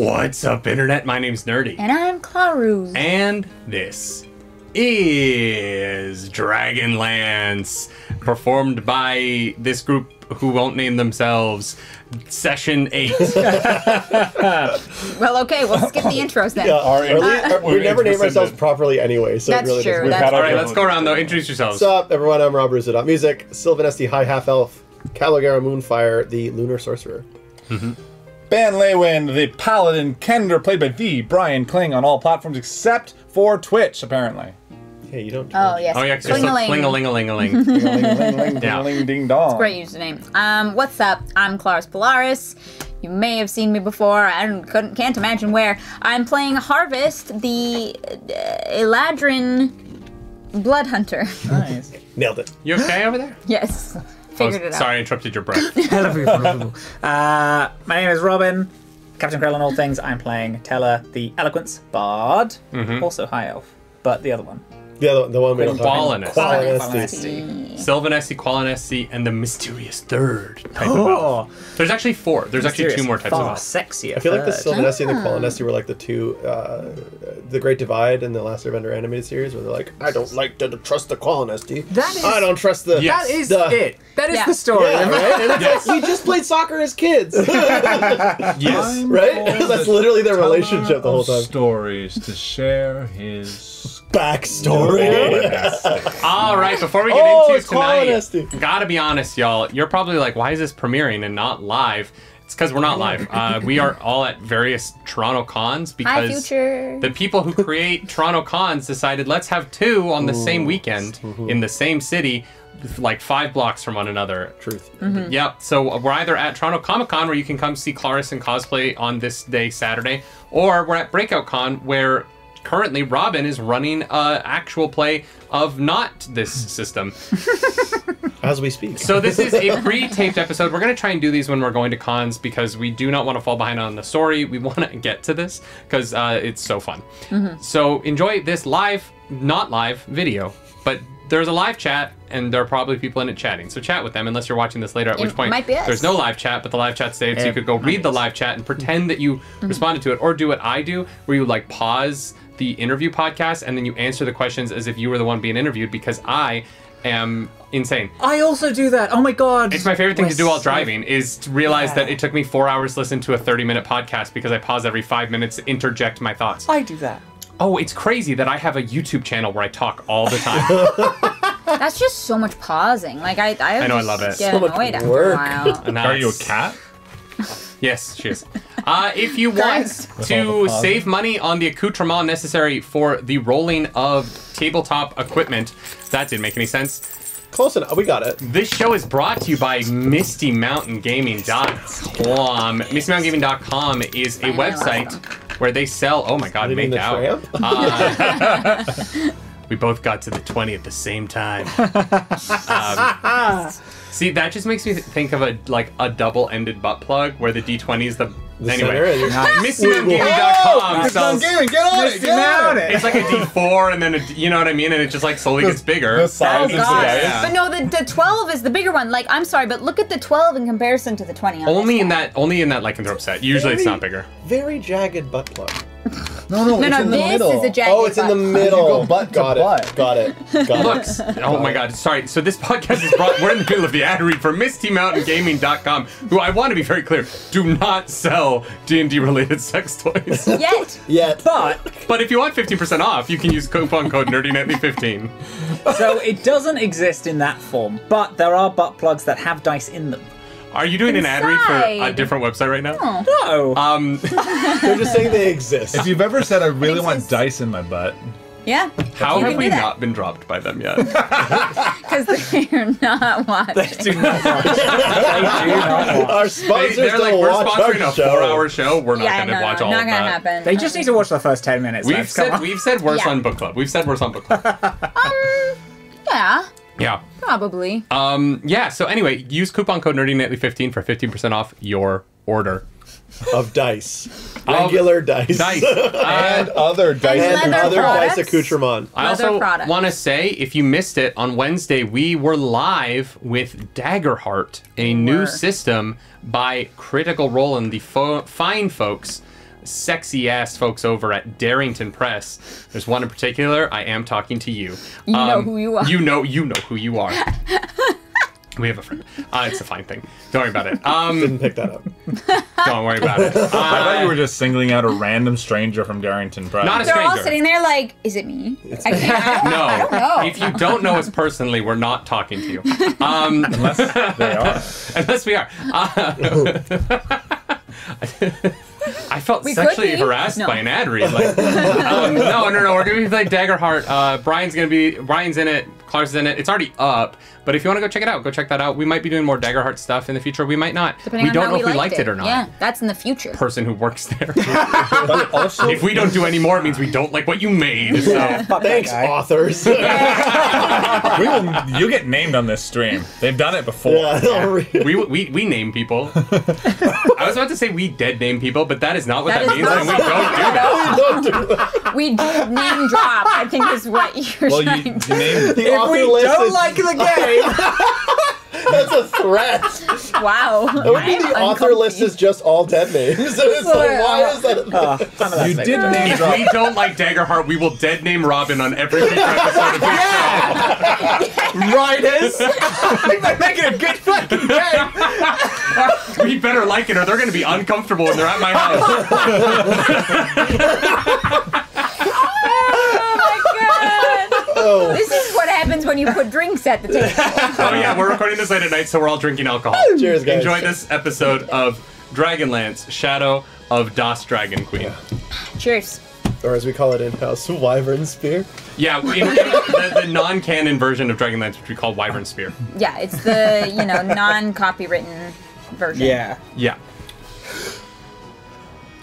What's up, Internet? My name's Nerdy. And I'm Clarus. And this is Dragonlance, performed by this group who won't name themselves, Session 8. Well, okay, we'll skip the intros then. Yeah, we never name ourselves properly anyway, so That's it really true. doesn't. All right, let's go around though. Introduce yourselves. What's up, everyone? I'm Rob Music, Sylvan Esty High Half Elf, Calogara Moonfire, the Lunar Sorcerer. Ban Lewin, the Paladin Kender, played by the Brian Kling on all platforms except for Twitch, apparently. Hey, you don't. Oh, yes. Oh, yeah, because you're so Fling-a-ling. Ding-a-ling-a-ling. Ding dong. Great username. What's up? I'm Clarus Polaris. You may have seen me before. Can't imagine where. I'm playing Harvest, the Eladrin Blood Hunter. Nice. Nailed it. You okay over there? Yes. Figured it out. Sorry, I interrupted your breath. Hello, people. My name is Robin, Captain Krell on all things. I'm playing Teller, the Eloquence Bard, also High Elf, but the other one. The one we don't talk about. Qualinesti. Sylvanesti, Qualinesti, and the mysterious third type of elf. There's actually 4. There's actually 2 more types of far elf. sexier. I feel like the third. Sylvanesti and the Qualinesti were like the two, the Great Divide in the Last Airbender animated series, where they're like, I don't like to trust the Qualinesti. That is- I don't trust the. Yes. That is the, it. That is Yeah. the story. Yeah, right? And it's Yes. like, we just played soccer as kids. Yes. Right? That's literally their relationship the whole time. Stories to share his Backstory. All right, before we get Oh, into it's tonight, Qualinesti. gotta be honest, y'all. You're probably like, why is this premiering and not live? It's because we're not live. We are all at various Toronto cons Hi, because future. the people who create Toronto cons decided let's have 2 on the same weekend in the same city, like 5 blocks from one another. Truth. Yep. So we're either at Toronto Comic Con, where you can come see Clarus and cosplay on this day, Saturday, or we're at Breakout Con, where currently Robin is running an actual play of not this system. As we speak. So this is a pre-taped episode. We're going to try and do these when we're going to cons because we do not want to fall behind on the story. We want to get to this because it's so fun. So enjoy this live, not live video, but there's a live chat and there are probably people in it chatting. So chat with them unless you're watching this later, at which point might be us. there's no live chat, but the live chat's saved, so you could go read the live chat and pretend that you responded to it, or do what I do, where you like pause the interview podcast and then you answer the questions as if you were the one being interviewed, because I am insane. I also do that. Oh my god. It's my favorite thing to do while driving, is to realize that it took me 4 hours to listen to a 30-minute podcast because I pause every 5 minutes to interject my thoughts. I do that. Oh, it's crazy that I have a YouTube channel where I talk all the time. That's just so much pausing. Like, I know, I love it. Get So much annoyed after work. a while. And Are you a that's- cat? Yes, she is. If you want to save money on the accoutrement necessary for the rolling of tabletop equipment, that didn't make any sense. Close enough. We got it. This show is brought to you by MistyMountainGaming.com. MistyMountainGaming.com is a website where they sell. Oh my God, Leaving make the out. tramp? We both got to the 20 at the same time. See, that just makes me think of a double-ended butt plug where the D20 is the anyway. MistyMountainGaming.com sells. Gaming, get on it! Get on it! It's like a D4 and then you know what I mean, and it just like slowly gets bigger. The size Oh is the god. dice. But no, the 12 is the bigger one. Like, I'm sorry, but look at the 12 in comparison to the 20 on Only this in guy. that lycanthrope set. Usually it's not bigger. Very jagged butt plug. No, No, it's in the this middle. is a jagged Oh, it's in the butt. middle. You go butt to got butt. it. Got it. Got it. Oh my god, sorry. So this podcast is brought, we're in the middle of the ad read for MistyMountainGaming.com, who I want to be very clear, do not sell D&D related sex toys. Yet. Yet. But if you want 15% off, you can use coupon code nerdynightly15. So it doesn't exist in that form, but there are butt plugs that have dice in them. Are you doing an ad read for a Inside. different website right now? No. They're just saying they exist. If you've ever said, I really want dice in my butt. Yeah. How You have can we do that. not been dropped by them yet? Because they're not watching. do not watch. They do not watch. Our sponsors They're like, don't we're watch sponsoring our a show. 4-hour show. We're not Yeah, going to no, watch all not of gonna that. happen. They just need to watch the first 10 minutes. We've lads. Come on. said worse Yeah. on book club. We've said worse on book club. Yeah, Yeah. probably. Yeah, so anyway, use coupon code nerdynightly15 for 15% off your order. Of dice. Regular dice. Dice. And other dice. And And leather other products. dice accoutrement. I Leather also products. want to say, if you missed it, on Wednesday, we were live with Daggerheart, a new system by Critical Role and the fine folks sexy ass folks over at Darrington Press. There's one in particular. I am talking to you. You know who you are. You know who you are. We have a friend. It's a fine thing. Don't worry about it. Didn't pick that up. Don't worry about it. I thought you were just singling out a random stranger from Darrington Press. Not a They're all stranger. sitting there like, is it me? I can't. No. I don't know. If you don't know us personally, we're not talking to you. Unless they are. Unless we are. I felt We could sexually be. harassed No. by an ad read. Like, no. We're gonna be like Daggerheart. Brian's in it. Clark's in it. It's already up. But if you want to go check it out, go check that out. We might be doing more Daggerheart stuff in the future. We might not. Depending we on don't how know if we liked liked it or not. Yeah, that's in the future. Person who works there. But also, If we don't do any more, it means we don't like what you made. So. Fuck that Thanks, guy. authors. you get named on this stream. They've done it before. We name people. I was about to say we dead name people, but that is not what that, That is means, not and we what don't do that. Don't do that. We name drop, I think is what you're Well, trying you to named The author list Don't is, like the game. that's a threat. Wow. That would be the author list is just all dead names. It's like, why is that? You did name If drop. we don't like Daggerheart, we will dead name Robin on every future episode of this show. Writers. They're making a good fucking game. We better like it, or they're going to be uncomfortable when they're at my house. Oh my god. Oh, This is what happens when you put drinks at the table. Oh yeah, we're recording this late at night, so we're all drinking alcohol. cheers, guys. Enjoy this episode of Dragonlance: Shadow of Dusk Dragon Queen. Cheers. or as we call it in-house, Wyvern Spear. Yeah, the non-canon version of Dragonlance, which we call Wyvern Spear. Yeah, it's the, non-copywritten version. Yeah. Yeah.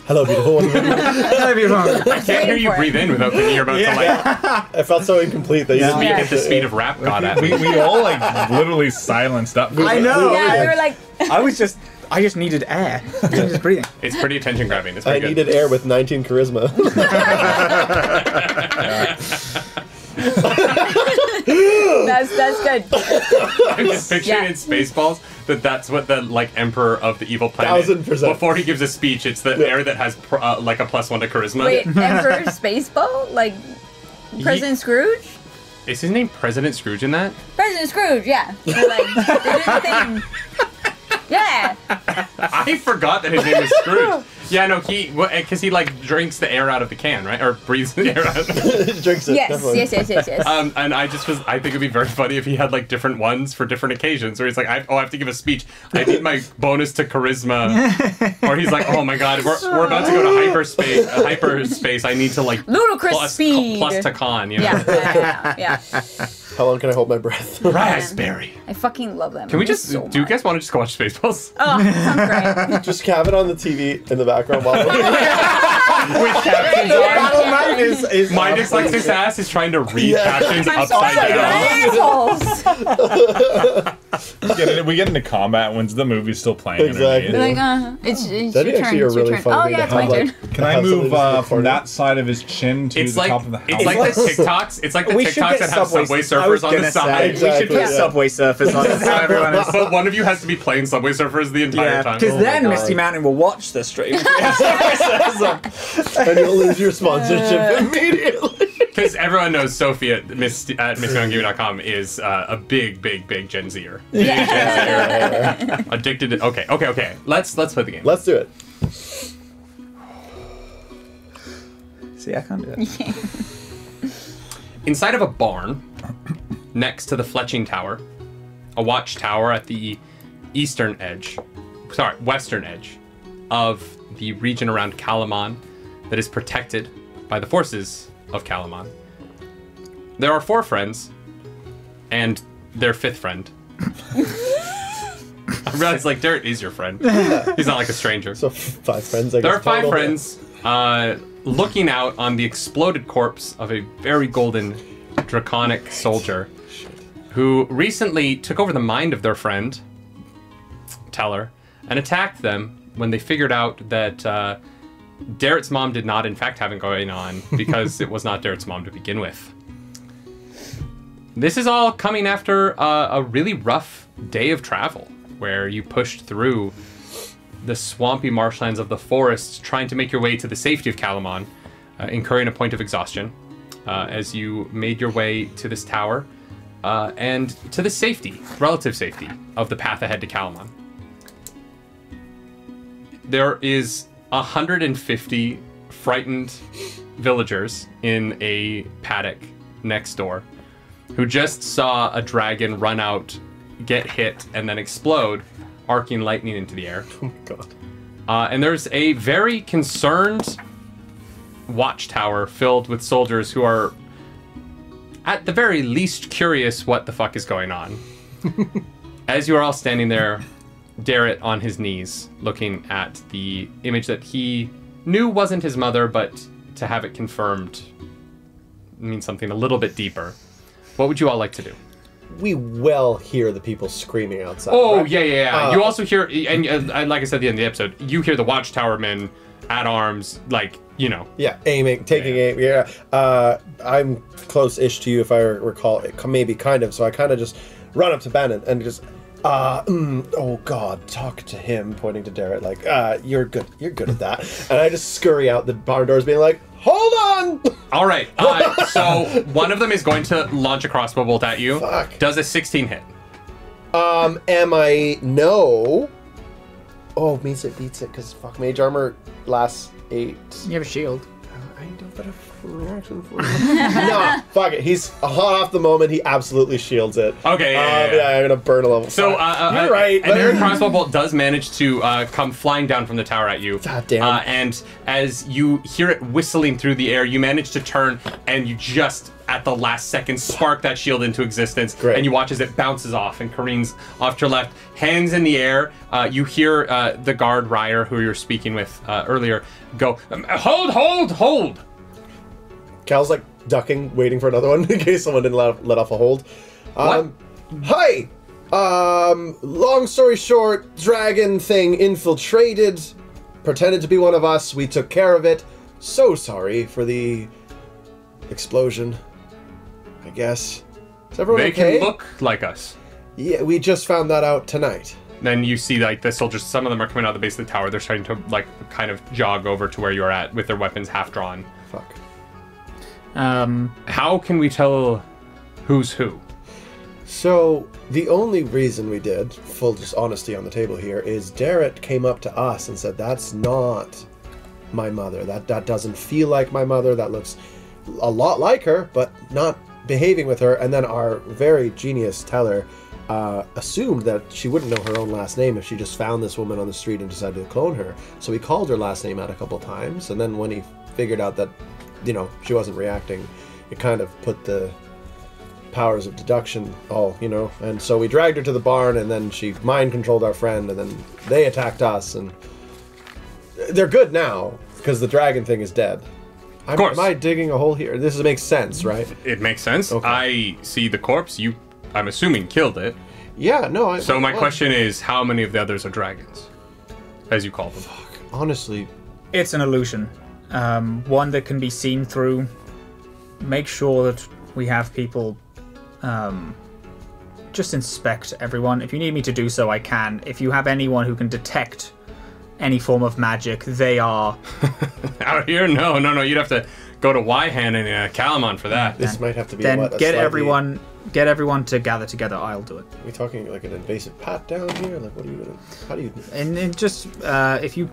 Hello, beautiful one. I can't hear you for it. breathe in without thinking you're about to like I felt so incomplete that you speak didn't at the speed of rap god at me. We all like literally silenced up. I know. Yeah, we were like, I just needed air. I was just breathing. It's pretty attention grabbing. It's I pretty good. needed air with 19 charisma. that's good. I'm just picturing Yeah. in Spaceballs that's what the emperor of the evil planet. 1000%. Before he gives a speech, it's the air that has like a +1 to charisma. Wait, Emperor Spaceball? Like, President Scrooge? Is his name President Scrooge in that? President Scrooge, yeah. They're like, they did the thing. Yeah. I forgot that his name was Scrooge. Yeah, no, because he drinks the air out of the can, right? Or breathes the air out. Drinks it. Yes, definitely. yes. And I think it'd be very funny if he had different ones for different occasions, where he's like, I have to give a speech. I need my bonus to charisma. Or he's like, oh my god, we're about to go to hyperspace. I need to Ludicrous speed. plus to con. Yeah. How long can I hold my breath? Raspberry. I fucking love them. Can we just? so Do you much. guys want to just go watch Spaceballs? Oh, sounds great. Just have it on the TV in the background while With captions on. Battle Knight is My dyslexic ass is trying to read captions I'm so upside sorry, down. assholes. We get into combat when the movie's still playing. Exactly. They're underneath. like, it's That'd your actually turn. a It's your really turn. fun Oh thing yeah, to it's my have, turn. Can I Have move something just from recorded. that side of his chin to It's the like top of the house? it's like the TikToks. It's like the We should TikToks get that have Subway Surfers on the side. We should put Exactly, yeah. Subway Surfers on it so everyone is. But one of you has to be playing Subway Surfers the entire Yeah, time. because then God. Misty Mountain will watch the stream. and you'll lose your sponsorship immediately. Because everyone knows Sophie at MissyOnGaming.com is a big Gen Zer. Big Gen Zer. Addicted to... Okay. Let's play the game. Let's do it. See, I can't do it. Inside of a barn, next to the Fletching Tower, a watchtower at the western edge of the region around Kalaman that is protected by the forces of Kalaman. There are 4 friends, and their 5th friend. I realize, Derek is your friend. He's not like a stranger. So 5 friends, I guess. There are 5 total. friends looking out on the exploded corpse of a very golden draconic soldier who recently took over the mind of their friend, Teller, and attacked them when they figured out that Darrett's mom did not, in fact, have it going on because it was not Darrett's mom to begin with. This is all coming after a really rough day of travel where you pushed through the swampy marshlands of the forests, trying to make your way to the safety of Kalaman, incurring a point of exhaustion as you made your way to this tower and to the safety, relative safety, of the path ahead to Kalaman. There is 150 frightened villagers in a paddock next door who just saw a dragon run out, get hit, and then explode, arcing lightning into the air. Oh my god. And there's a very concerned watchtower filled with soldiers who are, at the very least, curious what the fuck is going on. As you are all standing there, Darrett on his knees, looking at the image that he knew wasn't his mother, but to have it confirmed means something a little bit deeper. What would you all like to do? We well hear the people screaming outside. Oh, right? yeah. You also hear, and like I said at the end of the episode, you hear the watchtower men at arms, like, you know. Yeah, aiming, taking aim. Yeah. I'm close-ish to you, if I recall, maybe kind of. So I kind of just run up to Bannon and just, oh god, talk to him, pointing to Darrett, like, you're good at that. And I just scurry out the barn doors, being like, hold on! All right. So one of them is going to launch a crossbow bolt at you. Fuck. Does a 16 hit? Am I? No. Oh, means it beats it, because fuck, mage armor lasts 8. You have a shield. I do a bit of reaction for No, fuck it. He's hot off the moment. He absolutely shields it. Okay, yeah. I'm gonna burn a level. So, you're right. And your crossbow bolt does manage to come flying down from the tower at you. God damn. And as you hear it whistling through the air, you manage to turn, and you just, at the last second, spark that shield into existence. Great. And you watch as it bounces off and careens off to your left, hands in the air. You hear the guard Ryer, who you were speaking with earlier, go, hold! Cal's like ducking, waiting for another one in case someone didn't let off a hold. Hi! Long story short, dragon thing infiltrated, pretended to be one of us, we took care of it. So sorry for the explosion, I guess. Is everyone They okay? can look like us. Yeah, we just found that out tonight. Then you see, like, the soldiers, some of them are coming out of the base of the tower. They're starting to, like, kind of jog over to where you're at with their weapons half drawn. Fuck. How can we tell who's who? So, the only reason we did, full just honesty on the table here, is Darrett came up to us and said, that's not my mother. That doesn't feel like my mother. That looks a lot like her, but not behaving with her. And then our very genius teller assumed that she wouldn't know her own last name if she just found this woman on the street and decided to clone her. So he called her last name out a couple times, and then when he figured out that, you know, she wasn't reacting, it kind of put the powers of deduction all, you know, and so we dragged her to the barn, and then she mind controlled our friend, and then they attacked us, and they're good now because the dragon thing is dead. Of course. Am I digging a hole here? This makes sense, right? It makes sense. Okay. I see the corpse. You, I'm assuming, killed it. Yeah, no. So my question is, how many of the others are dragons, as you call them? Honestly, It's an illusion. One that can be seen through. Make sure that we have people just inspect everyone. If you need me to do so, I can. If you have anyone who can detect any form of magic, they are... Out here? No. You'd have to go to Wyhan and Kalaman for that. this might have to be Then a get slightly- everyone to gather together. I'll do it. Are we talking like an invasive pat down here? Like, what are you gonna? How do you? And just if you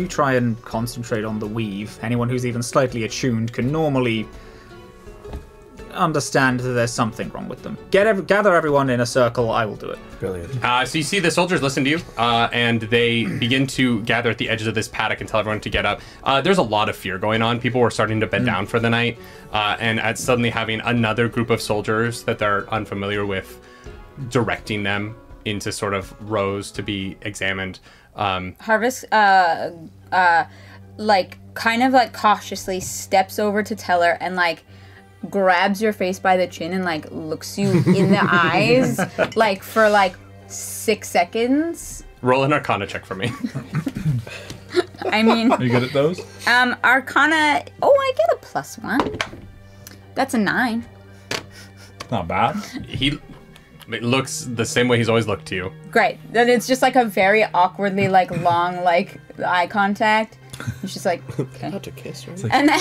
try and concentrate on the weave, anyone who's even slightly attuned can normally understand that there's something wrong with them. Gather everyone in a circle. I will do it. Brilliant. So you see the soldiers listen to you, and they begin to gather at the edges of this paddock and tell everyone to get up. There's a lot of fear going on. People were starting to bed down for the night, and at suddenly having another group of soldiers that they're unfamiliar with directing them into sort of rows to be examined. Harvest, like, kind of, like, cautiously steps over to Teller and, like, grabs your face by the chin and, like, looks you in the eyes, like, for, like, 6 seconds. Roll an Arcana check for me. I mean... Are you good at those? Arcana... Oh, I get a +1. That's a 9. Not bad. He It looks the same way he's always looked to you. Great. Then it's just like a very awkwardly like long like eye contact. He's just like, okay. Not to kiss, right? And then,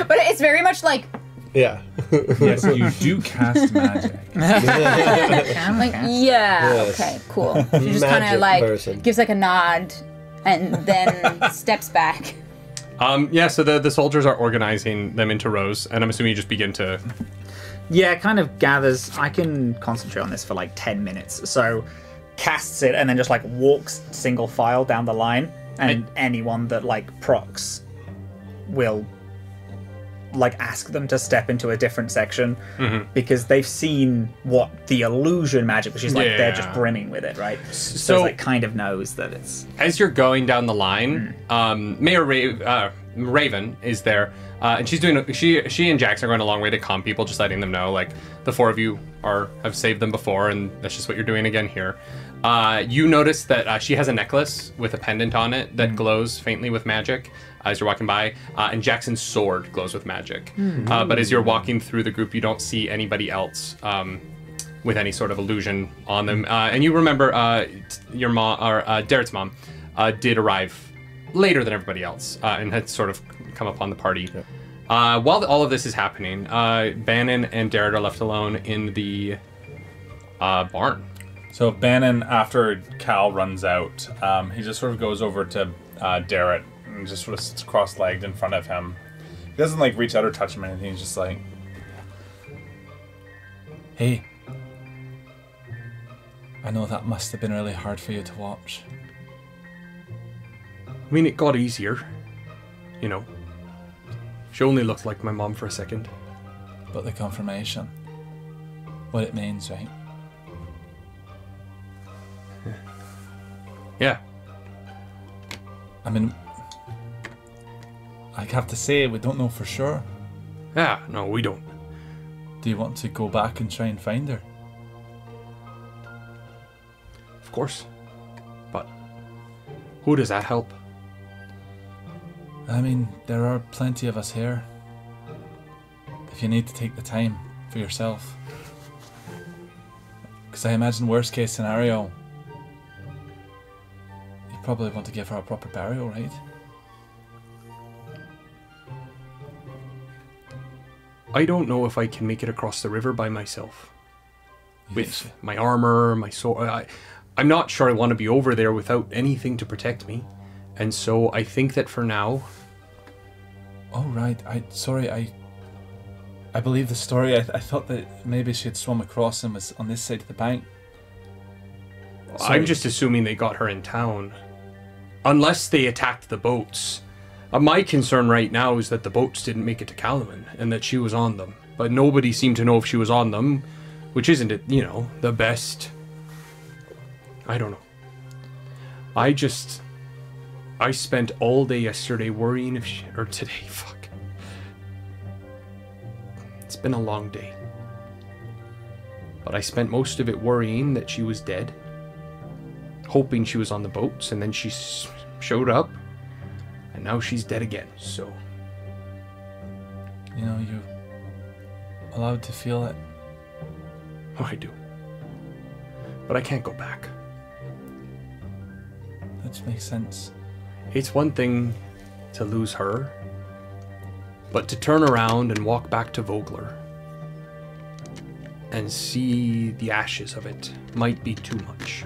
but it's very much like, Yeah. Yes, you do cast magic. like yeah, Yes. okay, cool. She just kind Magic of like person. gives like a nod, and then steps back. Yeah, so the soldiers are organizing them into rows, and I'm assuming you just begin to... Yeah, it kind of gathers. I can concentrate on this for like 10 minutes. So casts it and then just like walks single file down the line, and anyone that like procs will like ask them to step into a different section because they've seen what the illusion magic, which is like they're just brimming with it, right? So it's like kind of knows that it's... As you're going down the line, Mayor Raven is there, and she's doing. She and Jax are going a long way to calm people, just letting them know like the four of you have saved them before, and that's just what you're doing again here. You notice that she has a necklace with a pendant on it that glows faintly with magic as you're walking by, and Jackson's sword glows with magic. But as you're walking through the group, you don't see anybody else with any sort of illusion on them. And you remember your mom, or Darrett's mom, did arrive later than everybody else and had sort of come upon the party. While all of this is happening, Bannon and Darrett are left alone in the barn. So Bannon, after Cal runs out, he just sort of goes over to Darrett and just sort of sits cross-legged in front of him. He doesn't like reach out or touch him or anything. He's just like, "Hey, I know that must have been really hard for you to watch." I mean, it got easier, you know. She only looked like my mom for a second. But the confirmation, what it means, right? Yeah. I mean, I have to say, we don't know for sure. Yeah, no, we don't. Do you want to go back and try and find her? Of course. But who does that help? I mean, there are plenty of us here. If you need to take the time for yourself. Because I imagine worst case scenario, you probably want to give her a proper burial, right? I don't know if I can make it across the river by myself. You With think so? my armor, my sword. I'm not sure I want to be over there without anything to protect me. And so I think that for now... Oh, right. I believe the story. I thought that maybe she had swum across and was on this side of the bank. Sorry. I'm just assuming they got her in town. Unless they attacked the boats. My concern right now is that the boats didn't make it to Kalaman and that she was on them. But nobody seemed to know if she was on them, which isn't it, you know, the best. I don't know. I spent all day yesterday worrying if she, or today, fuck. It's been a long day. But I spent most of it worrying that she was dead. Hoping she was on the boats, and then she showed up. And now she's dead again, so... You know, you're allowed to feel it. Oh, I do. But I can't go back. That makes sense. It's one thing to lose her, but to turn around and walk back to Vogler and see the ashes of it might be too much.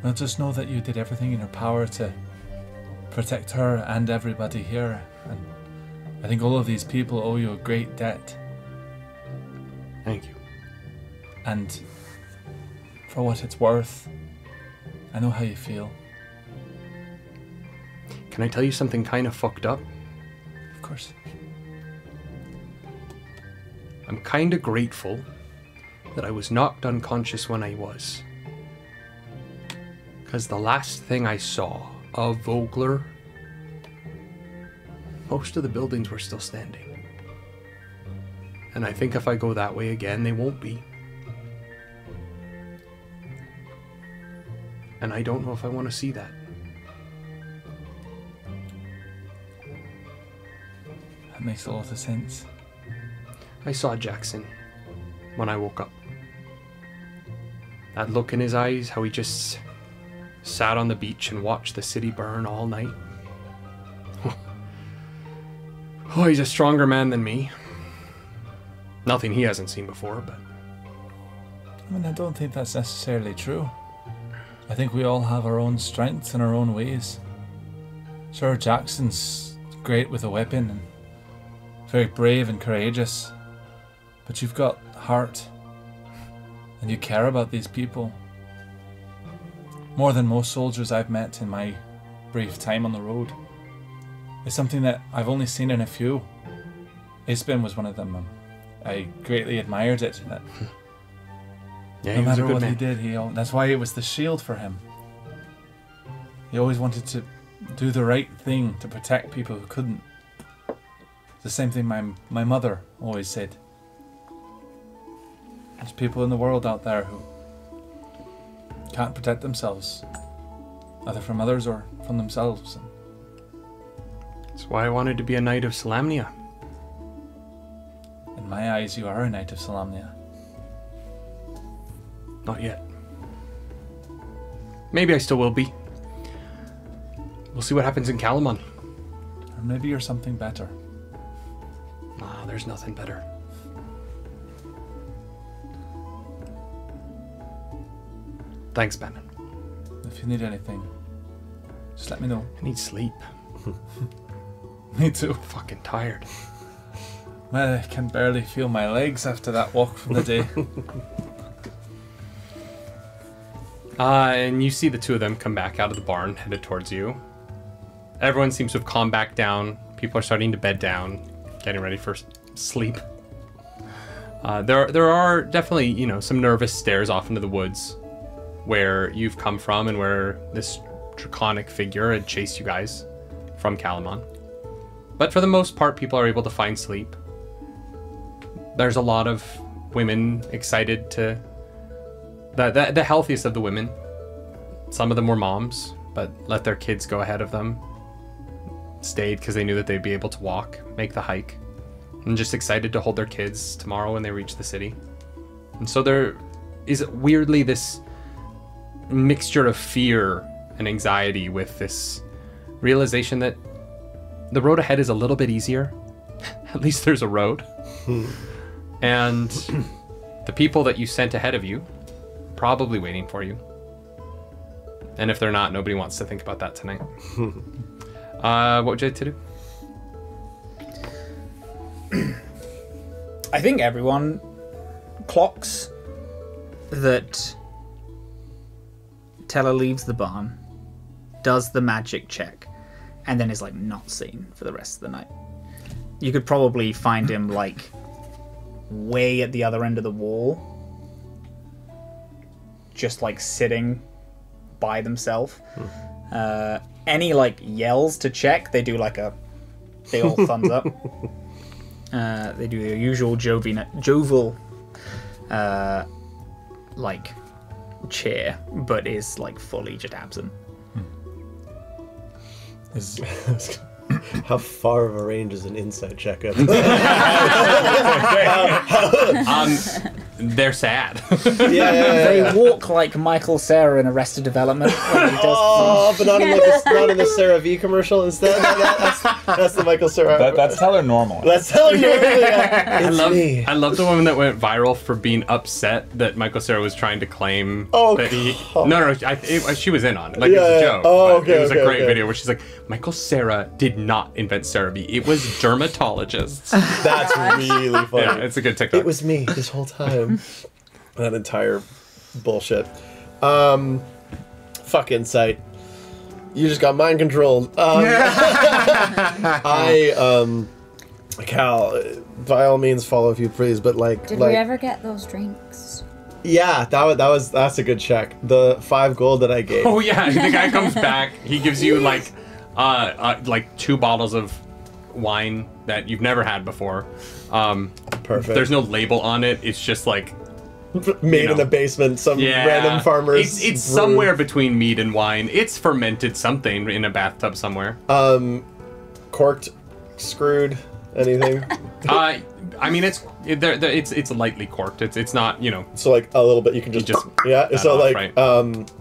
Now just know that you did everything in your power to protect her and everybody here, and I think all of these people owe you a great debt. Thank you. And for what it's worth, I know how you feel. Can I tell you something kind of fucked up? Of course. I'm kind of grateful that I was knocked unconscious when I was. Because the last thing I saw of Vogler, most of the buildings were still standing. And I think if I go that way again, they won't be. And I don't know if I want to see that. That makes a lot of sense. I saw Jackson when I woke up. that look in his eyes, how he just sat on the beach and watched the city burn all night. Oh, he's a stronger man than me. Nothing he hasn't seen before, but... I mean, I don't think that's necessarily true. I think we all have our own strengths and our own ways. Sure, Jackson's great with a weapon and very brave and courageous, but you've got heart and you care about these people more than most soldiers I've met in my brief time on the road. It's something that I've only seen in a few. Isbin was one of them. I greatly admired it. That Yeah, no he was a matter good what man. he did, that's why it was the shield for him. He always wanted to do the right thing to protect people who couldn't. It's the same thing my mother always said. There's people in the world out there who can't protect themselves, either from others or from themselves. That's why I wanted to be a knight of Salamnia. In my eyes, you are a knight of Salamnia. Not yet. Maybe I still will be. We'll see what happens in Kalaman. Or maybe you're something better. Ah, there's nothing better. Thanks, Ben. If you need anything, just let me know. I need sleep. Me too. Fucking tired. I can barely feel my legs after that walk from the day. And you see the two of them come back out of the barn, headed towards you. Everyone seems to have calmed back down. People are starting to bed down, getting ready for sleep. There are definitely, some nervous stares off into the woods where you've come from and where this draconic figure had chased you guys from Kalaman. But for the most part, people are able to find sleep. There's a lot of women excited to... The healthiest of the women. Some of them were moms, but let their kids go ahead of them. Stayed because they knew that they'd be able to walk, make the hike. And just excited to hold their kids tomorrow when they reach the city. And so there is weirdly this mixture of fear and anxiety with this realization that the road ahead is a little bit easier. At least there's a road. And the people that you sent ahead of you probably waiting for you. And if they're not, nobody wants to think about that tonight. What would you like to do? I think everyone clocks that Teller leaves the barn, does the magic check, and then is not seen for the rest of the night. You could probably find him way at the other end of the wall, just sitting by themselves. Any yells to check, they do they all thumbs up. They do their usual jovial cheer, but is fully just absent. How far of a range is an insight check? They're sad. Yeah. They walk like Michael Cera in Arrested Development. When he does Oh, but not in the Sarah V commercial instead. That's the Michael Cera. That's Teller normal. That's how you It's me. I love the woman that went viral for being upset that Michael Cera was trying to claim that he... No, she was in on it. It was a joke. Oh, but it was a great okay. video where she's like, Michael Cera did not invent CeraVe. It was dermatologists. That's really funny. Yeah, it's a good TikTok. It was me this whole time. That entire bullshit. Fuck insight. You just got mind controlled. Cal, by all means follow if you please, but Did we ever get those drinks? Yeah, that's a good check. The 5 gold that I gave. Oh yeah, the guy comes back. He gives you 2 bottles of wine that you've never had before. Perfect. There's no label on it. It's just made in the basement, some random farmer's It's brew. somewhere between mead and wine. It's fermented something in a bathtub somewhere. Corked, screwed, anything? I mean, it's lightly corked. It's not, you know. So like a little bit, you can just yeah. So off, like right?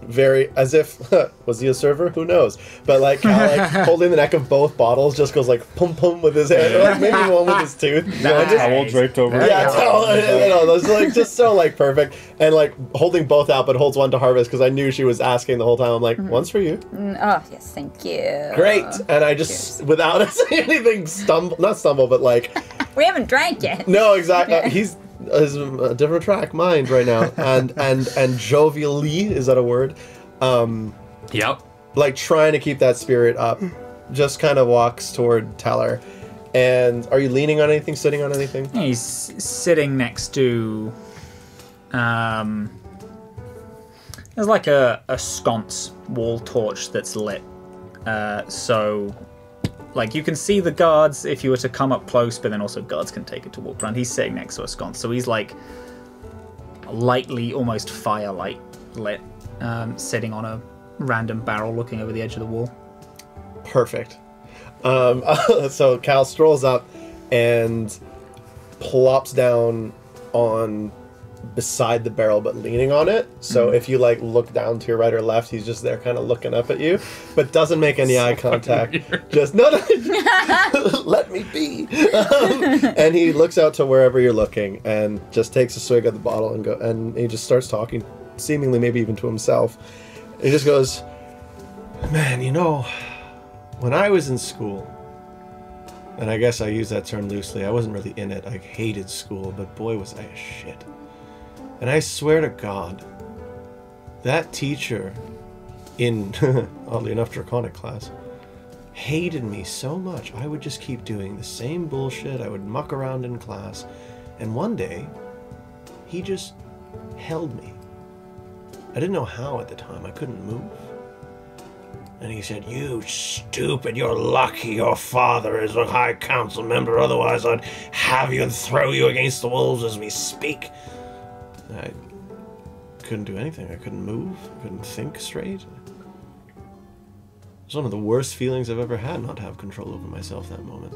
very as if was he a server? Who knows? But like Cal, like holding the neck of both bottles, just goes like pum pum with his hand, or like maybe one with his tooth. Towel draped over. Yeah, towel. That's like just so like perfect, and like holding both out, but holds one to Harvest because I knew she was asking the whole time. I'm like, one's for you. Oh, yes, thank you. Great, and I just without saying anything not stumble, but like. We haven't drank yet. No, exactly. He's a different track mind right now, and jovially, is that a word? Yep. Like trying to keep that spirit up, just kind of walks toward Teller. And are you leaning on anything? Sitting on anything? He's sitting next to. There's like a sconce wall torch that's lit, so. Like, you can see the guards if you were to come up close, but then also guards can take it to walk around. He's sitting next to a sconce, so he's, like, lightly, almost firelight lit, sitting on a random barrel looking over the edge of the wall. Perfect. So Cal strolls up and plops down on beside the barrel but leaning on it, so if you like look down to your right or left, he's just there kind of looking up at you but doesn't make any eye contact. Just no let me be. And he looks out to wherever you're looking and just takes a swig of the bottle and he just starts talking, seemingly maybe even to himself. He just goes, man, you know, when I was in school, and I guess I use that term loosely, I wasn't really in it, I hated school, but boy was I a shit. And I swear to God, that teacher in, oddly enough, Draconic class, hated me so much. I would just keep doing the same bullshit. I would muck around in class. And one day, he just held me. I didn't know how at the time. I couldn't move. And he said, you stupid, you're lucky your father is a high council member. Otherwise, I'd have you and throw you against the wolves as we speak. I couldn't do anything. I couldn't move. I couldn't think straight. It was one of the worst feelings I've ever had, not to have control over myself that moment.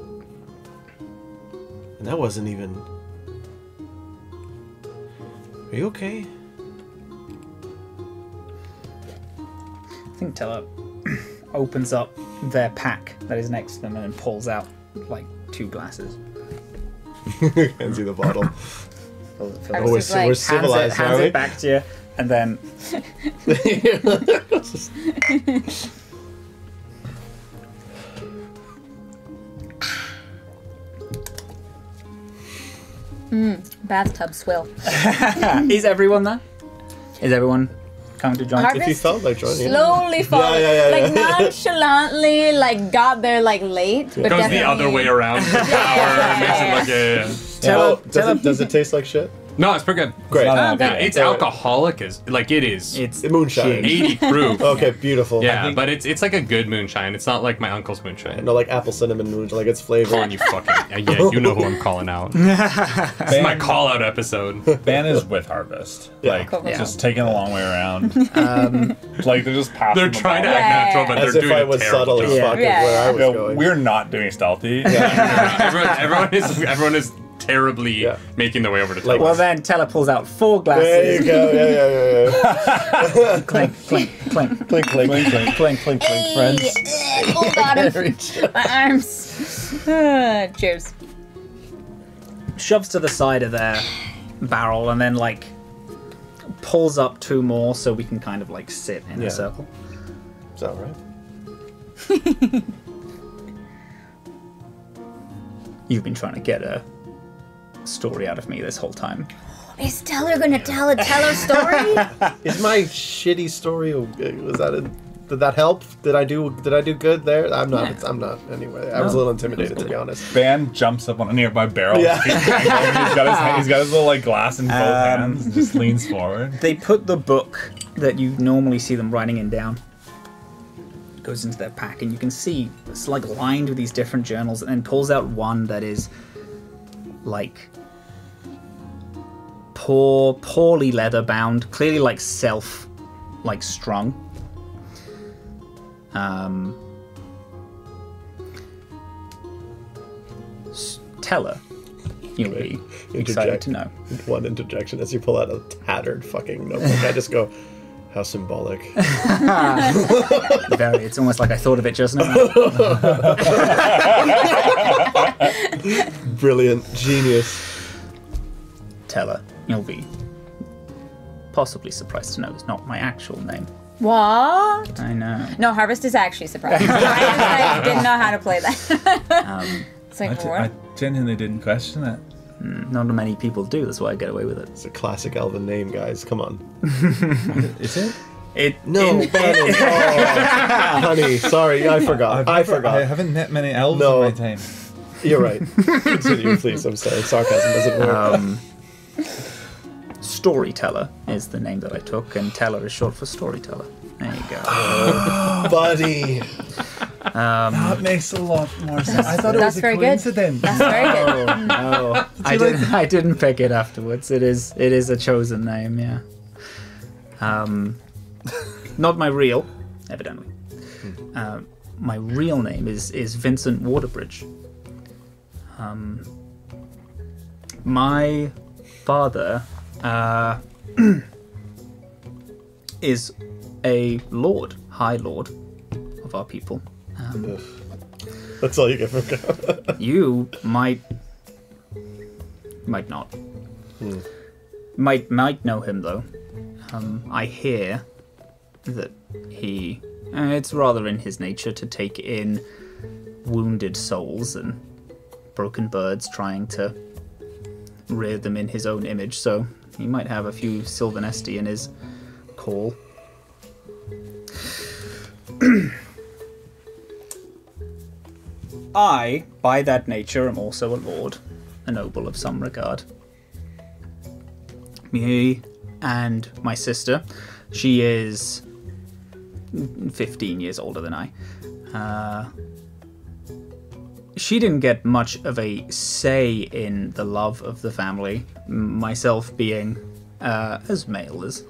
And that wasn't even... Are you okay? I think Teller opens up their pack that is next to them and then pulls out like 2 glasses. Hands you the bottle. We're civilized, hands it back to you, and then Bathtub swill. Is everyone there? Is everyone coming to join? Harvest If you felt like joining. slowly followed, Yeah. like nonchalantly, like got there like late, but It goes definitely the other way around the tower and makes it look, Does it taste like shit? No, it's pretty good. Great. It's alcoholic as like it is. It's Moonshine. 80 proof. Okay, beautiful. Yeah, but it's like a good moonshine. It's not like my uncle's moonshine. No, like apple cinnamon moonshine, like it's flavor. Come on, you fucking yeah, you know who I'm calling out. This is my call out episode. Ben is with Harvest. Like, Cool. just taking a long way around. Like, they're just passing They're the trying to bottle. act natural, but As they're if doing I a was terrible subtle as job. fuck Yeah. of where I was No, going. we're not doing stealthy. Everyone is terribly making their way over to Like- top. Well, then Teller pulls out 4 There you glasses. go. Yeah. Clink, clink, clink. Clink, clink, clink, clink, clink, clink, friends. Oh god, my arms. Cheers. Shoves to the side of their barrel and then like pulls up 2 more so we can kind of like sit in Yeah. a circle. Is that right? You've been trying to get a story out of me this whole time. Is Teller gonna tell a Teller story? Is my shitty story? Was that? Did that help? Did I do good there? I'm not. I'm not. Anyway, I was a little intimidated to be honest. Ben jumps up on a nearby barrel. Yeah. He's got his little like glass in both hands and just leans forward. They put the book that you normally see them writing in down. It goes into their pack, and you can see it's like lined with these different journals, and then pulls out one that is like poorly leather bound, clearly like strung. Teller, you'll be excited to know. One interjection as you pull out a tattered fucking notebook. I just go, how symbolic. Very. It's almost like I thought of it just now. Brilliant. Genius. Teller, you'll be possibly surprised to know it's not my actual name. What? I know. No, Harvest is actually surprised. I didn't know how to play that. It's like, I what? genuinely didn't question it. Not many people do. That's why I get away with it. It's a classic elven name, guys. Come on. Is it? No, Bannon. Oh, honey, sorry, I forgot. I forgot. I haven't met many elves No. in my time. You're right. Continue, please. I'm sorry. Sarcasm doesn't work. Storyteller is the name that I took, and Teller is short for storyteller. There you go. Buddy. That makes a lot more sense. I thought it was That's a very good. coincidence. That's very good. No, I didn't pick it afterwards. It is a chosen name, yeah. Not my real, evidently. My real name is Vincent Waterbridge. My father is a lord, high lord of our people. That's all you get from God. You might not. Might know him though. I hear that he. It's rather in his nature to take in wounded souls and broken birds, trying to rear them in his own image. So he might have a few Sylvanesti in his call. I, by that nature, am also a lord, a noble of some regard. Me and my sister, she is 15 years older than I. She didn't get much of a say in the love of the family, myself being as male as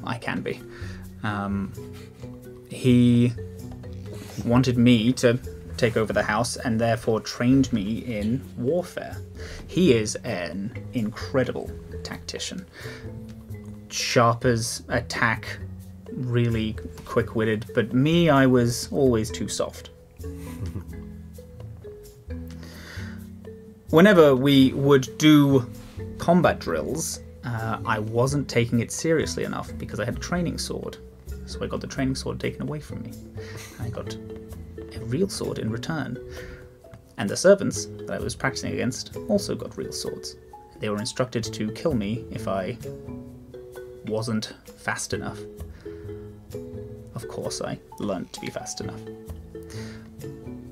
I can be. He wanted me to take over the house and therefore trained me in warfare. He is an incredible tactician. Sharp as attack, really quick-witted, but me, I was always too soft. Whenever we would do combat drills, I wasn't taking it seriously enough because I had a training sword. So I got the training sword taken away from me. I got a real sword in return. And the servants that I was practicing against also got real swords. They were instructed to kill me if I wasn't fast enough. Of course, I learned to be fast enough.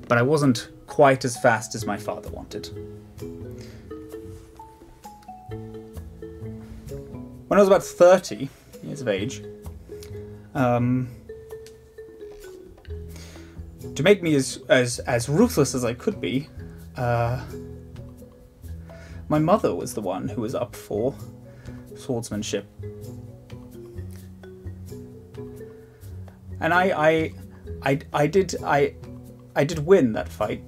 But I wasn't quite as fast as my father wanted. When I was about 30 years of age, to make me as ruthless as I could be, my mother was the one who was up for swordsmanship. And I did win that fight.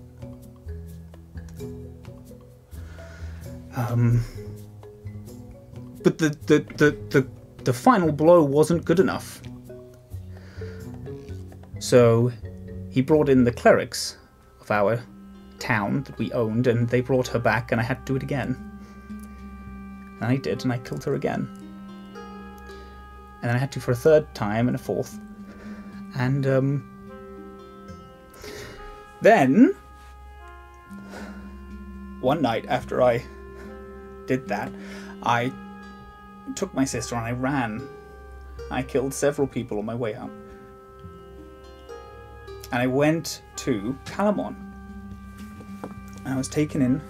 But the final blow wasn't good enough. So he brought in the clerics of our town that we owned, and they brought her back, and I had to do it again. And I did, and I killed her again. And then I had to for a third time and a fourth. And then one night after I did that, I took my sister and I ran. I killed several people on my way out. And I went to Kalaman. And I was taken in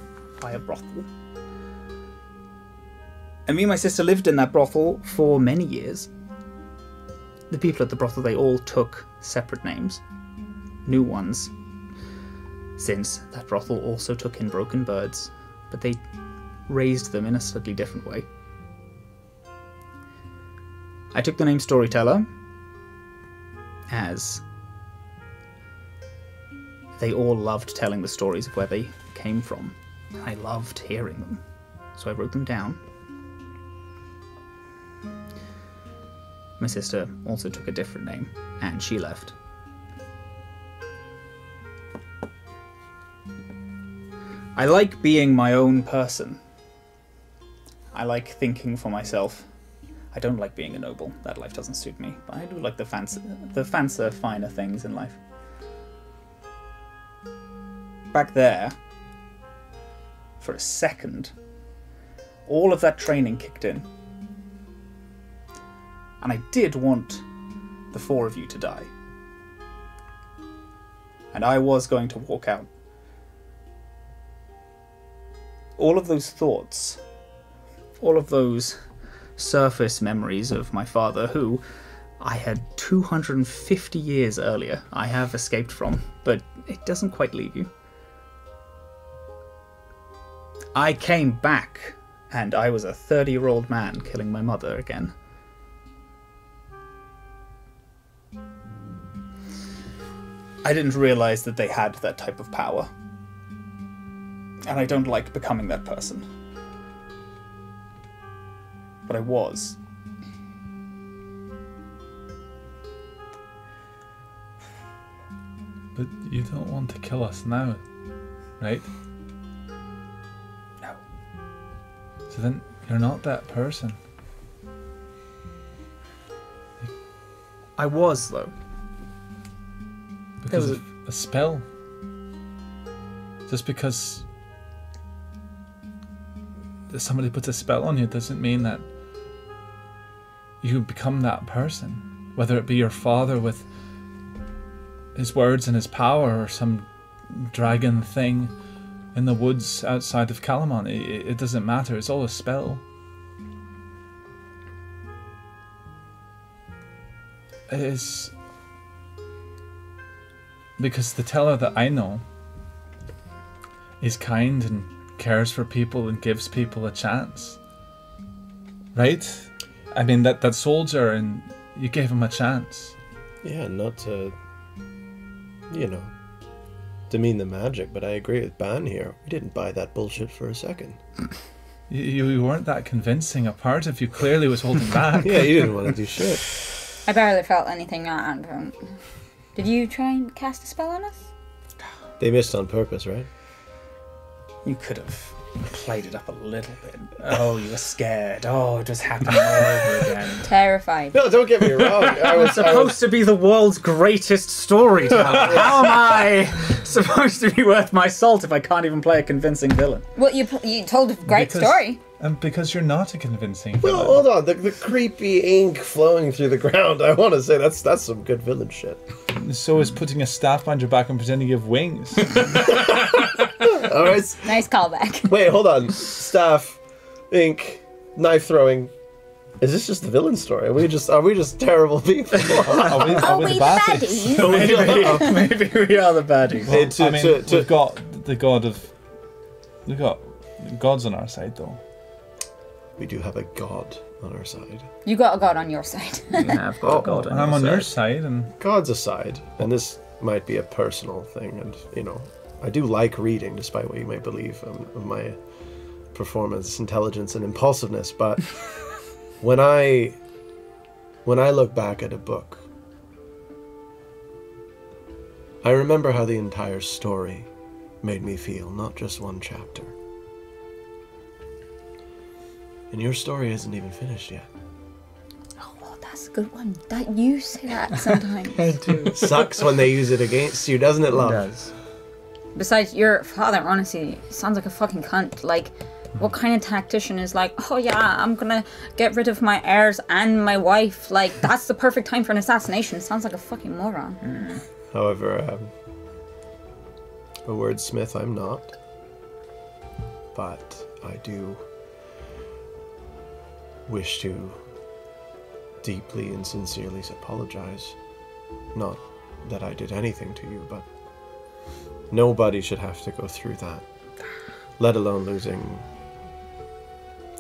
by a brothel. And me and my sister lived in that brothel for many years. The people at the brothel, they all took separate names. New ones. Since that brothel also took in broken birds. But they raised them in a slightly different way. I took the name Storyteller as they all loved telling the stories of where they came from. I loved hearing them, so I wrote them down. My sister also took a different name, and she left. I like being my own person. I like thinking for myself. I don't like being a noble. That life doesn't suit me. But I do like the fancier, finer things in life. Back there, for a second, all of that training kicked in. And I did want the four of you to die. And I was going to walk out. All of those thoughts, all of those surface memories of my father, who I had 250 years earlier I have escaped from, but it doesn't quite leave you. I came back, and I was a 30-year-old man killing my mother again. I didn't realize that they had that type of power. And I don't like becoming that person. But I was. But you don't want to kill us now, right? No. So then you're not that person. I was, though. Because of a spell. Just because somebody puts a spell on you doesn't mean that you become that person. Whether it be your father with his words and his power, or some dragon thing in the woods outside of Kalaman, it doesn't matter. It's all a spell. It is because the teller that I know is kind and cares for people and gives people a chance. Right? I mean, that soldier, and you gave him a chance. Yeah, not to, demean the magic, but I agree with Ban here. We didn't buy that bullshit for a second. You weren't that convincing. A part of you clearly was holding back. Yeah, you didn't want to do shit. I barely felt anything. Did you try and cast a spell on us? They missed on purpose, right? You could have played it up a little bit. Oh, you were scared. Oh, it was happening all over again. Terrified. No, don't get me wrong. I was supposed to be the world's greatest storyteller. How am I supposed to be worth my salt if I can't even play a convincing villain? Well, you told a great story. And because you're not a convincing Well, villain. hold on. The creepy ink flowing through the ground. I want to say that's some good villain shit. So is putting a staff behind your back and pretending you have wings. All right. Nice callback. Wait, hold on. Staff, ink, knife throwing. Is this just the villain story? Are we just terrible people? Are we the baddies? baddies? Maybe we are the baddies. We've got the god of... We've got gods on our side, though. We do have a god on our side. You got a god on your side. Yeah, I've got a god And I'm on your side, and... God's aside, and this might be a personal thing, and, I do like reading, despite what you may believe of my performance, intelligence, and impulsiveness, but when I look back at a book, I remember how the entire story made me feel, not just one chapter. And your story isn't even finished yet. Oh, well, that's a good one. That you say that sometimes. I do. Sucks when they use it against you, doesn't it, love? It does. Besides, your father, honestly, sounds like a fucking cunt. Like, what kind of tactician is like, oh yeah, I'm gonna get rid of my heirs and my wife. Like, that's the perfect time for an assassination. Sounds like a fucking moron. Mm. However, a wordsmith I'm not. But I do wish to deeply and sincerely apologize. Not that I did anything to you, but nobody should have to go through that, let alone losing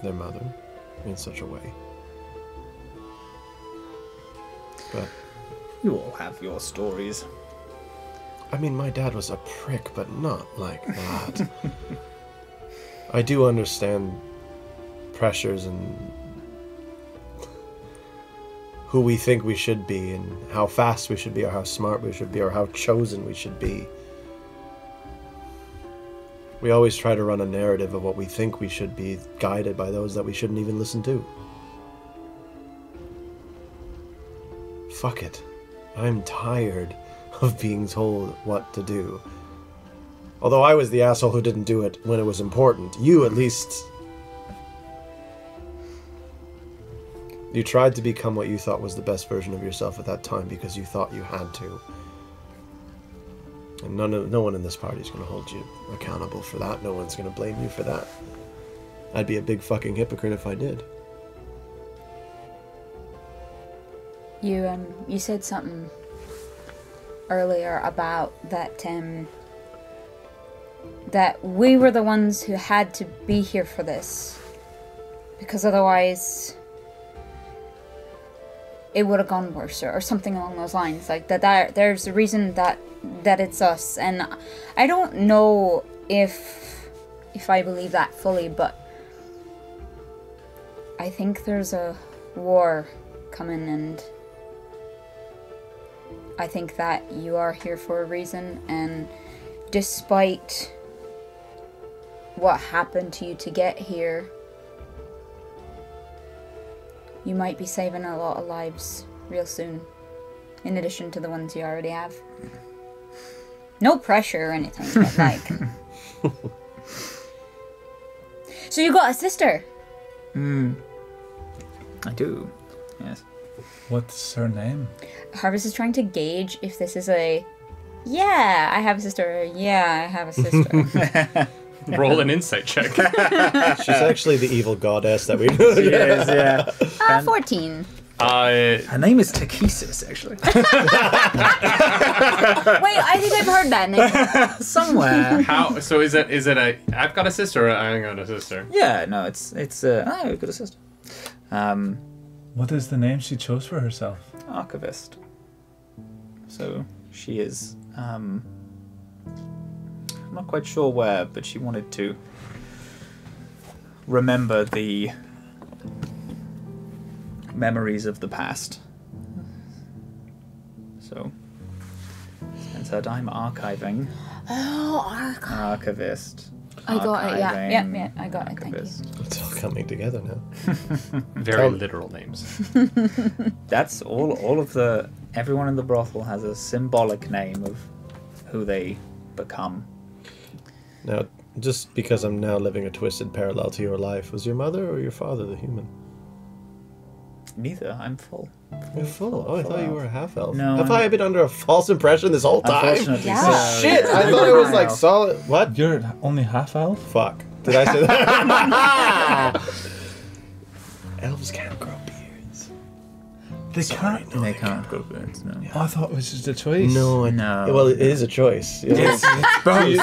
their mother in such a way. But You all have your stories. I mean, my dad was a prick, but not like that. I do understand pressures and who we think we should be and how fast we should be or how smart we should be or how chosen we should be. We always try to run a narrative of what we think we should be, guided by those that we shouldn't even listen to. Fuck it. I'm tired of being told what to do. Although I was the asshole who didn't do it when it was important. You, at least... You tried to become what you thought was the best version of yourself at that time because you thought you had to. And no one in this party is going to hold you accountable for that. No one's going to blame you for that. I'd be a big fucking hypocrite if I did. You said something earlier about that that we were the ones who had to be here for this, because otherwise it would have gone worse, or something along those lines. Like that there's a reason that it's us, and I don't know if I believe that fully, but I think there's a war coming, and I think that you are here for a reason, and despite what happened to you to get here, you might be saving a lot of lives real soon, in addition to the ones you already have. No pressure or anything, but like... So you got a sister? I do, yes. What's her name? Harvest is trying to gauge if this is a... Yeah, I have a sister. Yeah, I have a sister. Roll an insight check. She's actually the evil goddess that we know. She is, yeah. 14. Her name is Takesis, actually. Wait, I think I've heard that name. Somewhere. How? So is it a I've got a sister or I got a sister? Yeah, no, it's I've got a sister. What is the name she chose for herself? Archivist. So she is I'm not quite sure where, but she wanted to remember the memories of the past. So spends her time archiving. Oh, Archivist. I got it, yeah. Archiving, Yeah, I got it, thank you. archivist. It's all coming together now. Very literal names. That's all of the... Everyone in the brothel has a symbolic name of who they become. Now, just because I'm now living a twisted parallel to your life, was your mother or your father the human? Neither. I'm full. You're full. Oh, I thought you were a half elf. No, Have I'm- I been under a false impression this whole time? Unfortunately, Yeah. so. Shit! I thought it was like solid. What? You're only half elf? Fuck. Did I say that? Elves can't grow beards. They can't. They can't grow beards, no. Oh, I thought it was just a choice. No. No. Well, it is a choice. Yeah. It's both.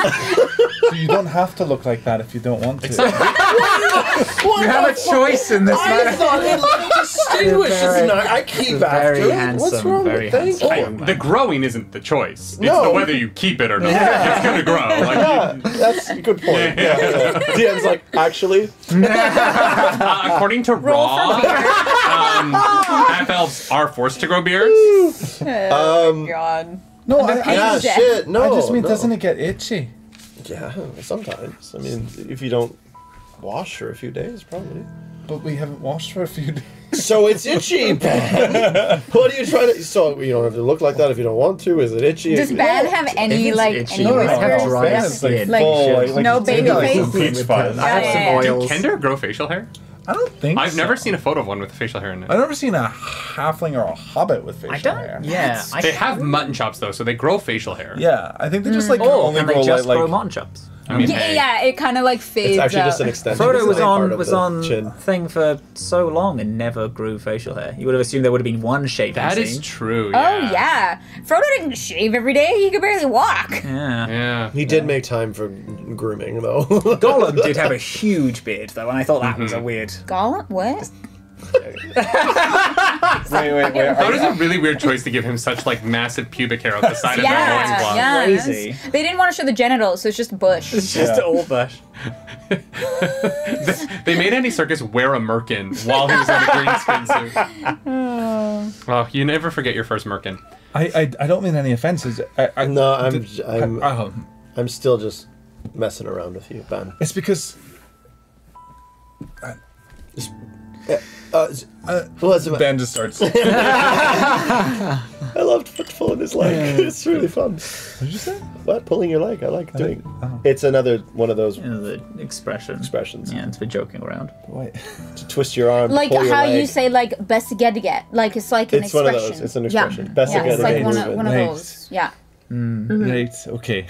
So you don't have to look like that if you don't want to. You have a choice in this matter. thought it distinguishes. Very- I keep very after it. handsome, What's wrong very with thank handsome. you? The growing isn't the choice. It's No. the whether you keep it or not. Yeah. It's gonna grow. Like, Yeah, that's a good point. Yeah. DM's like, actually, according to Raw, half elves are forced to grow beards. God. No, yeah, shit, no. I just mean, no. doesn't it get itchy? Yeah, sometimes. I mean, if you don't wash for a few days, probably. But we haven't washed for a few days. So it's itchy, Ben. What are you trying to... So you don't have to look like that if you don't want to. Is it itchy? Does Ben have any, It's like, itchy. any No, I I have whiskers? dry Yeah. skin. Like, full, no it's baby like face? Peach fuzz. I have Yeah, some yeah, yeah. oils. Can Kinder grow facial hair? I don't think I've so. never seen a photo of one with facial hair in it. I've never seen a halfling or a hobbit with facial I don't. hair. Yeah. I They have mutton chops though, so they grow facial hair. Yeah, I think they just like Oh, only and they grow just like grow mutton chops. I mean, Yeah, hey, yeah, it kind of like fades It's actually out. just an extension. Frodo It's was the main part of was the on chin. thing for so long and never grew facial hair. You would have assumed there would have been one shape. that is true. Oh, Yeah. yeah. Frodo didn't shave every day. He could barely walk. Yeah. Yeah. He did make time for grooming, though. Gollum did have a huge beard though, and I thought that was a weird. Gollum? What? Wait. That was a really weird choice to give him such like massive pubic hair on the side of their loincloth. Yeah, Crazy. They didn't want to show the genitals, so it's just bush. It's just all bush. They made Andy Serkis wear a merkin while he was on the green screen suit. Oh, you never forget your first merkin. I don't mean any offenses. No, I'm still just messing around with you, Ben. It's because Ben just starts. I loved pulling his leg. It's really fun. What did you say? What? Pulling your leg? I like doing. Oh. It's another one of those The expressions. Yeah, it's for joking around. Wait. to twist your arm. Like pull your how leg. you say like best get. Like it's like an It's expression. one of those. It's an expression. Yeah, Best yeah, it's like movement. one of Right. those. Yeah. Right. Okay.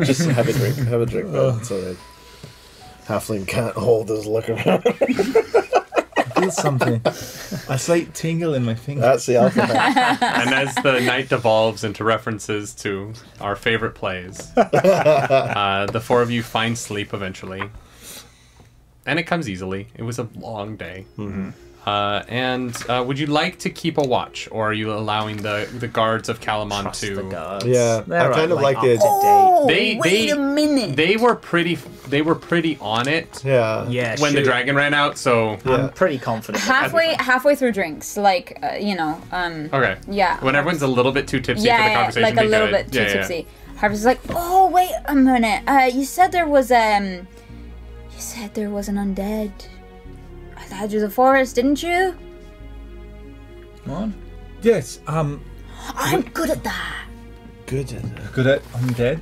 Just have a drink. Have a drink. Man. It's alright. Halfling can't hold his look around. I feel something. A slight tingle in my finger. That's the alphabet. And as the night devolves into references to our favorite plays, the four of you find sleep eventually. And it comes easily. It was a long day. And would you like to keep a watch, or are you allowing the guards of Kalaman Trust to? the guards. Yeah, They're I kind of like up the to Oh, They- wait they- a minute. They were pretty on it Yeah. date. Yeah, when the shoot. dragon ran out. So I'm pretty confident. halfway through drinks, like okay. yeah. When everyone's a little bit too tipsy for the Yeah, conversation, like a be little good. bit too Yeah, yeah. tipsy. Harvey's like, oh wait a minute. You said there was an undead. I thought you was a forest, didn't you? What? Yes. I'm good at that. Good. Good at undead.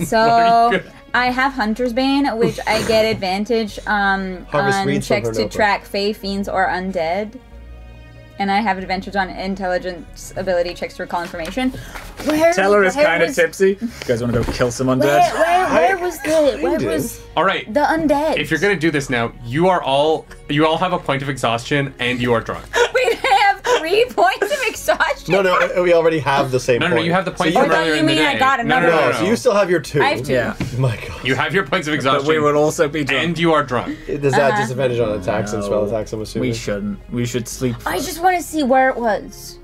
So Very good. I have Hunter's Bane, which I get advantage Harvest on reads from checks her to notebook. track Fey, Fiends, or Undead. And I have advantage on intelligence ability checks to recall information. Tell her it's where kind of was- tipsy. You guys want to go kill some undead? Where was All right. the undead? If you're gonna do this now, you all have a point of exhaustion and you are drunk. We have 3 points of exhaustion. No, we already have the same No, point. you have the point So Oh, from I earlier thought you in the mean I day. got another No, one. So you still have your 2. I have 2. Yeah. My God. You have your points of But exhaustion. we would also be drunk. and you are drunk. Does that disadvantage on attacks and spell attacks? I'm assuming. We shouldn't. We should sleep. I just want to see where it was.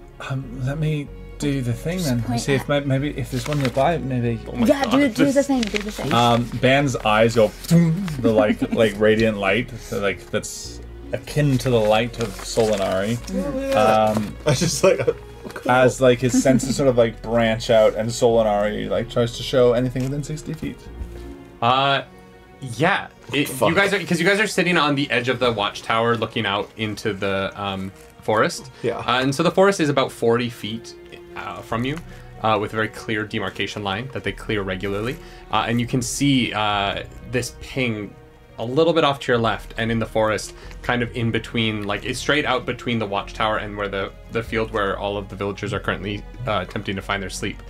Let me do the thing then. point See if maybe if there's one nearby, maybe. Oh my Yeah, God, do this- the thing. Do the thing. Ben's eyes go. The like radiant light, so like that's akin to the light of Solinari. I just like. As like his senses sort of like branch out, and Solinari like tries to show anything within 60 feet. Yeah. You Fuck. guys are sitting on the edge of the watchtower, looking out into the forest. Yeah. And so the forest is about 40 feet from you, with a very clear demarcation line that they clear regularly, and you can see this ping a little bit off to your left, and in the forest, kind of in between, like it's straight out between the watchtower and where the field where all of the villagers are currently attempting to find their sleep.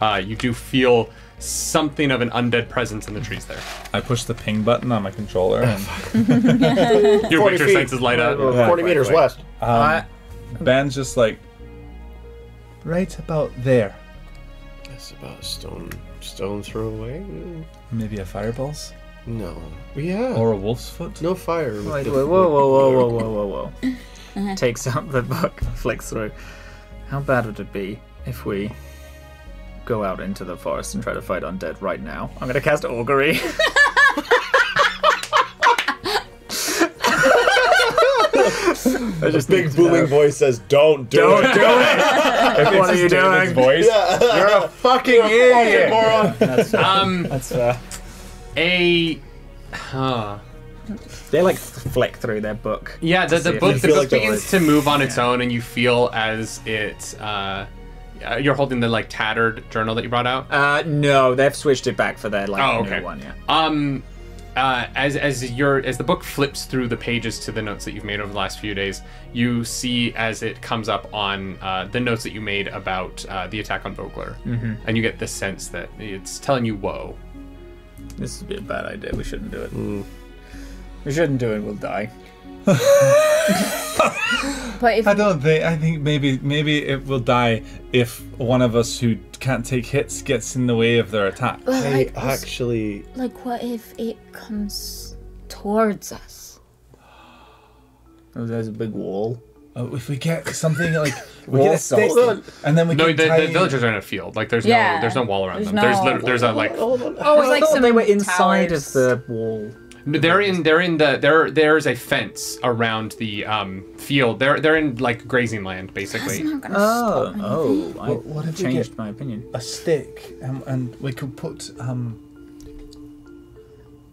You do feel something of an undead presence in the trees there. I push the ping button on my controller, and Your 40 Witcher feet. senses light up. 40 meters west. Ben's just like right about there. It's about a stone throw away. Maybe a fireball's No. Yeah. or a wolf's foot. No fire. with Wait, the- whoa. Takes out the book, flicks through. How bad would it be if we go out into the forest and try to fight undead right now? I'm gonna cast Augury. I just big booming voice says, "Don't do Don't it." do it! What are you doing? Voice. You're a fucking idiot! Moron. That's They like flick through their book. Yeah, the see if book they the feel book like they're begins like- to move on its own, and you feel as it. You're holding the like tattered journal that you brought out. No, they've switched it back for their like Oh, okay. new one. Yeah. As the book flips through the pages to the notes that you've made over the last few days, you see as it comes up on the notes that you made about the attack on Vogler, and you get this sense that it's telling you, "Whoa." This would be a bad idea. We shouldn't do it. We shouldn't do it. We'll die. But if I don't think. I think maybe it will die if one of us who can't take hits gets in the way of their attack. I actually. like, what if it comes towards us. Oh, there's a big wall. If we get something like we Wall get a stick, salt. and then we No, can the tie... villagers are in a field. Like there's Yeah. no wall around There's them. no- There's a like Hold on. Oh, There's I like thought some they were inside towers. of the wall. there's a fence around the field. They're in like grazing land basically. That's not gonna stop anything. I What if we changed get- my opinion. a stick, and we could put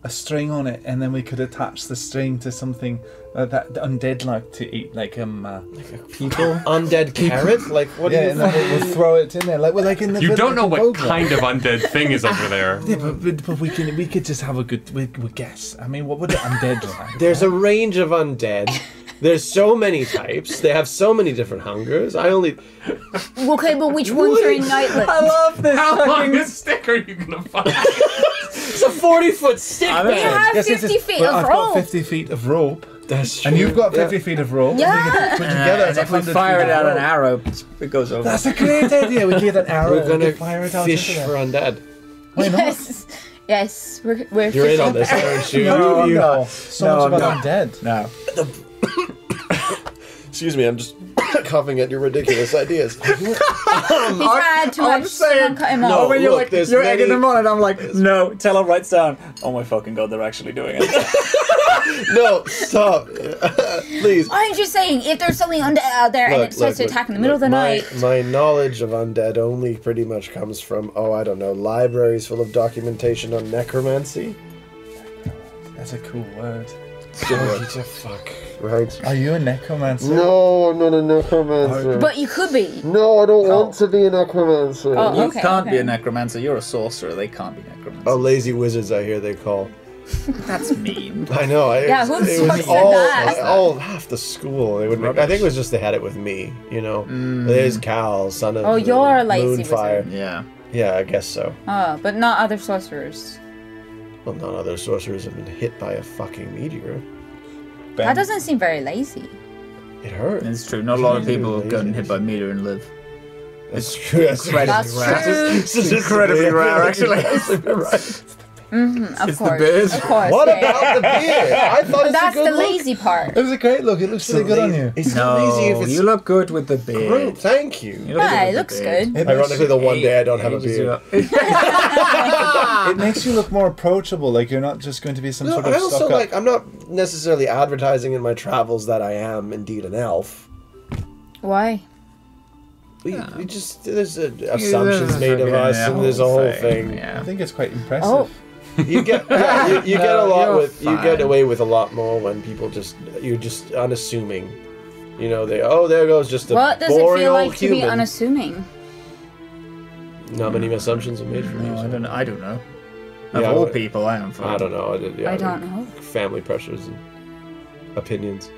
a string on it, and then we could attach the string to something that the undead like to eat, like people. Undead carrot? Like, what do Yeah, you and then we'll throw it in there, like we're like in the. You don't know what Cobra. kind of undead thing is over there. Yeah, but we could just have a good we guess. I mean, what would the undead look like? There's a range of undead. There's so many types. They have so many different hungers. Okay, but which ones are in Nightland? I love this. How long a stick are you gonna find? It's a 40-foot stick, I You mean, man. have 50 feet But of I've rope. got 50 feet of rope, That's true. and you've got 50 feet of rope. Yeah. And we can put together. and if we fire it out an arrow, it goes over. That's a great idea. We get an arrow. We're and gonna we can fire it out fish into for there. undead. Why not? Yes. Yes. We're You're in fishing. on this, aren't you? No, You- no. So No, much I'm about not. undead. No. Excuse me, I'm just coughing at your ridiculous ideas. He's had too I'm much. saying- Someone cut him No. off. when you're look, like, there's you're many- egging them on, and I'm like, no, tell her right down. Oh my fucking god, they're actually doing it. No, stop. Please. I'm just saying, if there's something undead out there and it starts to attack in the middle of the night, My knowledge of undead only pretty much comes from, I don't know, libraries full of documentation on necromancy. That's a cool word. Fuck, right? Are you a necromancer? No, I'm not a necromancer. but you could be. No, I don't want to be a necromancer. Oh, You okay, can't be okay. a necromancer. You're a sorcerer. They can't be necromancers. Oh, lazy wizards, I hear they call. That's mean. I know. Yeah, who it the was fuck said that? all half the school. They would make, I think it was just they had it with me. You know, there's Cal, son of Oh, you're a lazy Moonfire. wizard. Yeah. Yeah, I guess so. Oh, but not other sorcerers. Well, none other sorcerers have been hit by a fucking meteor. That doesn't seem very lazy. It hurt. It's true. Not a lot of people have gotten hit by a meteor and live. That's true. That's That's true. It's incredibly rare, actually. Right. Of course. beard. Of course. What yeah. about the beard? I thought But it's that's a good the look. lazy part. It was a great look. It looks really good on you. It's No, not lazy if it's you look good with the beard. group. Thank you. You look Yeah, good it with looks the beard. good. It Ironically, the one day I don't have a Ages you beard. up. It makes you look more approachable. Like you're not just going to be some No, sort of I also stuck like. up. I'm not necessarily advertising in my travels that I am indeed an elf. Why? We just there's assumptions made of fucking us, and there's a whole thing. I Yeah. think it's quite impressive. Oh. You get you get a No, lot you're with you get fine. away with a lot more when people you're just unassuming. You know, there goes just a What does it boring feel old like to be human. unassuming? Not many assumptions are made from you. No, so- I don't know. Of Yeah, all but- people, I am fine. I don't know. I don't know. Family pressures and opinions.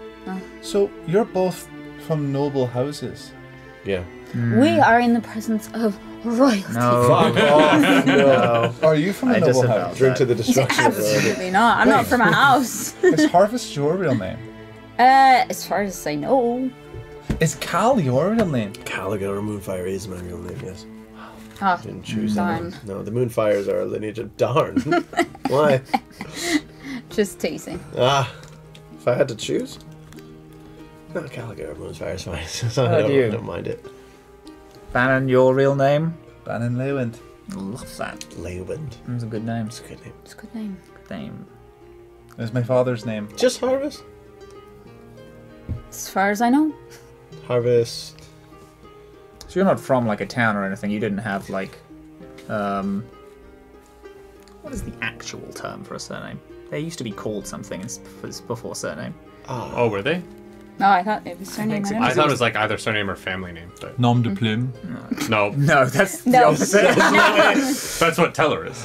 So you're both from noble houses. Yeah. We are in the presence of royalty. No. Fuck off. No. Are you from a I noble disavow house? Drink to the destruction of Absolutely not. I'm not from a house. Is Harvest your real name? As far as I know. Is Cal your real name? Caligan or Moonfire is my real name, yes. Oh, Didn't choose that darn. one. No, the Moonfires are a lineage of darn. Why? Just teasing. If I had to choose? No, Caligan or Moonfire is fine. So How do you? I don't mind it. Bannon, your real name? Bannon Lewand. Love that. Leywind. That's a good name. It's a good name. It's a good name. Good name. It's my father's name. Just Harvest? As far as I know. Harvest. So you're not from like a town or anything. You didn't have like, what is the actual term for a surname? They used to be called something before surname. Oh, were they? No, I thought it was surname. think so. I thought it was like either surname or family name. But Nom de plume. no, No, that's the No. opposite. that's what Teller is.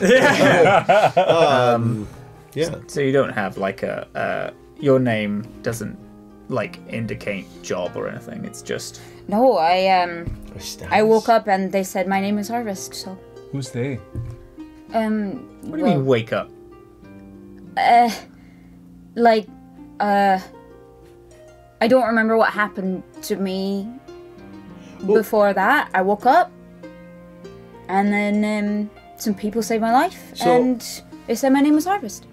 Yeah. So you don't have like your name doesn't like indicate job or anything. It's just No, I woke up and they said my name is Harvest, so Who's they? what do you mean wake up? I don't remember what happened to me before that. I woke up and then some people saved my life So- and they said my name was Harvest.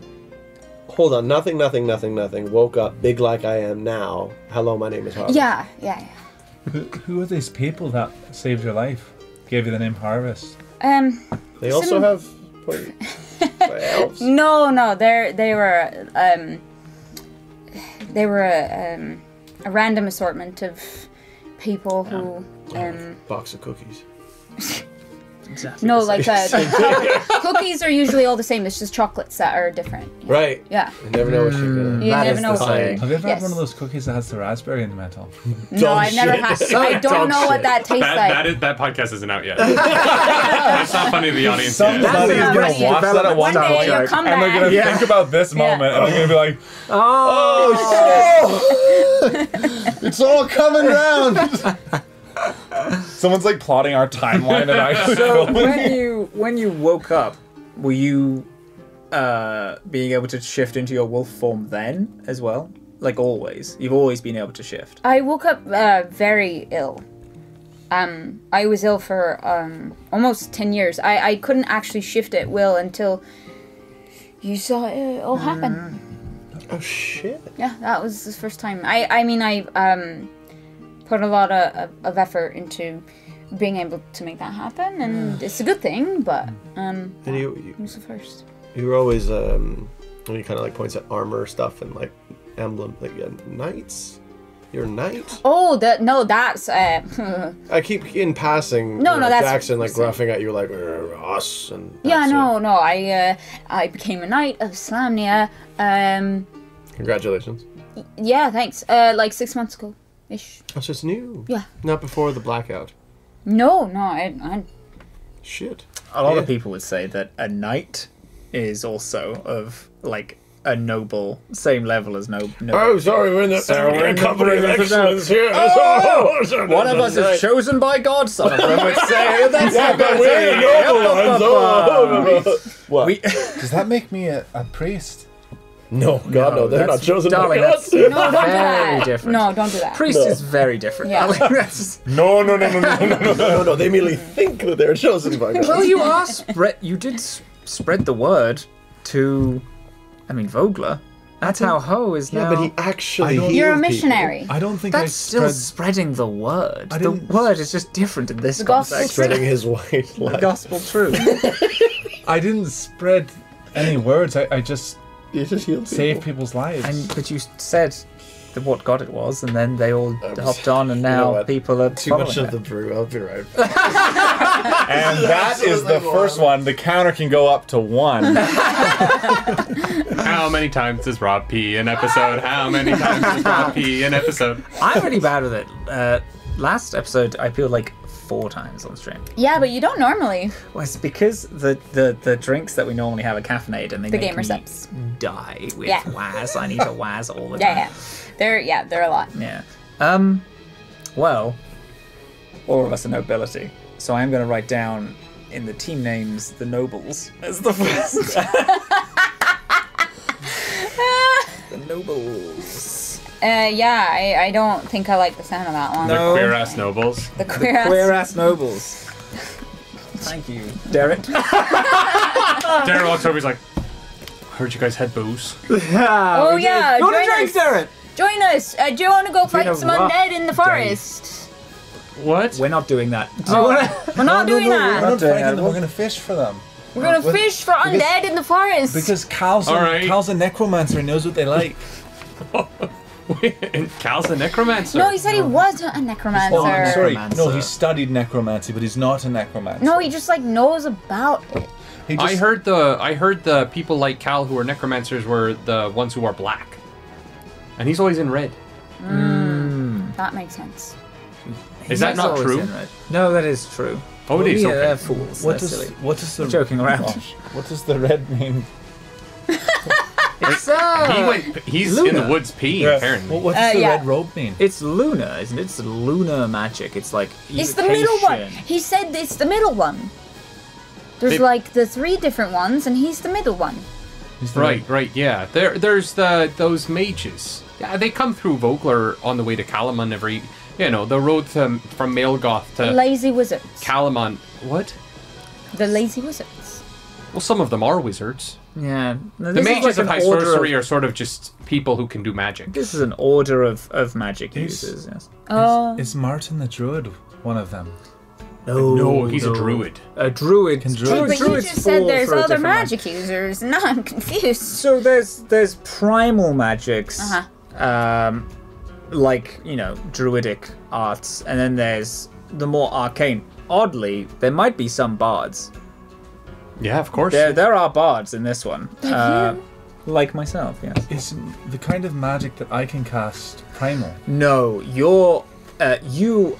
hold on. Nothing. Woke up big like I am now. Hello, my name is Harvest. Yeah. Who are these people that saved your life? Gave you the name Harvest? They also have elves. No, they were a random assortment of people who Box of cookies. Exactly. no, like cookies are usually all the same. It's just chocolates that are different. Right. Yeah. You never know what you're gonna. You That never is know the what. saying. Have you ever Yes. had one of those cookies that has the raspberry in the middle? No, I've never had. I don't know what that tastes like. That podcast isn't out yet. That's not funny to the audience. Somebody's yet. That's gonna funny. watch that at one One day point, you'll come and they're gonna back. think about this moment, and they're gonna be like, It's all coming round. someone's like plotting our timeline and actually So filming. when you woke up, were you being able to shift into your wolf form then as well? Like always, you've always been able to shift. I woke up very ill. I was ill for almost 10 years. I couldn't actually shift at will until you saw it all happen. Oh shit. Yeah, that was the first time. I mean, I put a lot of effort into being able to make that happen, and it's a good thing, but And it was the first. you were always when he kind of like points at armor stuff and like emblem, like knights. You're a knight. Oh, that's I keep in passing. No, that's Jackson like gruffing at you like us and. yeah, that's no. I became a knight of Slamnia. Congratulations. Yeah, thanks. Like 6 months ago, ish. That's just new. Yeah. Not before the blackout. No, I Shit. A lot Yeah. of people would say that a knight is also of like a noble, same level as no. Oh, sorry, we're in the we're in the company of company of excellence here. One of us is chosen by God. Some of them would say that's Yeah, not but we're the noble ones. What? We, Does that make me a priest? No, God, no, they're not that's- chosen by darling, God. that's- no, don't do Very that. different. No, don't do that. priest is very different. Yeah. Like, that's- No, they immediately think that they're chosen by God. well, you are you did spread the word to, I mean, Vogler. That's how Ho is now. Yeah, but he actually healed You're a people. missionary. I don't think That's I still spread. spreading the word. I The didn't- word is just different in this The gospel context. Spreading his white The light. gospel truth. I didn't spread any words. I just You just healed saved people. people's lives. But you said what god it was, and then they all hopped on, and You know now what? people are Too much following of the it. brew. I'll be right back. And that is the first one. The counter can go up to 1. How many times does Rob pee an episode? How many times does Rob pee an episode? I'm really bad with it. Last episode, I peeled like 4 times on stream. Yeah, but you don't normally. Well, it's because the drinks that we normally have are caffeinated, and they The make gamer me steps. die with Yeah. Waz. I need to Waz all the time. They're a lot. Yeah. Well, all of us are nobility, so I am going to write down in the team names the nobles as the first. The nobles. I don't think I like the sound of that one. No. Queer ass nobles. The queer ass. Queer ass nobles. Thank you, Derek. Darren walks over, he's like, heard you guys had booze. Oh yeah, You want join to drink, us. Derek? Join us. Do you want to go fight a some rough undead in the forest? What? We're not doing that. Do you Oh, wanna- we're not doing We're that. not doing fighting that. them. We're going to fish for them. We're gonna fish for undead in the forest. Because Cal's, All right. Cal's a necromancer. He knows what they like. Cal's a necromancer. no, he said he wasn't a necromancer. Oh, I'm sorry. No, Necromancer. he studied necromancy, but he's not a necromancer. No, he just like knows about it. He just, I heard the people like Cal who are necromancers were the ones who are black. And he's always in red. That makes sense. Is that He's not always true? in red. No, that is true. Oh, it is, Yeah, okay. they're fools. What They're does silly. what does the Joking around. Gosh, what does the red mean? It's, He's Luna. in the woods peeing, apparently. What does the yeah. red robe mean? it's Luna, isn't it? It's Luna magic. It's like It's the middle one. evocation. He said it's the middle one. There's They- like the 3 different ones, and he's the middle one. He's the Right, yeah. There's those mages. Yeah, they come through Vogler on the way to Kalaman every, the road from Malgoth to Lazy wizards. Kalaman. What? The lazy wizards. Well, some of them are wizards. Yeah. No, The this is mages like of an high order sorcery are sort of just people who can do magic. This is an order of magic users, yes. Is Martin the druid one of them? No, he's a druid. A druid. Can Hey, druids- but you druids just said fall there's for a other different magic users. No, I'm confused. So there's primal magics, like, you know, druidic arts, and then there's the more arcane. Oddly, there might be some bards. Yeah, of course. There are bards in this one. Like myself, yes. Is the kind of magic that I can cast primal? No, you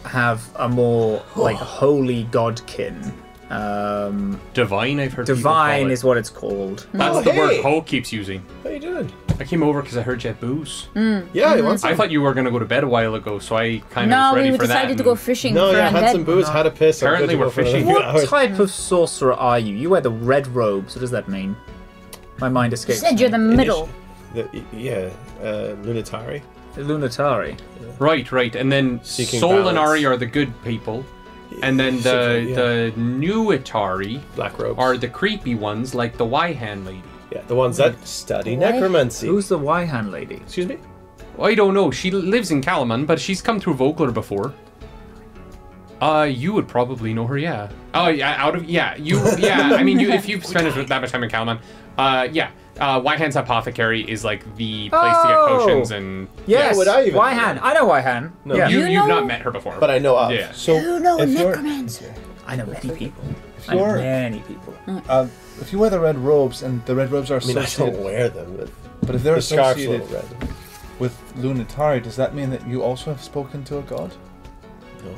have a more like holy godkin. Divine, I've heard people Divine call it. is what it's called. That's Oh, the hey. word Ho keeps using. How you doing? I came over because I heard you had booze. Yeah, he wants I some. thought you were going to go to bed a while ago, so I kind of No, was ready we for that. decided to go fishing No, for yeah, undead. had some booze, had a piss. I'm Apparently good to we're go for another fishing. few What hours. type of sorcerer are you? You wear the red robes. What does that mean? My mind You escapes. said you're the middle. Lunatari. Lunatari. Right. And then Seeking Solinari balance. are the good people. And then the new Atari Black robes. are the creepy ones, like the Y-hand lady. Yeah, the ones that study necromancy. Who's the Y-hand lady? Excuse me? I don't know. She lives in Kalaman, but she's come through Vogler before. You would probably know her, yeah. Oh, yeah, I mean, if you've spent that much time in Kalaman, yeah. Y-hand's apothecary is like the place to get potions and. Yes, would I even know Y-hand. I know Y-hand. No, Yeah. You've know- not met her before. But I know of. Yeah. So You know a if you're, necromancer. I know many people. if I know you're many people. if you wear the red robes and the red robes are I mean, I associated, don't wear them, but if they're the scarf's a associated little red. with Lunatari, does that mean that you also have spoken to a god? No.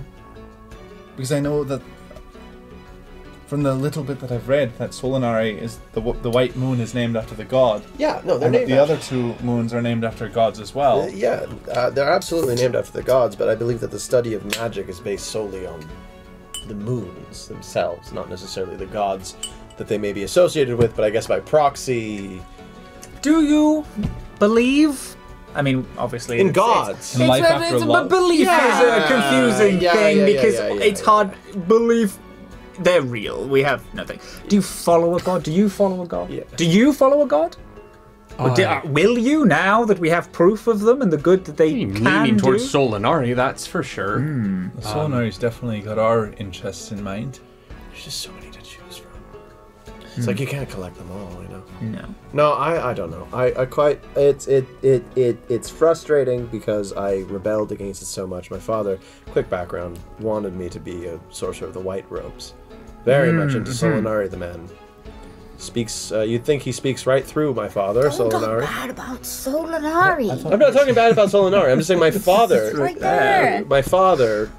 Because I know that from the little bit that I've read, that Solinari is the white moon is named after the god, Yeah, no, they're and that named the after. other two moons are named after gods as well. They're absolutely named after the gods, but I believe that the study of magic is based solely on the moons themselves, not necessarily the gods that they may be associated with, but I guess by proxy. Do you believe? I mean, obviously, In gods. In life after love. Belief is a confusing thing because yeah, it's hard. Belief, they're real. We have nothing. Do you follow a god? Do you follow a god? Yeah. Do you follow a god? Or will you, now that we have proof of them and the good that they I'm can leaning do? towards Solinari, that's for sure. The Solinari's definitely got our interests in mind. There's just so many to choose from. It's like you can't collect them all, you know. No. No, I don't know. I quite it's frustrating because I rebelled against it so much. My father, quick background, wanted me to be a sorcerer of the white robes. Very much into Solinari, the man. Speaks. You'd think he speaks right through my father, Don't talk Solinari. bad about Solinari. I'm not talking bad about Solinari. I'm just saying my father. Right there. My father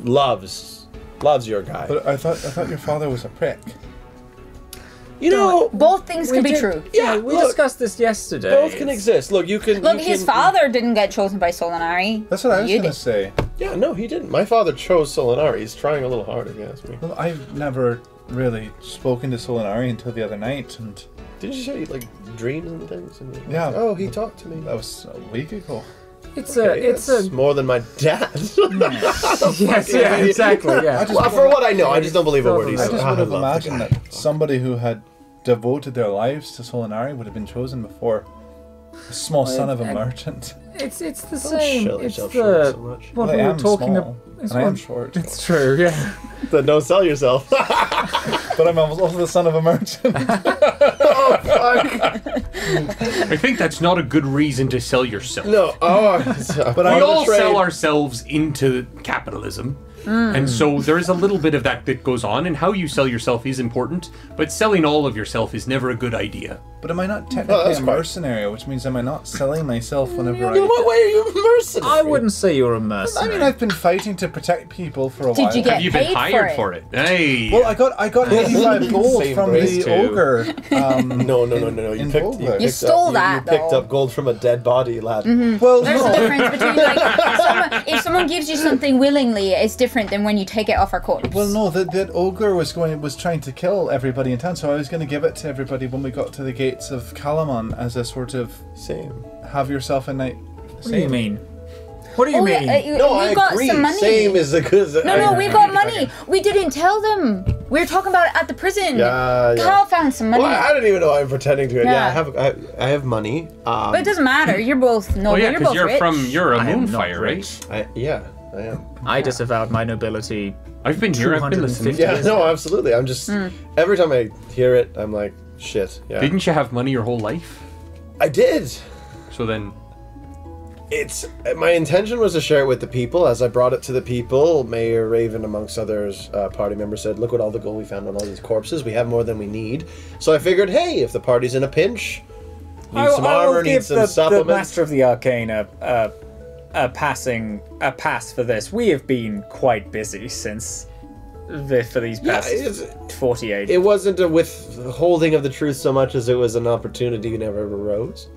loves your guy. But I thought your father was a prick. You know, Both things could be true. yeah. We Look, discussed this yesterday. both can exist. Look, you can. Look, you his can- father didn't get chosen by Solinari. That's what I was You going to did. say. Yeah, no, he didn't. My father chose Solinari. He's trying a little hard, if you ask me. Well, I've never really spoken to Solinari until the other night, and Didn't you say you like dreams and things? And you're like, Yeah. Oh, he talked to me. that was a week ago. It's It's more than my dad. yes, yeah, exactly, yeah. Well, for what I know, I just don't believe a word he I said. just would have love the imagined guy. that somebody who had devoted their lives to Solinari would have been chosen before a small son of a merchant. It's the Don't same. shell It's yourself short the so much. what Well, we I were am talking small, about. and I am short, It's true, yeah. Then don't sell yourself. but I'm also the son of a merchant. I think that's not a good reason to sell yourself. No, But We I all sell ourselves into capitalism. And so there is a little bit of that goes on, and how you sell yourself is important, but selling all of yourself is never a good idea. But am I not technically that's a quite- mercenary, which means am I not selling myself whenever In what way are you a mercenary? I wouldn't say you're a I mercenary. mean, I've been fighting to protect people for a Did while. you get Have you been paid hired for for it? Hey. Well, I got 85 gold Same from brace the too. ogre. No. You in picked, Vogler. You stole that, You picked though. up gold from a dead body, lad. Well, There's a no. difference between if someone gives you something willingly, it's different than when you take it off our corpse. Well, no, that ogre was trying to kill everybody in town, so I was going to give it to everybody when we got to the gates of Kalaman as a sort of Same. have yourself a night. What do you mean? What do you mean? No, we I got agree. some money. Same is a good. No, we got money. We didn't tell them We were talking about it at the prison. Yeah, yeah. Kyle found some money. Well, I didn't even know I'm pretending to it. Yeah, Yeah. I have money. But it doesn't matter. You're both noble. Oh yeah, you're because both rich. you're a I am not moonfire, rich. right? I am. I disavowed my nobility. I've been here. I've been listening. 250 Yeah, years no, absolutely. I'm just every time I hear it, I'm like, shit. Yeah. Didn't you have money your whole life? I did. So then, It's my intention was to share it with the people. As I brought it to the people, Mayor Raven, amongst others, party members said, "Look at all the gold we found on all these corpses. We have more than we need." So I figured, hey, if the party's in a pinch, need some armor, need some the supplements. Master of the Arcane a pass for this. We have been quite busy since for these past 48. It wasn't a withholding of the truth so much as it was an opportunity never arose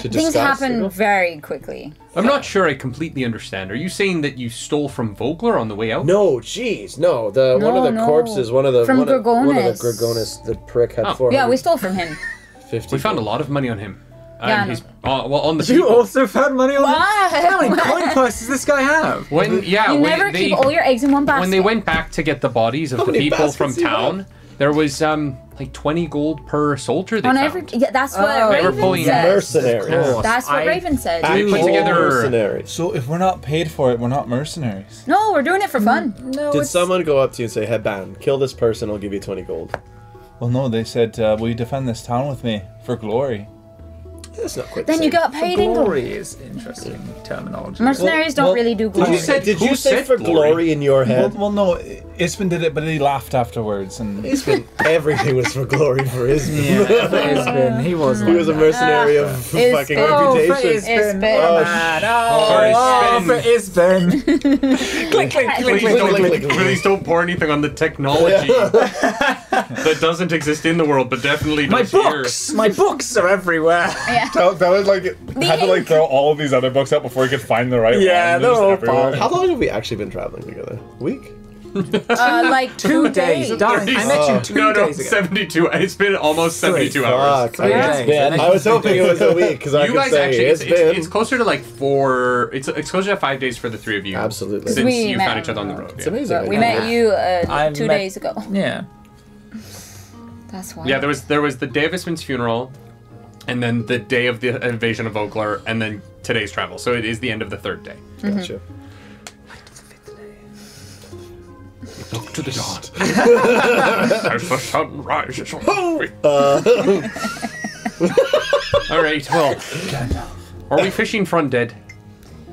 to discuss. Things happen you know? very quickly. I'm not sure I completely understand. Are you saying that you stole from Vogler on the way out? No, jeez, no. One of the No. corpses, one of the Gorgonis. Gorgonis, the prick had Oh. 450. Yeah, we stole from him. We found a lot of money on him. Yeah, I He's know. well on the You people. also found money on How many What? coin purses does this guy have? When You never keep all your eggs in one basket. when they went back to get the bodies of How the many people from baskets do you town, there was like 20 gold per soldier they on found. every. Yeah, that's what Oh, They were Raven pulling said. mercenaries. Of course. That's what I- Raven said. They put Actual together- mercenaries. So if we're not paid for it, we're not mercenaries. No, we're doing it for fun. No, Did someone go up to you and say, "Hey, Ban, kill this person, I'll give you 20 gold"? Well, no, they said, will you defend this town with me for glory? That's not quite Then the you same. got paid in gold. glory is interesting terminology. Mercenaries Well, don't really do glory. you said- Did Who you say said for glory? glory in your head? Well, no, Isbin did it, but he laughed afterwards. And Everything was for glory for Isbin. He was. He was a mercenary of Isbin. fucking Oh, reputation. Isbin. Oh, man. Sorry, Oh, Spin. for Isbin. Click, click, click, Please don't, click, click. please don't pour anything on the technology that doesn't exist in the world, but definitely My does here. books! My books are everywhere. Yeah. that was like, had to like ink. throw all of these other books out before he could find the right Yeah, one. they're just all everywhere. fine. How long have we actually been traveling together? A week? Like 2 days. Darling, I met you 2 No, days ago. 72. It's been almost 72 hours. Fuck. Three It's days. been- I was hoping it was a week because I You could guys say actually, it's been. it's closer to like 4. It's closer to 5 days for the three of you. Absolutely. Since We you met found each other on the road. It's Yeah. amazing. We met you I 2 met- days ago. Yeah. That's why. Yeah, there was the day of Isman's funeral, and then the day of the invasion of Vogler, and then today's travel. So it is the end of the 3rd day. Gotcha. Look to the dawn. As the sun rises. All right. Well, are we fishing front dead?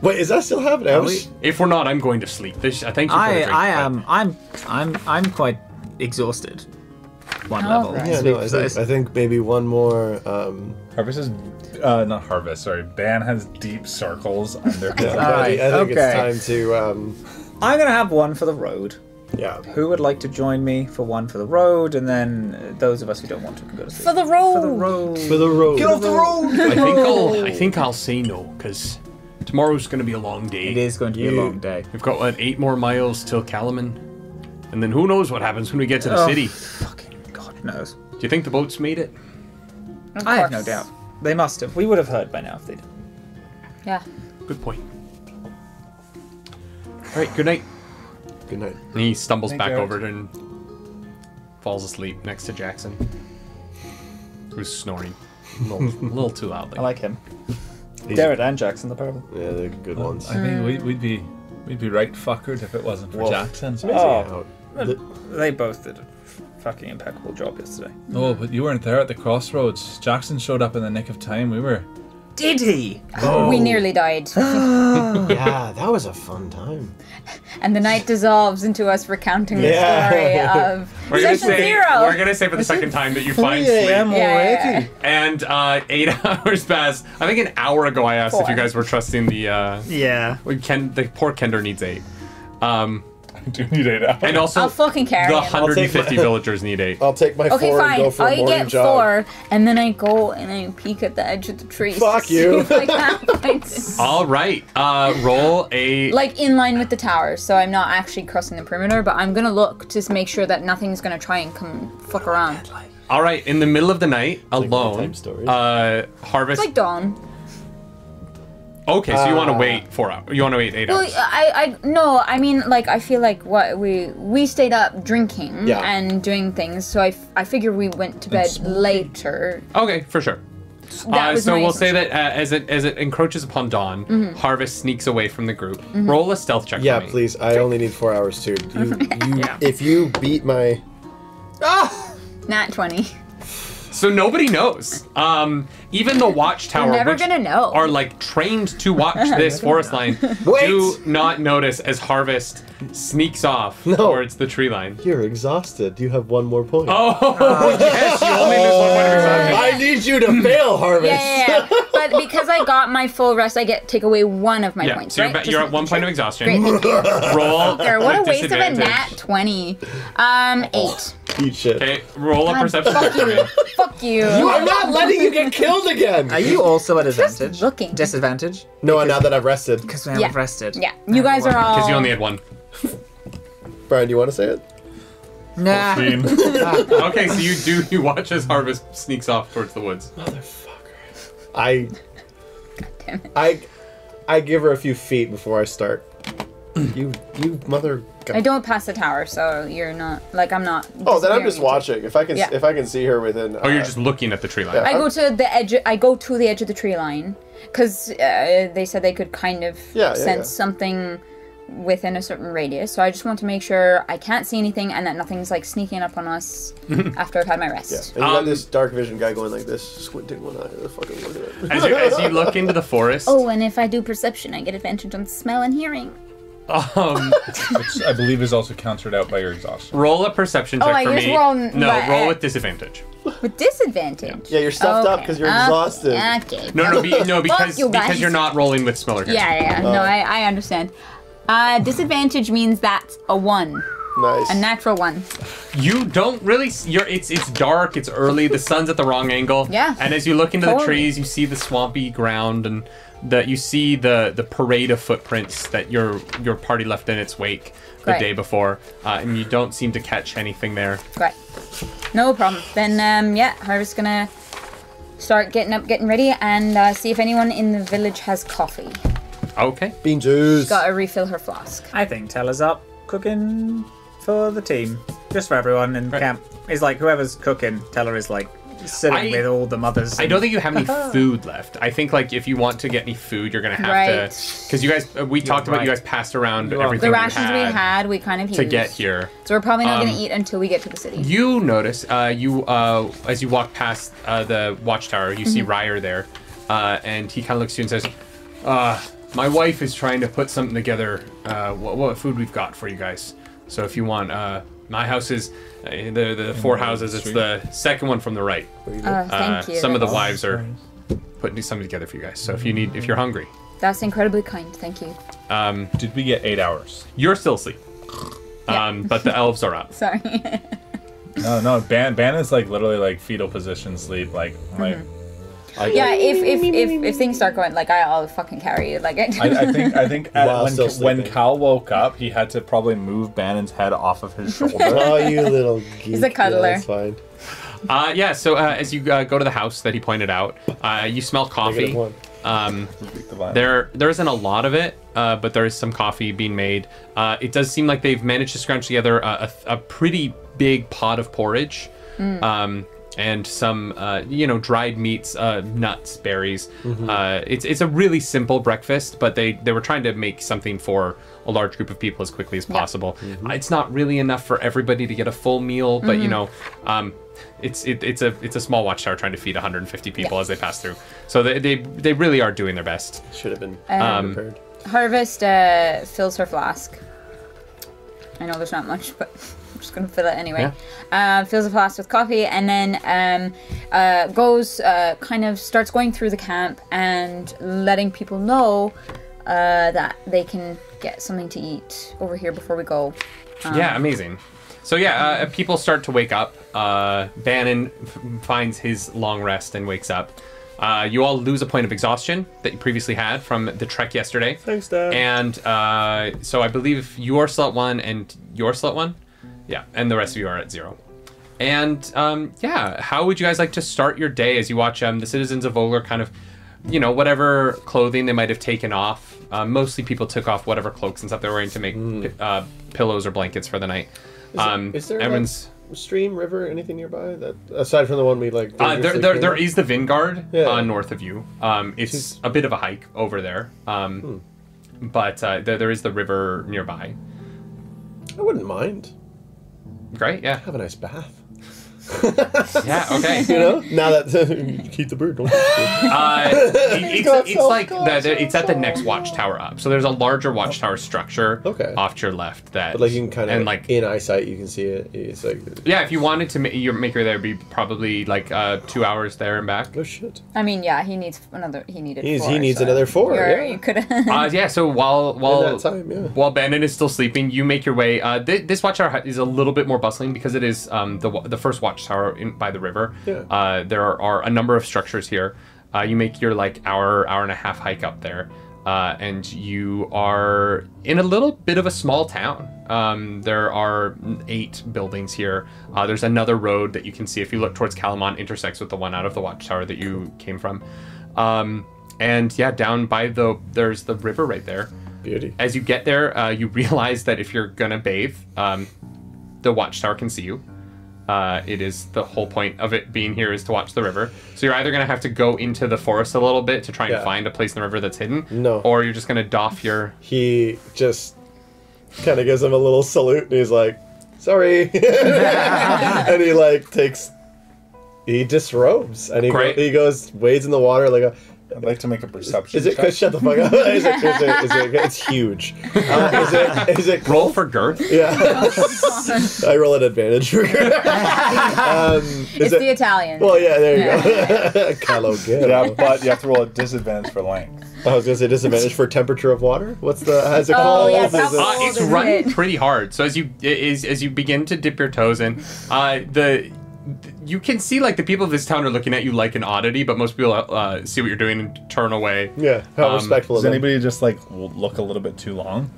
Wait, is that still happening? I was- If we're not, I'm going to sleep. I thank you for the drink. I but- am. I'm quite exhausted. One Oh, level. right. Yeah, to be no, precise. I think maybe one more. Harvest is, not Harvest, sorry. Ban has deep circles under his Yeah, Alright, I think okay. it's time to. I'm gonna have one for the road. Yeah. Who would like to join me for one for the road, and then those of us who don't want to can go to sleep. For the road. For the road. For the road. Get off the road. I think I'll say no because tomorrow's going to be a long day. It is going to be a long day. We've got what 8 more miles till Kalaman, and then who knows what happens when we get to the Oh, city. Fucking God knows. Do you think the boats made it? Of I have no course. doubt. They must have. We would have heard by now if they did. Yeah. Good point. All right. Good night. Good night. And he stumbles Thank back you. over and falls asleep next to Jackson, who's snoring a little too loudly. I like him. He's- Derek and Jackson, the pair of them. Yeah, they're good ones. I think we'd be right fuckered if it wasn't for Well, Jackson. It's amazing Oh. how- the- They both did a fucking impeccable job yesterday. No, but you weren't there at the crossroads. Jackson showed up in the nick of time. We were. Did he? We nearly died. yeah, that was a fun time. And the night dissolves into us recounting the Yeah. story of We're gonna Session say Zero. we're gonna say for the second time that you find 3 sleep. a.m. Yeah, already. And 8 hours pass. I think an hour ago I asked if 4. you guys were trusting the. Yeah. The poor Kender needs 8. I do need 8 hours. And also I'll fucking carry the him. 150 villagers need 8. I'll take my Okay, 4 and go fine. for a I morning get jog. 4, and then I go and I peek at the edge of the trees. Fuck to you. see if I can't find it. All right. Roll a. Like in line with the tower, so I'm not actually crossing the perimeter, but I'm gonna look to make sure that nothing's gonna try and come fuck around. All right. In the middle of the night, like alone. bedtime stories. Harvest. It's like dawn. Okay, so you want to wait 4 hours. You want to wait 8 Well, hours. no, I mean, like, I feel like we stayed up drinking Yeah. and doing things, so I figure we went to bed later. Okay, for sure. That was so my we'll say assumption. that as it encroaches upon dawn, Harvest sneaks away from the group. Roll a stealth check Yeah, for me. please. I only need 4 hours too. Yeah. If you beat my... Nat 20. So nobody knows. Even the watchtower, We're never which gonna know. are like trained to watch this forest line, Wait! do not notice as Harvest sneaks off towards the tree line. You're exhausted. You have one more point. Oh, yes, you only lose 1 point of exhaustion. I need you to fail, Harvest. Yeah. But because I got my full rest, I take away 1 of my Yeah, points, so right? you're at Just 1 point of making exhaustion. sure. Great, thank you. Roll What a with waste of a disadvantage. nat 20. 8. Eat shit. Okay, roll a God, perception check fuck for me. you. Fuck you. I'm not letting you get killed again. Are you also at advantage? looking. Disadvantage? No, now that I've rested. Because we haven't Yeah. rested. Yeah, you guys are all... Because you only had 1. Brian, do you want to say it? Nah. Okay, so you watch as Harvest sneaks off towards the woods. I give her a few feet before I start. You mother. I don't pass the tower, so you're not... Like, I'm not... Oh, then I'm disappearing just into- watching. If I can see her within. Oh, you're just looking at the tree line. Yeah. I go to the edge. I go to the edge of the tree line because they said they could kind of sense something within a certain radius. So I just want to make sure I can't see anything and that nothing's like sneaking up on us after I've had my Yeah, rest. and you got this dark vision guy going like this, squinting one eye. Fucking look at it. As you look into the forest, Oh, and if I do perception, I get advantage on smell and hearing. Which I believe is also countered out by your exhaustion. roll a perception check I for just me. roll- No, but, roll with disadvantage. With disadvantage. Yeah, you're stuffed up because you're exhausted. Okay. No, Fuck you guys. because you're not rolling with smell or hearing. Yeah. No, I understand. Disadvantage means that's a 1. Nice. A natural 1. You don't really. It's dark. It's early. The sun's at the wrong angle. Yeah. And as you look into the Totally. trees, you see the swampy ground, and you see the parade of footprints that your party left in its wake the Great. day before, and you don't seem to catch anything there. Great. No problem. Then, Harvest's gonna start getting up, getting ready, and see if anyone in the village has coffee. Okay. Bean juice. Gotta refill her flask. I think Teller's up cooking for the team. Just for everyone in camp. It's like whoever's cooking, Teller is like sitting with all the mothers. I don't think you have any food left. I think like if you want to get any food, you're gonna have to, because you guys we talked about you guys passed around everything The rations you we had, we kind of used. to get here. So we're probably not gonna eat until we get to the city. You notice as you walk past the watchtower, you see Ryer there, and he kind of looks to you and says, "My wife is trying to put something together. What food we've got for you guys? So if you want, my house is the 4 houses. It's the second one from the right. Thank you. Some of the wives are putting something together for you guys. So if you're hungry, That's incredibly kind. Thank you. Did we get 8 hours? you're still asleep. But the elves are up. Sorry. No. Ban is like literally like fetal position sleep. Like Yeah, if things start going like I'll fucking carry you. Like I think While still when sleeping. Cal woke up, he had to probably move Bannon's head off of his shoulder. Oh, you little geek. He's a cuddler. Yeah, that's fine. So as you go to the house that he pointed out, you smell coffee. -1. There isn't a lot of it, but there is some coffee being made. It does seem like they've managed to scrunch together a pretty big pot of porridge, and some dried meats, nuts, berries. It's a really simple breakfast, but they were trying to make something for a large group of people as quickly as possible. It's not really enough for everybody to get a full meal, but it's a small watchtower trying to feed 150 people as they pass through. So they really are doing their best. Should have been prepared. Harvest fills her flask. I know there's not much, but I'm just gonna fill it anyway. Fills the flask with coffee, and then starts going through the camp and letting people know that they can get something to eat over here before we go. Yeah, amazing. So people start to wake up. Bannon finds his long rest and wakes up. You all lose a point of exhaustion that you previously had from the trek yesterday. Thanks, Dad. And so I believe you're still at 1 and you're still at 1. Yeah, and the rest of you are at 0. And how would you guys like to start your day as you watch the citizens of Vogler kind of whatever clothing they might have taken off. Mostly people took off whatever cloaks and stuff they were wearing to make pillows or blankets for the night. Is there everyone's stream, river, anything nearby that aside from the one we like? there is the Vingard north of you. It's a bit of a hike over there. But there is the river nearby. I wouldn't mind. Great, yeah. Have a nice bath. Yeah, okay. Now that keep the bird, don't it's like it's at the next watchtower up. So there's a larger watchtower structure off to your left that. But like you can kind of in eyesight, you can see it. It's like if you wanted to make your there, it'd be probably like 2 hours there and back. Oh shit! I mean, yeah, he needs another. He needed. He needs another 4. Yeah, you could. So while that time, while Bandit is still sleeping, you make your way. This watchtower is a little bit more bustling because it is the first watchtower by the river. There are a number of structures here. You make your hour and a half hike up there, and you are in a little bit of a small town. There are 8 buildings here. There's another road that you can see if you look towards Kalaman, intersects with the one out of the watchtower that you came from. And down by there's the river right there. Beauty. As you get there, you realize that if you're gonna bathe, the watchtower can see you. It is the whole point of it being here is to watch the river. So you're either going to have to go into the forest a little bit to try and find a place in the river that's hidden. No. Or you're just going to doff your... He just kind of gives him a little salute and he's like, sorry. And he he disrobes and he goes, wades in the water like a... I'd like to make a perception. Is it? check. Shut the fuck up. It's huge. Is it? Roll for girth? Yeah. I roll an advantage for girth. It's the Italian. Well, yeah, there you go. Calogero. Yeah, but you have to roll a disadvantage for length. I was gonna say disadvantage for temperature of water. How's it called? Yes, it's running pretty hard. So as you begin to dip your toes in, you can see the people of this town are looking at you like an oddity, but most people see what you're doing and turn away. Yeah, how respectful Does of them. anybody just look a little bit too long?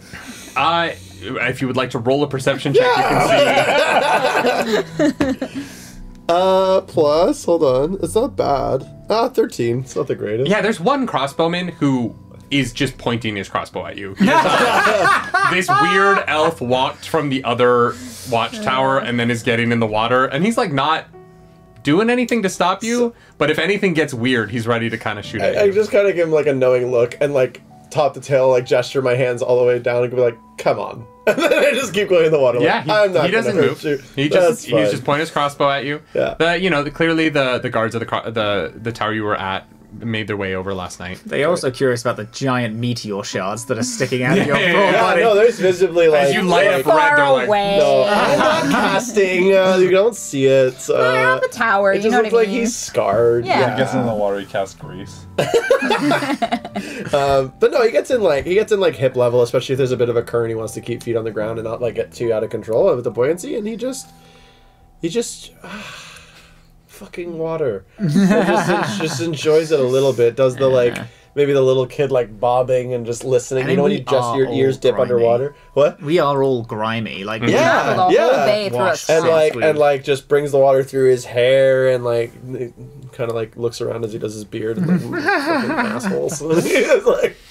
If you would like to roll a perception check, you can see. Plus, hold on, it's not bad. 13. It's not the greatest. Yeah, there's one crossbowman who is just pointing his crossbow at you. This weird elf walked from the other watchtower and then is getting in the water, and he's not doing anything to stop you, but if anything gets weird, he's ready to kind of shoot at you. I just kind of give him a knowing look and top to tail gesture my hands all the way down and be like, come on. And then I just keep going in the water. He doesn't move. He's just pointing his crossbow at you. Yeah. But clearly the guards of the tower you were at made their way over last night. They're also curious about the giant meteor shards that are sticking out of your full body. No, there's visibly as you light up red, they're away. No, I'm not casting. You don't see it. They're on the tower. It You just know looks what I like mean? he's scarred. Yeah. He gets in the water, he casts grease. But no, he gets in hip level, especially if there's a bit of a current. He wants to keep feet on the ground and not get too out of control with the buoyancy, and he just fucking water. just enjoys it a little bit. Does the maybe the little kid bobbing and just listening. And when you just your ears dip grimy. underwater. What? We are all grimy. Travel the whole day through a Wash. and just brings the water through his hair and kind of looks around as he does his beard and fucking assholes.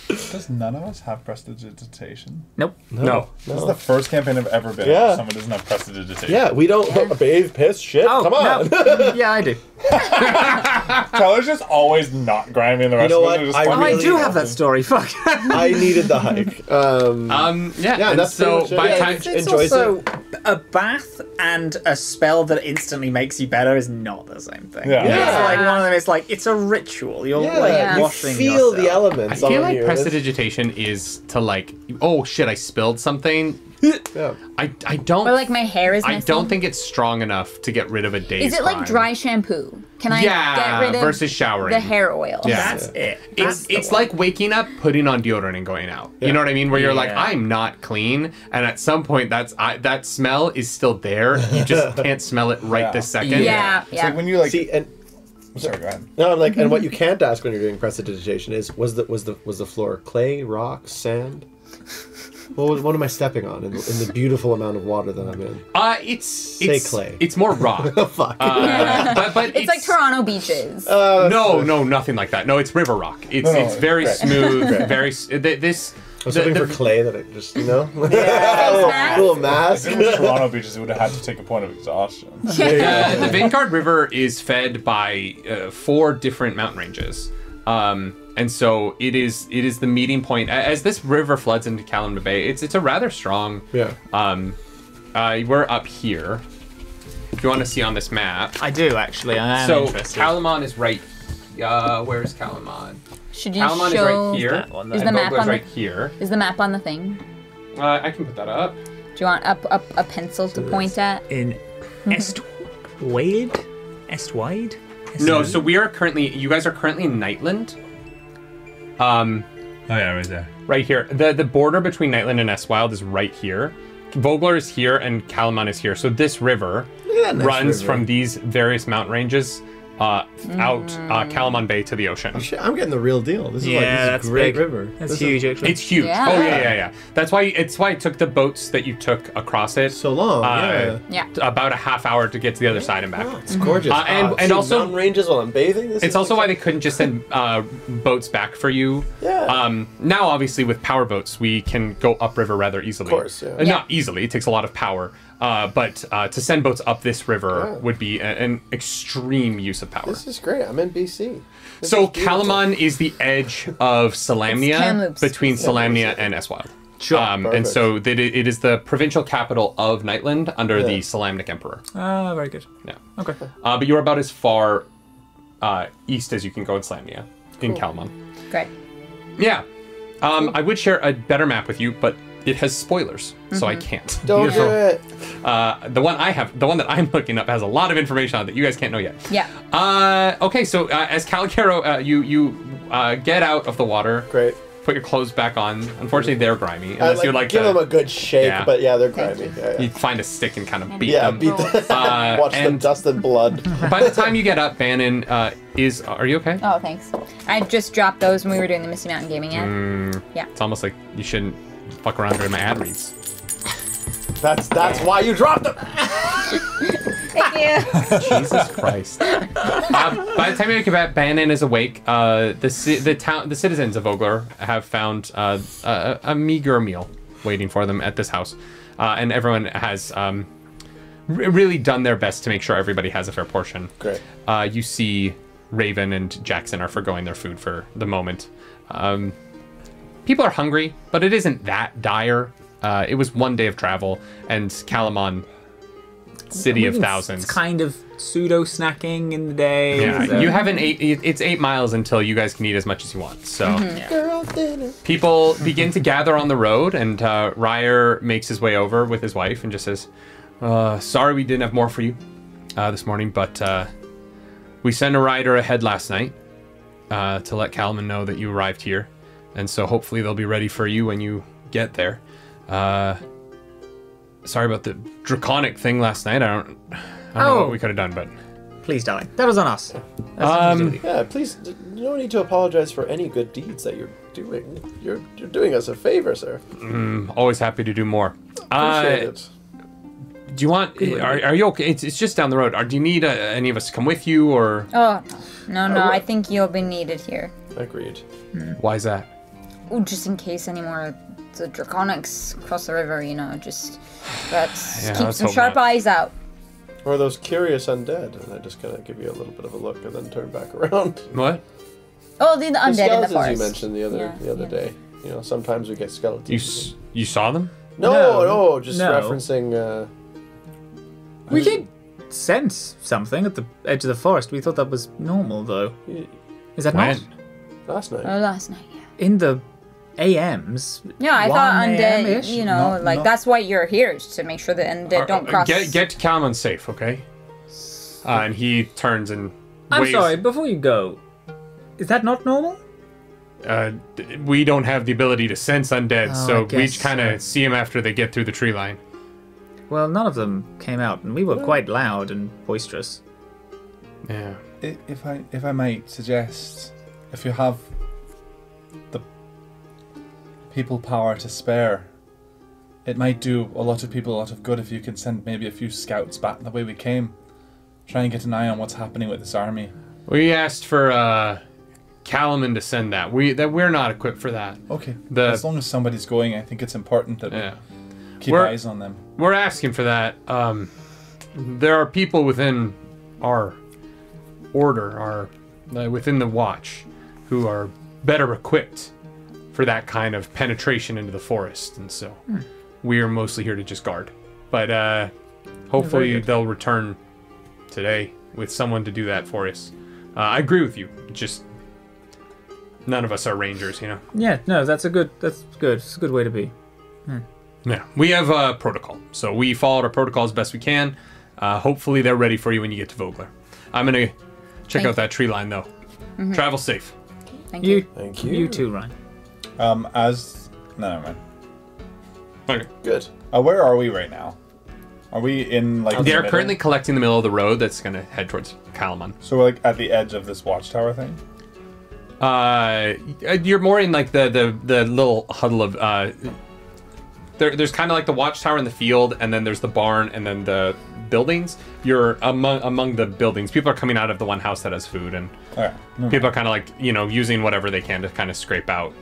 Does none of us have prestidigitation? Nope. No. This is the first campaign I've ever been in where someone doesn't have prestidigitation. Yeah, we don't bathe, piss, shit. Oh, Come on. No. Yeah, I do. Tyler's just always not grimy and the rest know of what? us are just I fucking I really do have that story. Fuck. I needed the hike. And that's so pretty much by it. the time It's enjoys also a bath and a spell that instantly makes you better is not the same thing. Yeah. Yeah. It's one of them. It's it's a ritual. You're Yeah. you washing feel yourself. the elements. I feel on like you. prestidigitation is to oh shit, I spilled something. Yeah. I don't. Or my hair is I missing. don't think it's strong enough to get rid of a day's Is it crime. dry shampoo? Can I Yeah, get rid of versus showering. the hair oil? Yeah. That's it. That's It's the one. like waking up, putting on deodorant, and going out. You know what I mean? Where you're like, Yeah. I'm not clean, and at some point, that smell is still there. You just can't smell it right this second. Yeah. It's like when you See, and sorry, go ahead. no, I'm and what you can't ask when you're doing prestidigitation is was the floor clay, rock, sand? What am I stepping on in the beautiful amount of water that I'm in? It's clay. It's more rock. Oh, fuck. But It's like Toronto beaches. No, nothing like that. No, it's river rock. It's very smooth. Very this. I was hoping for clay that it just, mask. little mask. If it was Toronto beaches, it would have had to take a point of exhaustion. The Vanguard River is fed by 4 different mountain ranges. And so it is the meeting point. As this river floods into Kalaman Bay, it's a rather strong. Yeah. We're up here. If you want to see on this map. I do actually. I am So interested. Kalaman is right. Where's Kalaman? Should you Kalaman show? is right here. That one, Is though. the map Vogler's on right here. Is the map on the thing? I can put that up. Do you want a pencil to point at? In Estwade? Estwide? No, so you guys are currently in Nightland. Oh yeah, right there. Right here. The border between Nightland and Estwild is right here. Vogler is here and Kalaman is here. So this river that nice runs river. from these various mountain ranges out Kalaman Bay to the ocean. Shit, I'm getting the real deal. This is that's a great big. river. That's This huge, is actually. It's huge. Yeah. Oh yeah. That's why it took the boats that you took across it so long. Yeah. about a half hour to get to the other side and back. It's gorgeous. and See also- mountain ranges while I'm bathing. This It's is also why they couldn't just send boats back for you. Yeah. Now, obviously, with power boats, we can go upriver rather easily. Of course, yeah. Not easily. It takes a lot of power. But to send boats up this river would be an extreme use of power. This is great. I'm in BC. This So is beautiful. Kalaman is the edge of Salamnia, Kamloops. between Salamnia and Estwild. Sure. And Perfect. so it is the provincial capital of Nightland under the Salamnic Emperor. Ah, very good. Yeah. Okay. But you're about as far east as you can go in Salamnia, in Kalaman. Great. Yeah. I would share a better map with you, but it has spoilers, so I can't. Don't do it. The one that I'm looking up has a lot of information on it that you guys can't know yet. Yeah. Okay, so as Caligaro, you get out of the water, Great. put your clothes back on. Unfortunately, they're grimy. Unless you like give them a good shake, Yeah. but yeah, they're grimy. Yeah, you yeah. find a stick and kind of beat Yeah, them. beat them. Watch them and- dust and blood. By the time you get up, Bannon is. Are you okay? Oh, thanks. I just dropped those when we were doing the Misty Mountain Gaming ad. Yeah. It's almost like you shouldn't fuck around during my ad reads. That's why you dropped them. Thank you. Jesus Christ. By the time you get back, Bannon is awake. The citizens of Vogler have found a meager meal waiting for them at this house, and everyone has really done their best to make sure everybody has a fair portion. Great. You see Raven and Jackson are forgoing their food for the moment. People are hungry, but it isn't that dire. It was one day of travel, and Kalaman, city of thousands. It's kind of pseudo snacking in the day. Yeah, so- you haven't it's 8 miles until you guys can eat as much as you want. So Girl dinner. people begin to gather on the road, and Ryer makes his way over with his wife and just says, sorry we didn't have more for you this morning, but we sent a rider ahead last night to let Kalaman know that you arrived here, and so hopefully they'll be ready for you when you get there. Sorry about the draconic thing last night. I don't know what we could have done, but Please, darling. That was on us. That's nothing to do with you. Yeah, please. You don't need to apologize for any good deeds that you're doing. You're doing us a favor, sir. always happy to do more. Appreciate it. Do you want? Are you okay? It's just down the road. Do you need any of us to come with you, or Oh, no. I think you'll be needed here. Agreed. why is that? Ooh, just in case any more the draconics cross the river, just let's Yeah, keep let's some hope sharp not. eyes out. Or those curious undead, and I just kind of give you a little bit of a look and then turn back around. What? Oh, the The undead in the skeletons forest. you mentioned the other Yeah. day. Sometimes we get skeletons. You saw them? No, just No. referencing. We did sense something at the edge of the forest. We thought that was normal, though. Is that When? not? Last night. Oh, last night, yeah. In the AMs? Yeah, I thought 1 undead, AM-ish? Not- that's why you're here, is to make sure that undead don't cross. Get to Kalaman safe, okay? And he turns and. I'm waves. sorry, before you go, is that not normal? We don't have the ability to sense undead, Oh, so I we guess kind so. of see them after they get through the tree line. Well, none of them came out, and we were quite loud and boisterous. Yeah. If I might suggest, if you have the people power to spare, it might do a lot of people a lot of good if you can send maybe a few scouts back the way we came. Try and get an eye on what's happening with this army. We asked for Kalaman to send that. We're not equipped for that. Okay. As long as somebody's going, I think it's important that we keep eyes on them. We're asking for that. There are people within our order, within the Watch, who are better equipped for that kind of penetration into the forest, and so we are mostly here to just guard. But hopefully they'll return today with someone to do that for us. I agree with you. Just none of us are rangers, you know. Yeah, no, that's good. It's a good way to be. Yeah, we have a protocol, so we followed our protocol as best we can. Hopefully they're ready for you when you get to Vogler. I'm gonna check out that tree line though. Travel safe. Thank you. Thank you. You too, Ryan. No, never mind. Okay. Good. Where are we right now? Are we in like? They are currently collecting the middle of the road that's gonna head towards Kalaman. So we're like at the edge of this watchtower thing. You're more in like the little huddle of there's kind of like the watchtower in the field, and then there's the barn, and then the buildings. You're among the buildings. People are coming out of the one house that has food, and people are kind of like, you know, using whatever they can to kind of scrape out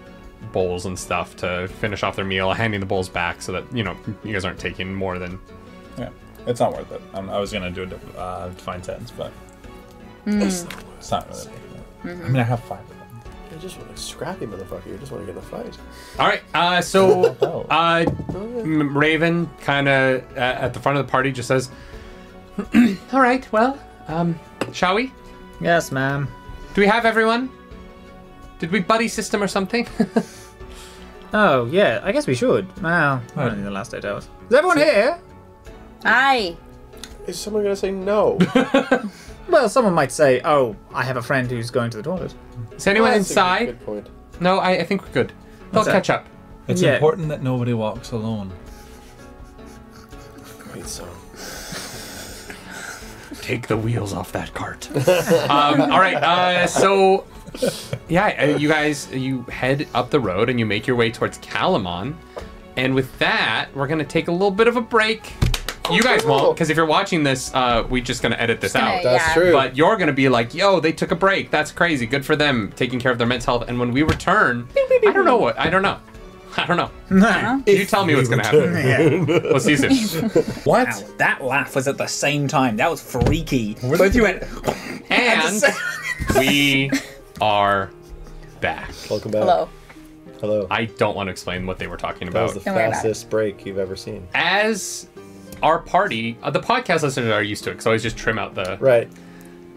bowls and stuff to finish off their meal, handing the bowls back so that, you know, you guys aren't taking more than. Yeah, it's not worth it. I was gonna do a defined sentence, but it's not really. I mean, I have 5 of them. You're just a scrappy motherfucker. You just want to get in a fight. All right. So Raven kind of at the front of the party just says, "All right. Well, shall we? Yes, ma'am. Do we have everyone? Did we buddy system or something?" Oh, yeah, I guess we should. Well, only the last 8 hours. Is everyone here? Aye. Is someone going to say no? Well, someone might say, oh, I have a friend who's going to the toilet. Is anyone That's inside? a good point. No, I think we're good. They'll catch up. It's important that nobody walks alone. Great song. Take the wheels off that cart. All right. So, yeah, you head up the road and you make your way towards Kalaman. And with that, we're going to take a little bit of a break. You guys won't, because if you're watching this, we're just going to edit this out. That's true. But you're going to be like, yo, they took a break. That's crazy. Good for them, taking care of their mental health. And when we return, I don't know. You tell me what's going to happen. We'll see you soon. What? Wow, that laugh was at the same time. That was freaky. Both you went... And we are back. Welcome back. Hello. I don't want to explain what they were talking That about. was the fastest break you've ever seen. As our party, the podcast listeners are used to it, so I always just trim out the... Right.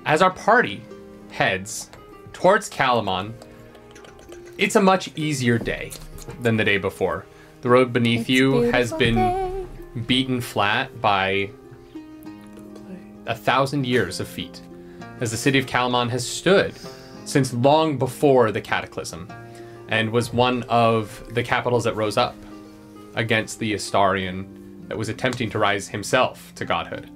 As our party heads towards Kalaman, it's a much easier day than the day before. The road beneath you has been beaten flat by 1,000 years of feet, as the city of Kalaman has stood since long before the Cataclysm, and was one of the capitals that rose up against the Astarian that was attempting to rise himself to godhood.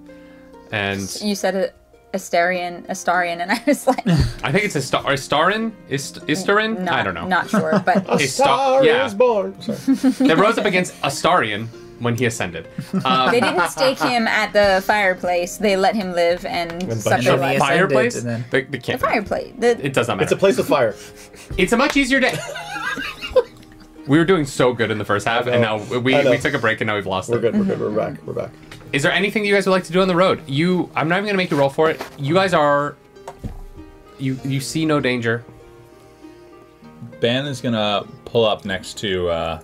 And You said Astarian, and I was like... I think it's Istarin? Istarin? I don't know. Not sure, but... A star is born. Sorry. They rose up against Astarian when he ascended. They didn't stake him at the fireplace. They let him live and suffer The life. Fireplace? and then- The The camp. fireplace. It does not matter. It's a place with fire. It's a much easier day. We were doing so good in the first half, and now we took a break, and now we've lost We're it. good. We're back. We're back. Is there anything you guys would like to do on the road? I'm not even going to make you roll for it. You guys are... You see no danger. Ben is gonna pull up next to. I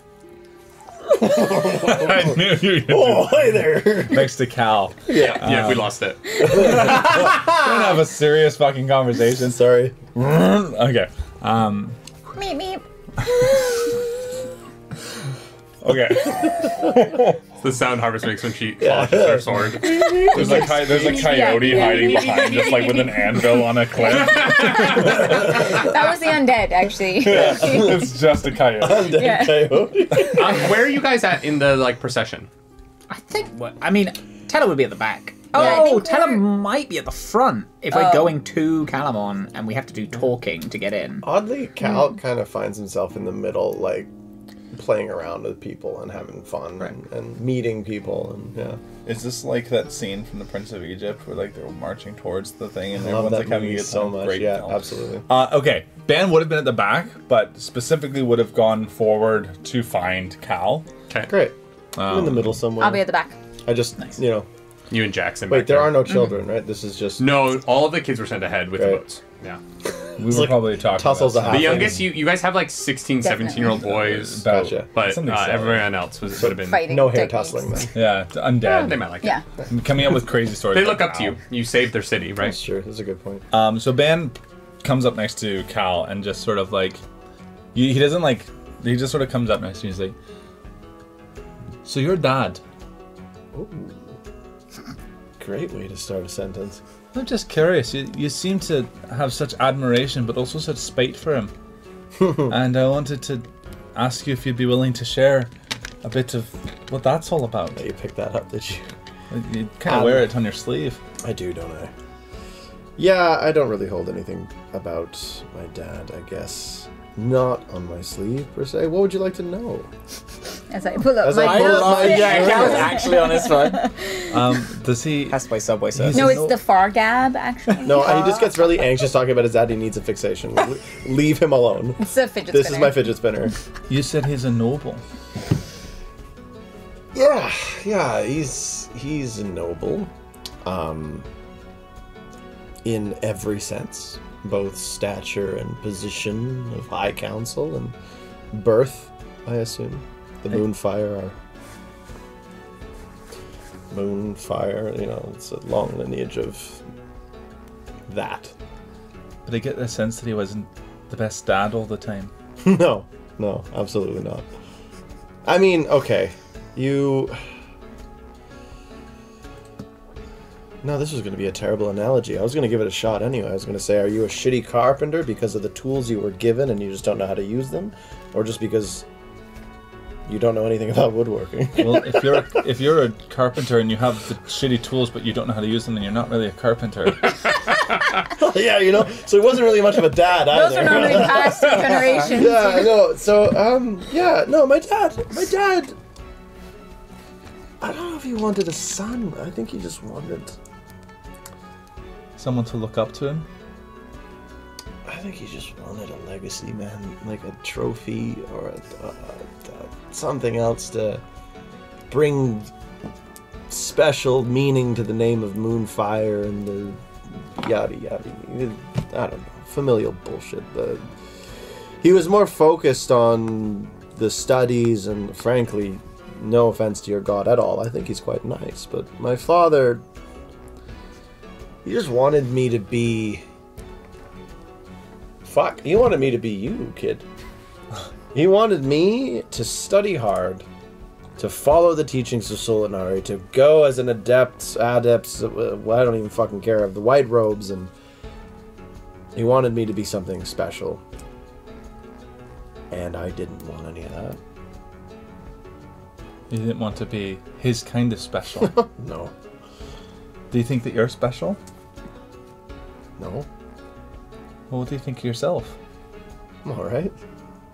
knew you were Oh, hey there. next to Cal. Yeah, we lost it. We're gonna have a serious fucking conversation. Sorry. Okay. Meep, meep. Okay. It's the sound Harvest makes when she flashes her sword. There's a coyote hiding behind, just like with an anvil on a cliff. That was the undead, actually. It's just a coyote. Undead Yeah. coyote. Where are you guys at in the procession? I think... I mean, Teller would be at the back. I Oh, think Teller we're- might be at the front if we're going to Kalaman and we have to do talking to get in. Oddly, Cal kind of finds himself in the middle, like playing around with people and having fun and meeting people and yeah. Is this like that scene from The Prince of Egypt where like they're marching towards the thing and I love everyone's that like having a movie good so time? much. Great Yeah, film. absolutely. Okay, Ben would have been at the back, but specifically would have gone forward to find Cal. Okay. Great. I'm in the middle somewhere. I'll be at the back. I just, you know. You and Jackson. Wait, back there there. are no children, right? This is just. No, all of the kids were sent ahead with the Right. boats. Yeah. We were probably talking Tussles about a The half. youngest, you guys have like 16, 17-year-old boys. Gotcha. But Something silly. everyone else would have been. Fighting No hair techniques. tussling then. Yeah, undead. They might like Yeah. it. Coming up with crazy stories. They about look up to Cal. you. You saved their city, right? That's true. That's a good point. So Ben comes up next to Cal and just sort of like, he doesn't like, he just sort of comes up next to you and he's like, so your dad? Ooh. Great way to start a sentence. I'm just curious. You seem to have such admiration, but also such spite for him. And I wanted to ask you if you'd be willing to share a bit of what that's all about. You picked that up, did you? You kind of wear it on your sleeve. I do, don't I? Yeah, I don't really hold anything about my dad, I guess. Not on my sleeve, per se. What would you like to know? As I pull up As my I pull up notes. my- Yeah, Cal is actually on his phone. Does he? Has to play Subway Surfers. No, it's the far gab, actually. No, he just gets really anxious talking about his dad. He needs a fixation. Leave him alone. It's a fidget This spinner. is my fidget spinner. You said he's a noble. Yeah, he's a noble. In every sense. Both stature and position of high council and birth, I assume. The Moonfire are... Moonfire, you know, it's a long lineage of that. But I get the sense that he wasn't the best dad all the time. No, absolutely not. I mean, okay, you... No, this was going to be a terrible analogy. I was going to give it a shot anyway. I was going to say, are you a shitty carpenter because of the tools you were given and you just don't know how to use them? Or just because you don't know anything about woodworking? Well, if you're a carpenter and you have the shitty tools but you don't know how to use them, then you're not really a carpenter. Yeah, you know, so he wasn't really much of a dad either. Those are normally past two generations. Yeah, I know. So, yeah, no, my dad, I don't know if he wanted a son. I think he just wanted... Someone to look up to him. I think he just wanted a legacy, man, like a trophy or something else to bring special meaning to the name of Moonfire and the yada yada. I don't know, familial bullshit. He was more focused on the studies and, frankly, no offense to your god at all, I think he's quite nice. But my father, he just wanted me to be... Fuck, he wanted me to be you, kid. He wanted me to study hard, to follow the teachings of Solinari, to go as an adept, well, I don't even fucking care, of the white robes, and he wanted me to be something special. And I didn't want any of that. You didn't want to be his kind of special. No. Do you think that you're special? No. Well, what do you think of yourself? I'm alright.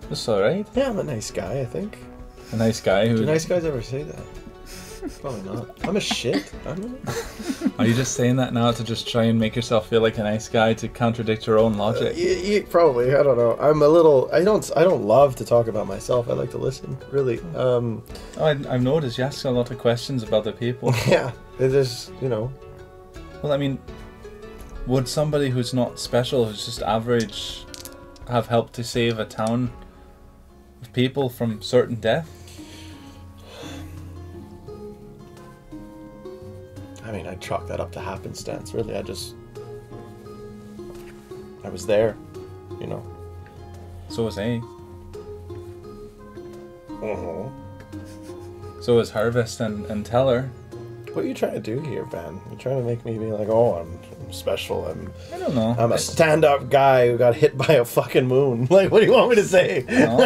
Just alright. Yeah, I'm a nice guy, I think. A nice guy who... Do nice guys ever say that? Probably not. I'm a shit. I don't know. Are you just saying that now to just try and make yourself feel like a nice guy to contradict your own logic? Probably. I don't know. I'm a little... I don't love to talk about myself. I like to listen, really. Oh, I've noticed you ask a lot of questions about the people. Yeah. There's, you know... Well, I mean, would somebody who's not special, who's just average, have helped to save a town of people from certain death? I mean, I'd chalk that up to happenstance, really. I was there, you know. So was A. Uh-huh. So was Harvest and Teller. What are you trying to do here, Ben? You're trying to make me be like, oh, I'm special. I don't know. I'm a stand-up guy who got hit by a fucking moon. Like, what do you want me to say? No,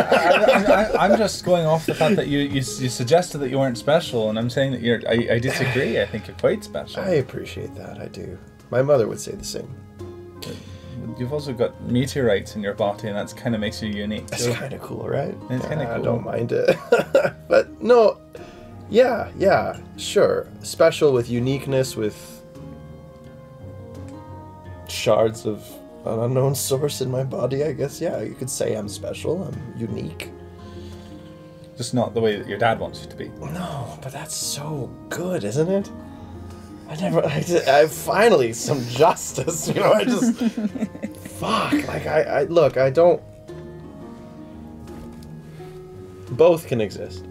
I'm just going off the fact that you suggested that you weren't special, and I'm saying that I disagree. I think you're quite special. I appreciate that. I do. My mother would say the same. You've also got meteorites in your body, and that's kind of makes you unique. It's kind of cool, right? It's kind of cool. I don't mind it. But no, yeah, sure. Special with uniqueness, with shards of an unknown source in my body, I guess. Yeah, you could say I'm special, I'm unique. Just not the way that your dad wants you to be. No, but that's so good, isn't it? I finally some justice, you know, I just, fuck, like, look, I don't, both can exist.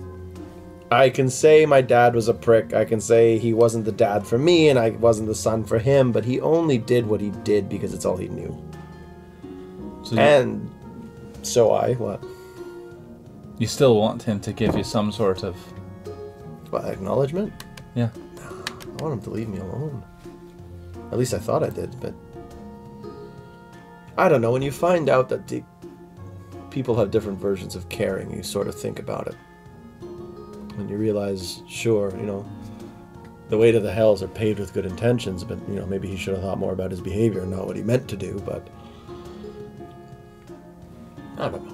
I can say my dad was a prick, I can say he wasn't the dad for me, and I wasn't the son for him, but he only did what he did because it's all he knew. What? You still want him to give you some sort of... What, acknowledgement? Yeah. I want him to leave me alone. At least I thought I did, but... I don't know, when you find out that people have different versions of caring, you sort of think about it. And you realize, sure, you know, the way to the hells are paved with good intentions, but, you know, maybe he should have thought more about his behavior and not what he meant to do, but... I don't know.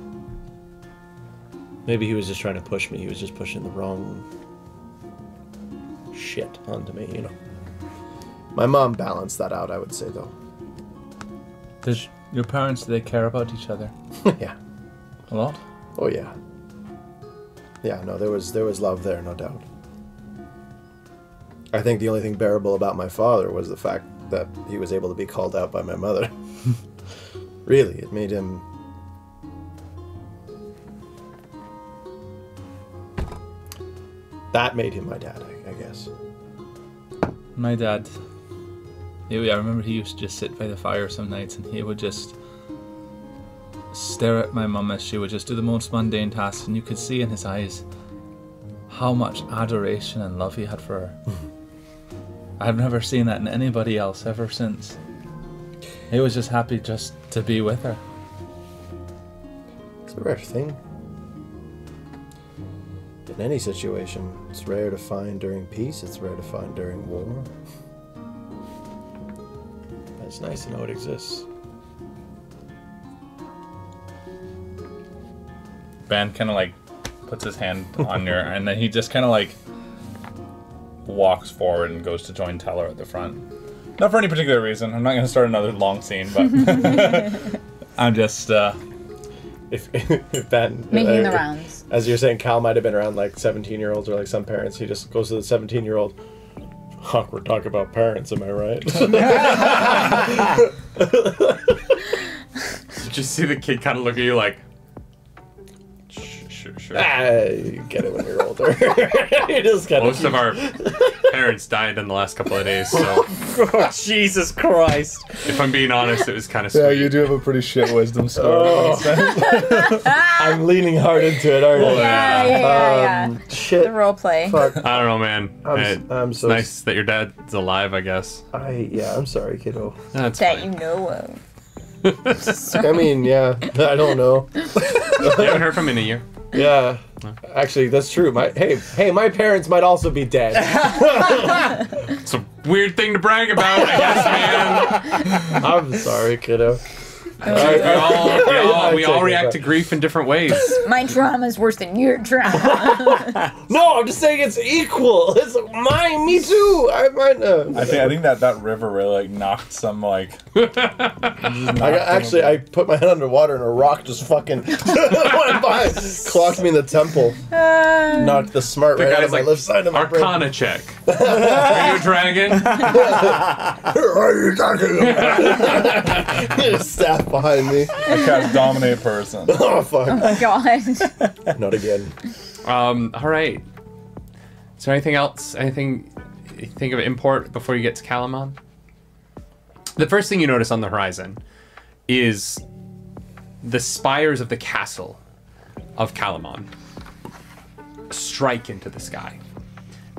Maybe he was just trying to push me, he was just pushing the wrong... shit onto me, you know. My mom balanced that out, I would say, though. Did your parents, do they care about each other? Yeah. A lot? Oh, yeah. Yeah, no, there was love there, no doubt. I think the only thing bearable about my father was the fact that he was able to be called out by my mother. Really, it made him... That made him my dad, I guess. My dad, I remember he used to just sit by the fire some nights and he would just stare at my mum as she would just do the most mundane tasks, and you could see in his eyes how much adoration and love he had for her. I've never seen that in anybody else ever since. He was just happy just to be with her. It's a rare thing. In any situation, it's rare to find during peace, it's rare to find during war. But it's nice to know it exists. Ben kind of like puts his hand on your, and then he just kind of like walks forward and goes to join Teller at the front. Not for any particular reason. I'm not going to start another long scene, but I'm just if Ben Making the rounds. As you're saying, Cal might have been around like 17-year-olds or like some parents. He just goes to the 17-year-old. Awkward talk about parents, am I right? Did you see the kid kind of look at you like, sure. You get it when you're older. You just gotta Most of our parents died in the last couple of days, so Oh, Jesus Christ. if I'm being honest, it was kind of sweet. yeah, you do have a pretty shit wisdom score. I'm leaning hard into it, aren't I? Yeah. Shit. The role play. Fuck. I don't know, man. I'm It's so nice that your dad's alive, I guess. I'm sorry, kiddo. That's That fine. you know of. I mean, yeah, I don't know. You haven't heard from him in a year. Yeah. Actually, that's true. My parents might also be dead. It's a weird thing to brag about, I guess, man. I'm sorry, kiddo. We all react to grief in different ways. My trauma's worse than your trauma. No, I'm just saying it's equal. It's mine, me too. I might know. I think that river really like knocked some like. I put my head underwater and a rock just fucking went by, clocked me in the temple, knocked the smart The right out guy's of my like, left side of my brain. Arcana check. Are you a dragon? Are you talking about? Staff behind me. I cast dominate person. Oh fuck! Oh my god. Not again. All right. Is there anything else? Anything you think of import before you get to Kalaman? The first thing you notice on the horizon is the spires of the castle of Kalaman strike into the sky.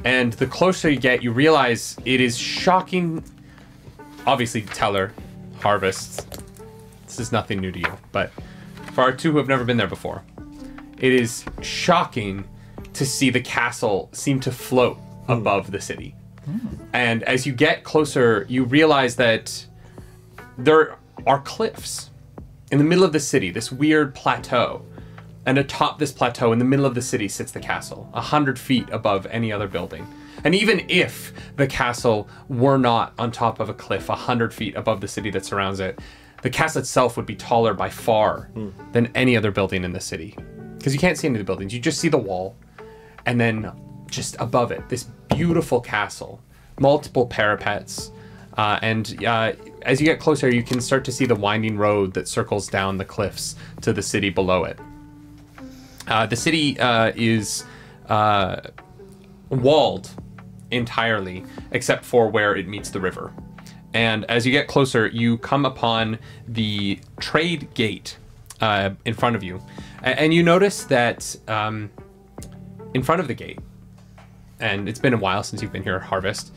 And the closer you get, you realize it is shocking. Obviously, Teller, Harvest, this is nothing new to you, but for our two who have never been there before, it is shocking to see the castle seem to float above the city. And as you get closer, you realize that there are cliffs in the middle of the city, this weird plateau. And atop this plateau in the middle of the city sits the castle, 100 feet above any other building. And even if the castle were not on top of a cliff 100 feet above the city that surrounds it, the castle itself would be taller by far than any other building in the city. Because you can't see any of the buildings. You just see the wall. And then just above it, this beautiful castle, multiple parapets. As you get closer, you can start to see the winding road that circles down the cliffs to the city below it. The city is walled entirely, except for where it meets the river. And as you get closer, you come upon the trade gate in front of you. And you notice that in front of the gate, and it's been a while since you've been here at Harvest,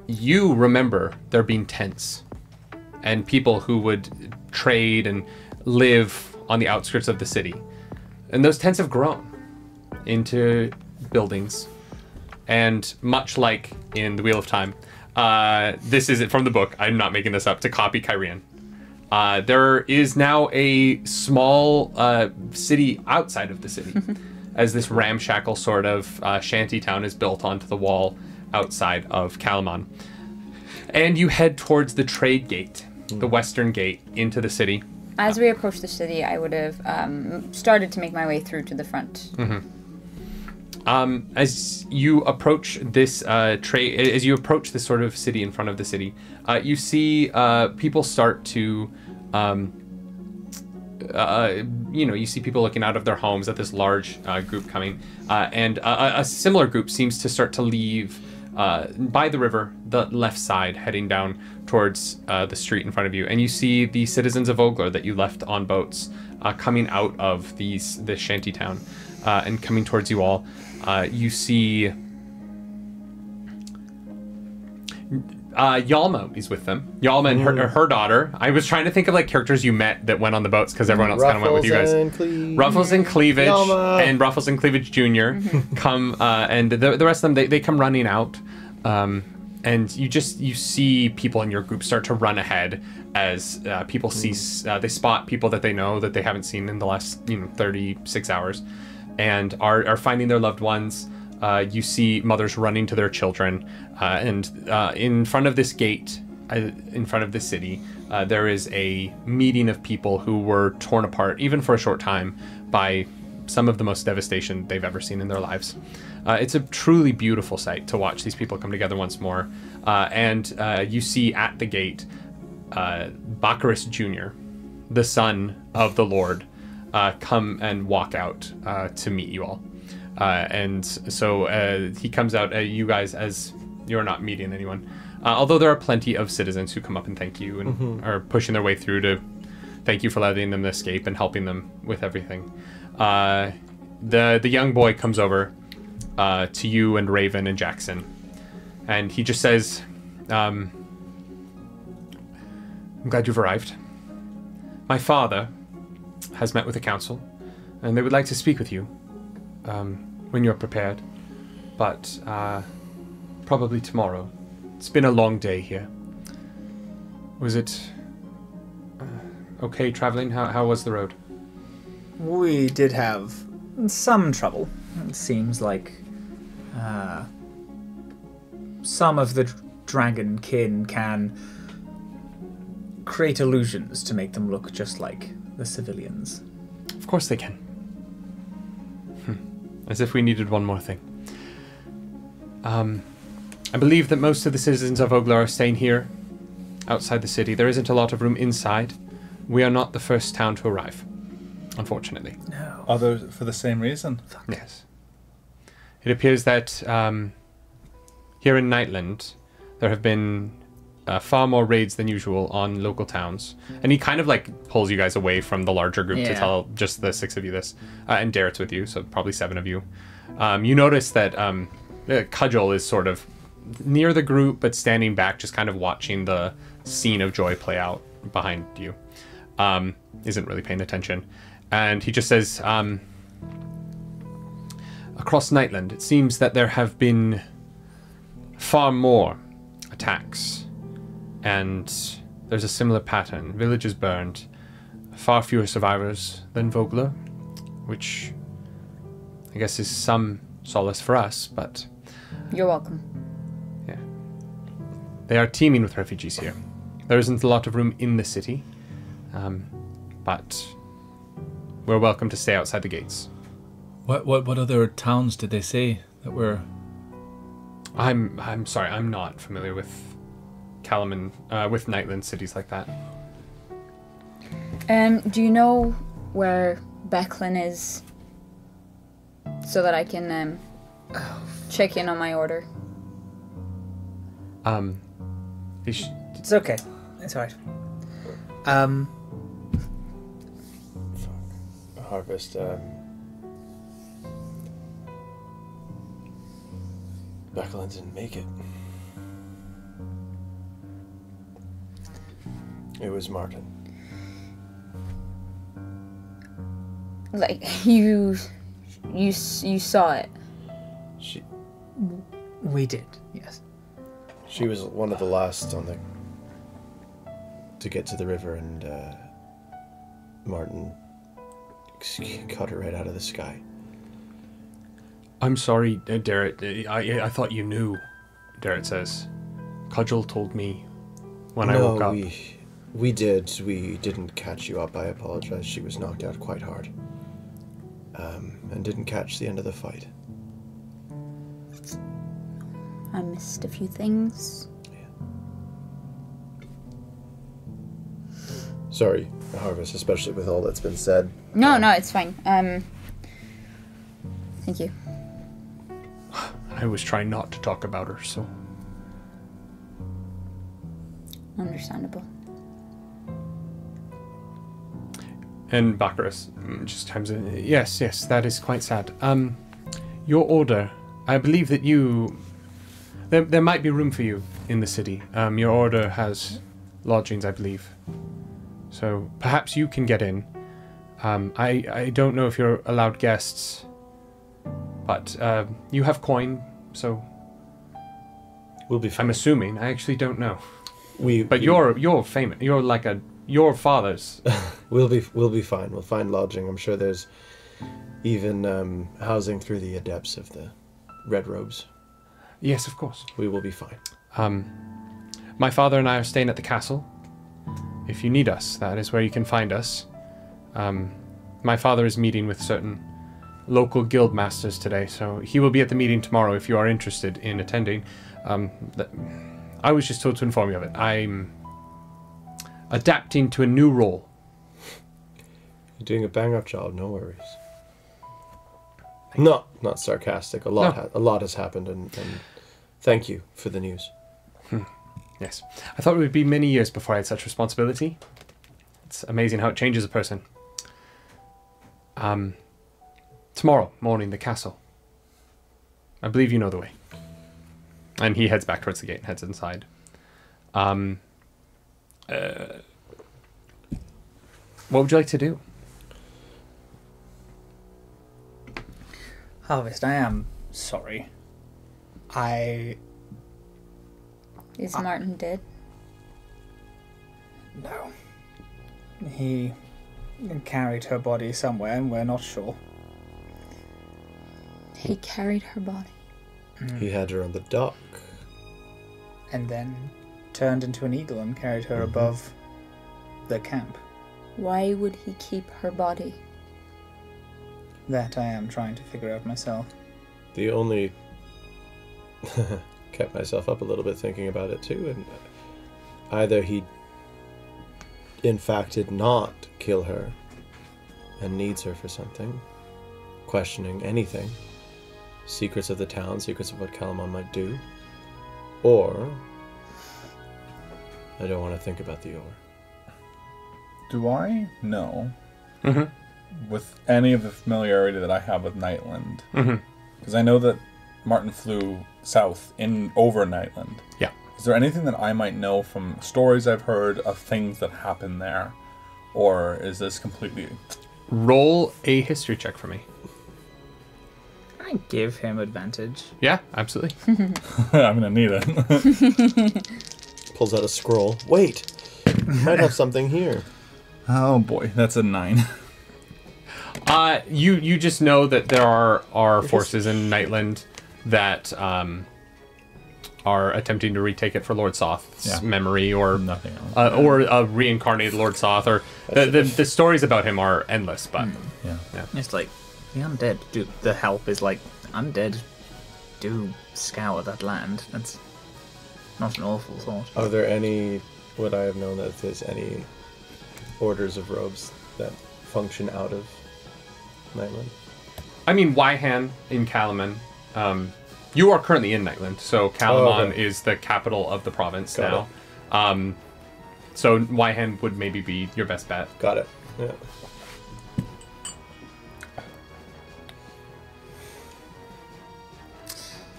you remember there being tents and people who would trade and live on the outskirts of the city. And those tents have grown into buildings. And much like in The Wheel of Time, this is from the book, I'm not making this up, to copy Kyrian. There is now a small city outside of the city, as this ramshackle sort of shanty town is built onto the wall outside of Kalaman. And you head towards the trade gate, the western gate into the city. As we approach the city, I would have started to make my way through to the front. As you approach this as you approach this sort of city in front of the city, you see people start to, you see people looking out of their homes at this large group coming, and a similar group seems to start to leave by the river, the left side, heading down towards the street in front of you. And you see the citizens of Ogler that you left on boats coming out of this shanty town and coming towards you all. You see Yalma is with them. Yalma and her daughter. I was trying to think of like characters you met that went on the boats because everyone else kind of went with you guys. Ruffles and Cleavage Yalma. and Ruffles and Cleavage Jr. come, and the rest of them, they come running out. And you see people in your group start to run ahead as people they spot people that they know that they haven't seen in the last 36 hours, and are finding their loved ones. You see mothers running to their children, and in front of this gate, in front of the city, there is a meeting of people who were torn apart, even for a short time, by some of the most devastation they've ever seen in their lives. It's a truly beautiful sight to watch these people come together once more. And you see at the gate Baccharis Jr., the son of the Lord, come and walk out to meet you all. And so he comes out, you guys, as you're not meeting anyone. Although there are plenty of citizens who come up and thank you and are pushing their way through to thank you for letting them escape and helping them with everything. The young boy comes over to you and Raven and Jackson, and he just says, I'm glad you've arrived. My father has met with the council, and they would like to speak with you when you're prepared, but probably tomorrow. It's been a long day here. Was it okay traveling? How was the road? We did have some trouble. It seems like some of the dragon kin can create illusions to make them look just like the civilians. Of course they can. As if we needed one more thing. I believe that most of the citizens of Ogler are staying here, outside the city. There isn't a lot of room inside. We are not the first town to arrive, unfortunately. No. Others for the same reason? Yes. It appears that here in Nightland, there have been far more raids than usual on local towns. And he kind of like pulls you guys away from the larger group to tell just the 6 of you this. And Darrett's with you, so probably 7 of you. You notice that Cudgel is sort of near the group, but standing back, just kind of watching the scene of joy play out behind you. Isn't really paying attention. And he just says, across Nightland, it seems that there have been far more attacks, and there's a similar pattern. Villages burned. Far fewer survivors than Vogler, which I guess is some solace for us, but... You're welcome. Yeah. They are teeming with refugees here. There isn't a lot of room in the city, but we're welcome to stay outside the gates. What other towns did they say that were... I'm sorry, I'm not familiar with Kalaman, with Nightland cities like that. Do you know where Becklin is? So that I can check in on my order. It's okay. It's alright. Harvest. Becklin didn't make it. It was Martin. Like you saw it. We did, yes. She was one of the last on the to get to the river, and Martin cut her right out of the sky. I'm sorry, Derek. I thought you knew, Derek says. Cudgel told me when I woke up. We did. We didn't catch you up. I apologize. She was knocked out quite hard. And didn't catch the end of the fight. I missed a few things. Yeah. Sorry, Harvest, especially with all that's been said. No, it's fine. Thank you. I was trying not to talk about her, so... Understandable. And Baccharis just chimes in. Yes, that is quite sad. Your order, I believe that you... There might be room for you in the city. Your order has lodgings, I believe. So perhaps you can get in. I don't know if you're allowed guests, but you have coin, so... We'll be fine. I'm assuming. I actually don't know. But you're famous. You're like your father's. We'll be fine. We'll find lodging. I'm sure there's even housing through the adepts of the Red Robes. Yes, of course. We will be fine. My father and I are staying at the castle. If you need us, that is where you can find us. My father is meeting with certain local guild masters today, so he will be at the meeting tomorrow if you are interested in attending. I was just told to inform you of it. I'm adapting to a new role. You're doing a bang-up job, no worries. Not sarcastic. A lot has happened, and thank you for the news. Yes. I thought it would be many years before I had such responsibility. It's amazing how it changes a person. Tomorrow morning, the castle. I believe you know the way. And he heads back towards the gate and heads inside. What would you like to do? Harvest, I am sorry. Is Martin dead? No. He carried her body somewhere, and we're not sure. He carried her body. He had her on the dock. And then turned into an eagle and carried her above the camp. Why would he keep her body? That I am trying to figure out myself. The only... kept myself up a little bit thinking about it too, and either he in fact did not kill her and needs her for something, questioning anything, secrets of the town, secrets of what Kalaman might do, or I don't want to think about the or. Do I know, with any of the familiarity that I have with Nightland, because I know that Martin flew south over Nightland. Yeah. Is there anything that I might know from stories I've heard of things that happen there? Or is this completely... Roll a history check for me. I give him advantage. Yeah, absolutely. I'm going to need it. Pulls out a scroll. Wait! Might have something here. Oh boy, that's a 9. You just know that there are forces in Nightland that are attempting to retake it for Lord Soth's memory, or Nothing else. or a reincarnated Lord Soth, or the stories about him are endless. But Yeah. It's like the undead. The help is like undead. Do scour that land. That's not an awful thought. Are there any? Would I have known that there's any orders of robes that function out of Nightland? I mean, Wyhan in Kalaman. You are currently in Nightland, so Kalaman is the capital of the province Got now. So Wyhan would maybe be your best bet. Got it. Yeah.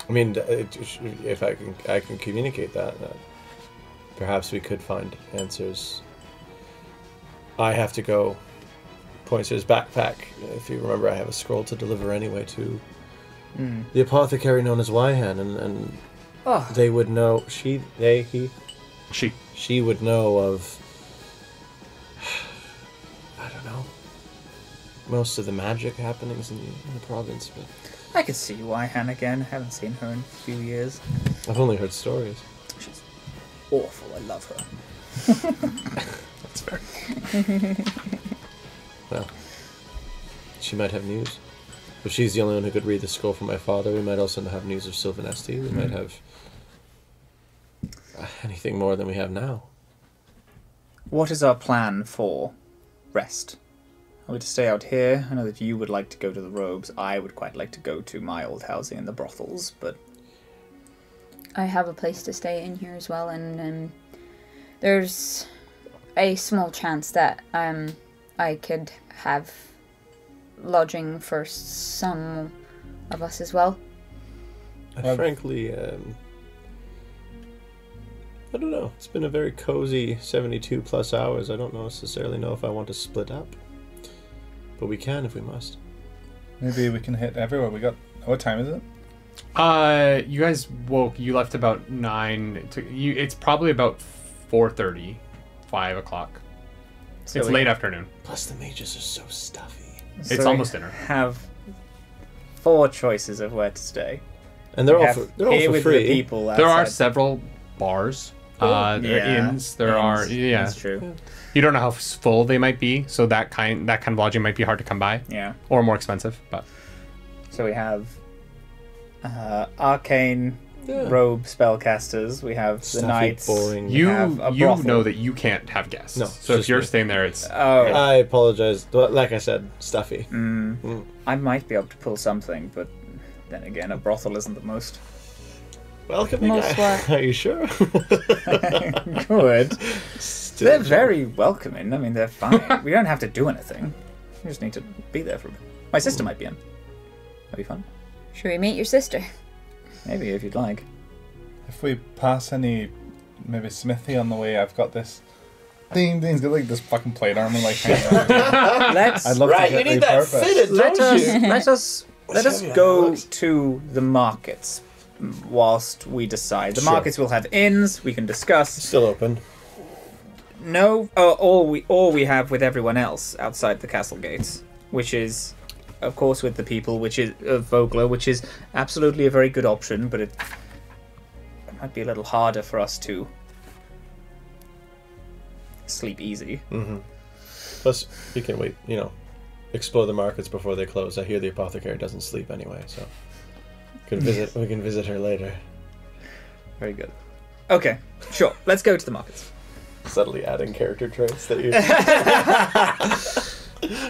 I mean, if I can communicate that, perhaps we could find answers. I have to go. Pointer's backpack. If you remember, I have a scroll to deliver anyway to the apothecary known as Wyhan, and they would know. She would know of. I don't know. Most of the magic happenings in the province, but I could see Wyhan again. Haven't seen her in a few years. I've only heard stories. She's awful. I love her. That's fair. Well, she might have news. If she's the only one who could read the scroll from my father, we might also have news of Sylvanesti. We might have anything more than we have now. What is our plan for rest? Are we to stay out here? I know that you would like to go to the robes. I would quite like to go to my old housing in the brothels, but I have a place to stay in here as well, and there's a small chance that I could have lodging for some of us as well. Frankly, I don't know. It's been a very cozy 72 plus hours. I don't necessarily know if I want to split up. But we can if we must. Maybe we can hit everywhere. We got. What time is it? You guys woke. You left about 9. It's probably about 4:30, 5 o'clock. So it's late afternoon. Plus the mages are so stuffy. It's almost dinner. Have 4 choices of where to stay. And they're We all have for, they're all here for with free. the people There are outside. several bars. There are inns. There are That's true. You don't know how full they might be, so that kind of lodging might be hard to come by. Yeah. Or more expensive, but So we have arcane robe spellcasters. We have the Stuffy, knights. boring. you have a you brothel. know that you can't have guests. No, So if just you're me. staying there, it's Oh, I apologize. Like I said, stuffy. I might be able to pull something, but then again, a brothel isn't the most Welcoming. Most what? Are you sure? good. Still They're very welcoming. I mean, they're fine. We don't have to do anything. We just need to be there for a bit. My sister might be in. That'd be fun. Should we meet your sister? Maybe if you'd like. If we pass any, maybe smithy on the way, I've got this. Thing's got like this fucking plate armor like hanging around. Let's I'd love to get repurposed. let us go to the markets whilst we decide. The Sure. markets will have inns. We can discuss. Still open. No, all we have with everyone else outside the castle gates, which is, of course, with the people, which is Vogler, which is absolutely a very good option, but it might be a little harder for us to sleep easy. Plus, we can wait. Explore the markets before they close. I hear the apothecary doesn't sleep anyway, so we can visit her later. Very good. Okay, sure. Let's go to the markets. Subtly adding character traits that you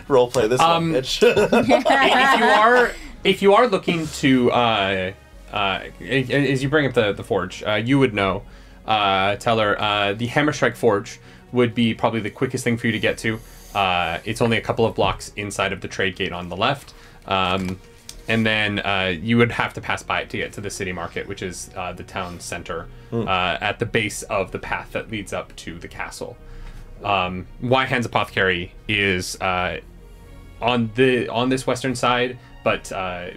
roleplay this one, bitch. if you are looking to as you bring up the forge, you would know. Tell her the Hammerstrike Forge would be probably the quickest thing for you to get to. It's only a couple of blocks inside of the trade gate on the left. And then you would have to pass by it to get to the city market, which is the town center at the base of the path that leads up to the castle. Wyhan's Apothecary is on this western side, but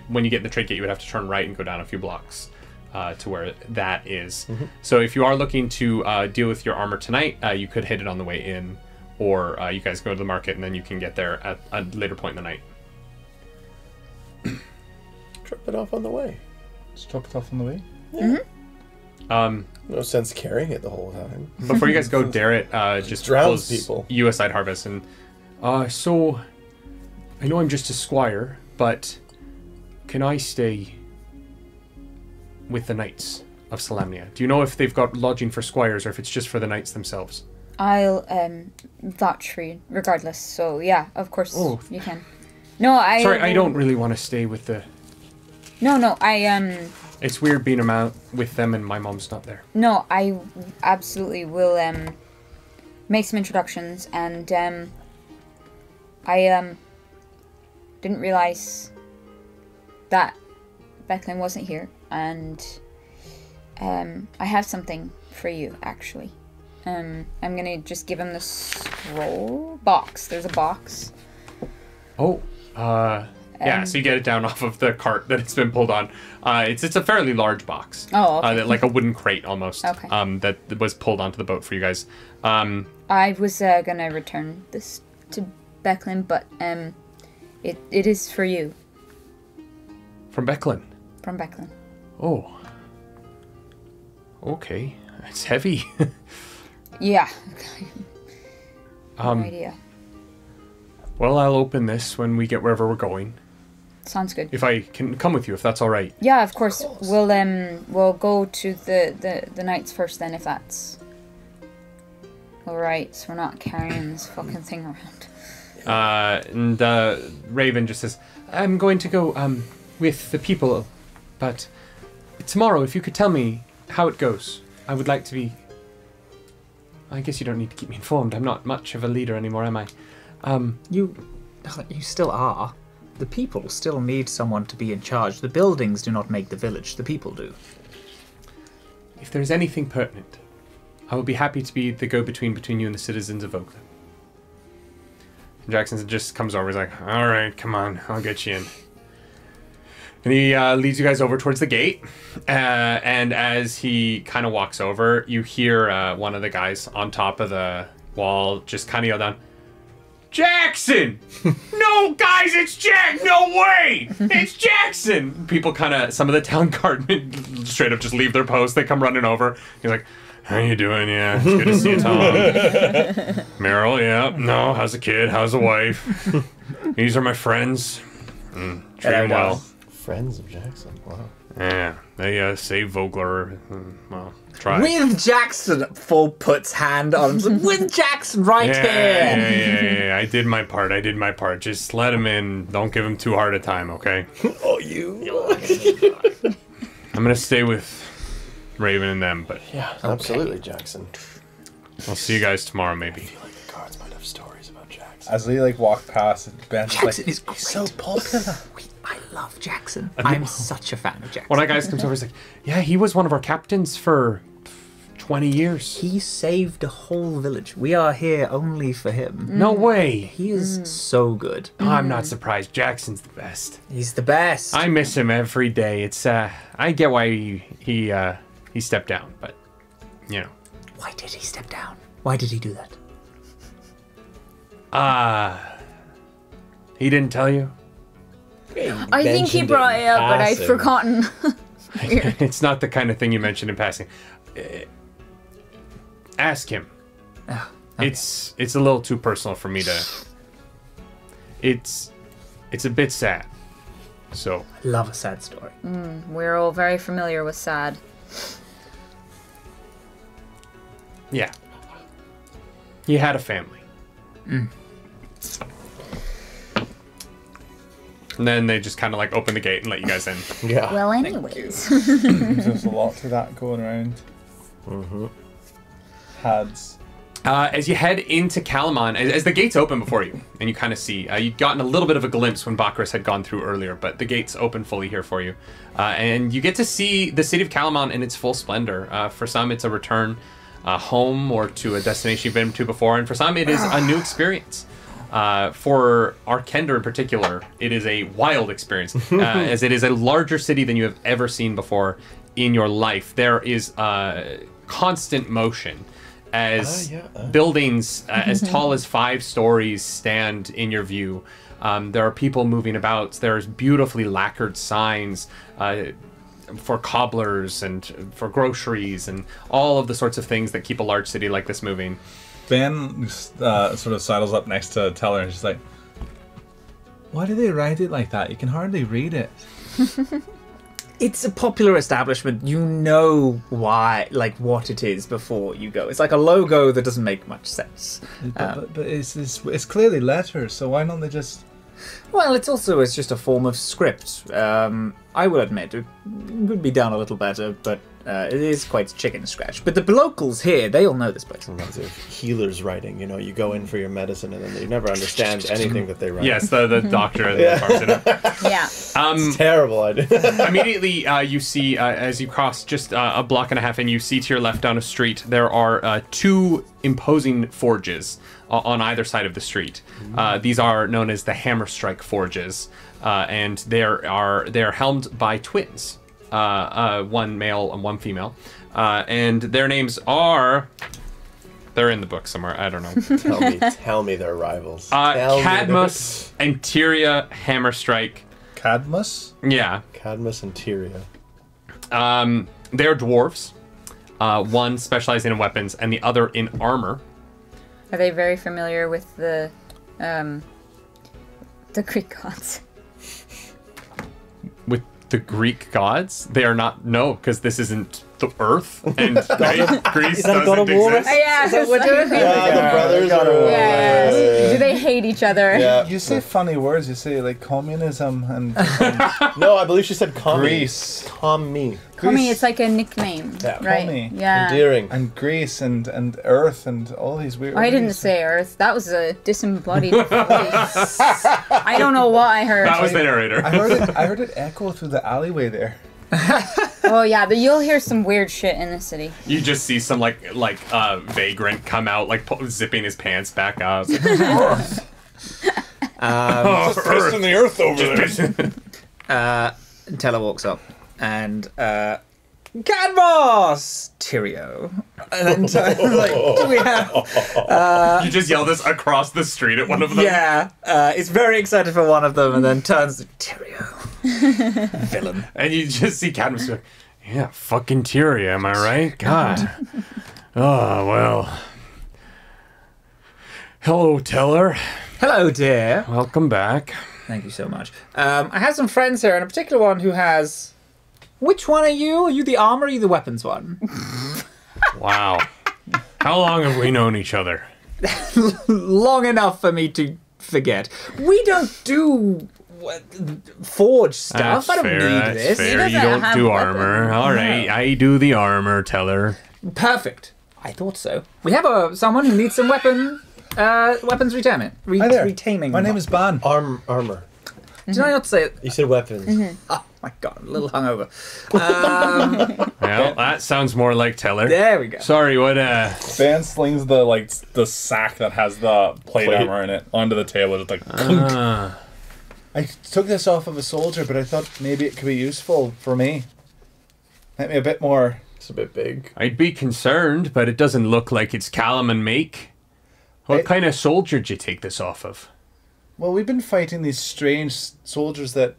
when you get in the trade gate, you would have to turn right and go down a few blocks to where that is. So if you are looking to deal with your armor tonight, you could hit it on the way in, or you guys go to the market and then you can get there at a later point in the night. Drop it off on the way. Just drop it off on the way. No sense carrying it the whole time. Before you guys go, Darrett just drowns pulls people. you aside, Harvest, and so I know I'm just a squire, but can I stay with the knights of Salamnia? Do you know if they've got lodging for squires or if it's just for the knights themselves? I'll vouch for you regardless. So yeah, of course you can. No, Sorry, I don't really want to stay with the... No, It's weird being around with them and my mom's not there. No, I absolutely will make some introductions, and I didn't realize that Becklin wasn't here, and I have something for you actually. I'm gonna just give him the scroll box. There's a box. Oh, yeah, so you get it down off of the cart that it's been pulled on. It's a fairly large box. Oh, okay. Like a wooden crate almost. Okay. That was pulled onto the boat for you guys. I was gonna return this to Becklin, but it is for you. From Becklin? From Becklin. Oh. Okay. It's heavy. Yeah. No idea. Well, I'll open this when we get wherever we're going. Sounds good. If I can come with you, if that's all right. Yeah, of course. We'll go to the knights first then, if that's all right. So we're not carrying this fucking thing around. And Raven just says, "I'm going to go with the people, but tomorrow, if you could tell me how it goes, I would like to be. I guess you don't need to keep me informed. I'm not much of a leader anymore, am I? You still are. The people still need someone to be in charge. The buildings do not make the village. The people do. If there's anything pertinent, I will be happy to be the go-between between you and the citizens of Oakland." And Jackson just comes over. He's like, "All right, come on, I'll get you in." And he leads you guys over towards the gate. And as he kind of walks over, you hear one of the guys on top of the wall just kind of yell down, "Jackson! No, guys, it's Jack! No way! It's Jackson!" People kind of, some of the town guardmen straight up just leave their post. They come running over. He's like, "How you doing? Yeah, it's good to see you, Tom." "Meryl, yeah. No, how's the kid? How's the wife? These are my friends. Treat them well." Friends of Jackson. Wow. Yeah, they saved Vogler. Well, try. With Jackson, full puts hand on him. With Jackson right here. Yeah. I did my part. Just let him in. Don't give him too hard a time, okay? Oh, you. I'm gonna stay with Raven and them, but Yeah, absolutely, Jackson. I'll see you guys tomorrow, maybe. I feel like the guards might have stories about Jackson. As we walk past, Ben's Jackson like, is great. So popular. I love Jackson. I'm such a fan of Jackson. One of the guys comes over and is like, "Yeah, he was one of our captains for 20 years. He saved a whole village. We are here only for him. No way. He is so good. Oh, I'm not surprised. Jackson's the best. He's the best. I miss him every day. It's I get why he stepped down, but you know. Why did he step down? Why did he do that? He didn't tell you? I think he brought it up, but I've forgotten. It's not the kind of thing you mentioned in passing. Ask him. Oh, okay. It's a little too personal for me to. It's a bit sad. So I love a sad story. We're all very familiar with sad. yeah, he had a family. And then they just kind of like open the gate and let you guys in. Yeah. Well, anyways. there's a lot to that going around. Hads. As you head into Kalaman, as the gates open before you, and you kind of see, you'd gotten a little bit of a glimpse when Bakris had gone through earlier, but the gates open fully here for you. And you get to see the city of Kalaman in its full splendor. For some, it's a return home or to a destination you've been to before, and for some, it is a new experience. For Arkender in particular, it is a wild experience, as it is a larger city than you have ever seen before. in your life, there is constant motion as buildings as tall as 5 stories stand in your view. There are people moving about. There's beautifully lacquered signs for cobblers and for groceries and all of the sorts of things that keep a large city like this moving. Ben sort of sidles up next to Teller and she's like, why do they write it like that? You can hardly read it. It's a popular establishment. You know why, like what it is before you go. It's like a logo that doesn't make much sense. But it's clearly letters, so why don't they just... Well, it's just a form of script. I will admit, it would be done a little better, but it is quite chicken scratch. But the locals here, they all know this place. Reminds me of healer's writing. You know, you go in for your medicine and then you never understand anything that they write. Yes, the doctor and the bartender. Yeah. It's terrible idea. Immediately, you see, as you cross just a block and a half and you see to your left down a street, there are 2 imposing forges on either side of the street. These are known as the Hammer Strike Forges, and they're helmed by twins, one male and one female, and their names are... They're in the book somewhere. I don't know. Tell me their rivals. Cadmus and Tyria Hammerstrike. Cadmus? Yeah. Cadmus and Tyria. They're dwarves. One specializing in weapons and the other in armor. Are they very familiar with the Greek gods? With the Greek gods? They are not. No, because this isn't the Earth, and Greece doesn't exist. Yeah, Is that what we're doing? Yeah, the brothers are... Yeah. Do they hate each other? Yeah. You say funny words. You say like communism and No, I believe she said commie. Greece. Commie. Commie, it's like a nickname, Yeah. right? Commie. Yeah. Endearing. and Greece and Earth and all these weird. I didn't say Earth. That was a disembodied voice. I don't know what I heard. That was the narrator. I heard it echo through the alleyway there. Oh yeah, you'll hear some weird shit in the city. You just see some like vagrant come out, like zipping his pants back up. Just pissing the earth over there. Teller walks up and Cadmus! Tyrio. And then like, do we have... You just yell this across the street at one of them. Yeah, is very excited for one of them and then turns to Tyrio. Villain. And you just see Cadmus like, yeah, fucking Tyria, am I right? God. Oh, well. Hello, Teller. Hello, dear. Welcome back. Thank you so much. I have some friends here, and a particular one who has... Which one are you? Are you the armor or are you the weapons one? Wow. How long have we known each other? Long enough for me to forget. We don't do forge stuff. That's I don't fair, need that's this. fair. He You doesn't don't have do weapons. armor. All right, I do the armor, Teller. Perfect. I thought so. We have someone who needs some weapons retaming. Hi there. Retaming. My name is Ban. Armor. Did I not say it? You said weapons. Oh my god, I'm a little hungover. Well, that sounds more like Teller. There we go. Sorry, what, Ben slings the sack that has the plate armor in it onto the table. Just like, I took this off of a soldier, but I thought maybe it could be useful for me. Make me a bit more. It's a bit big. I'd be concerned, but it doesn't look like it's Kalaman make. What kind of soldier did you take this off of? Well, we've been fighting these strange soldiers that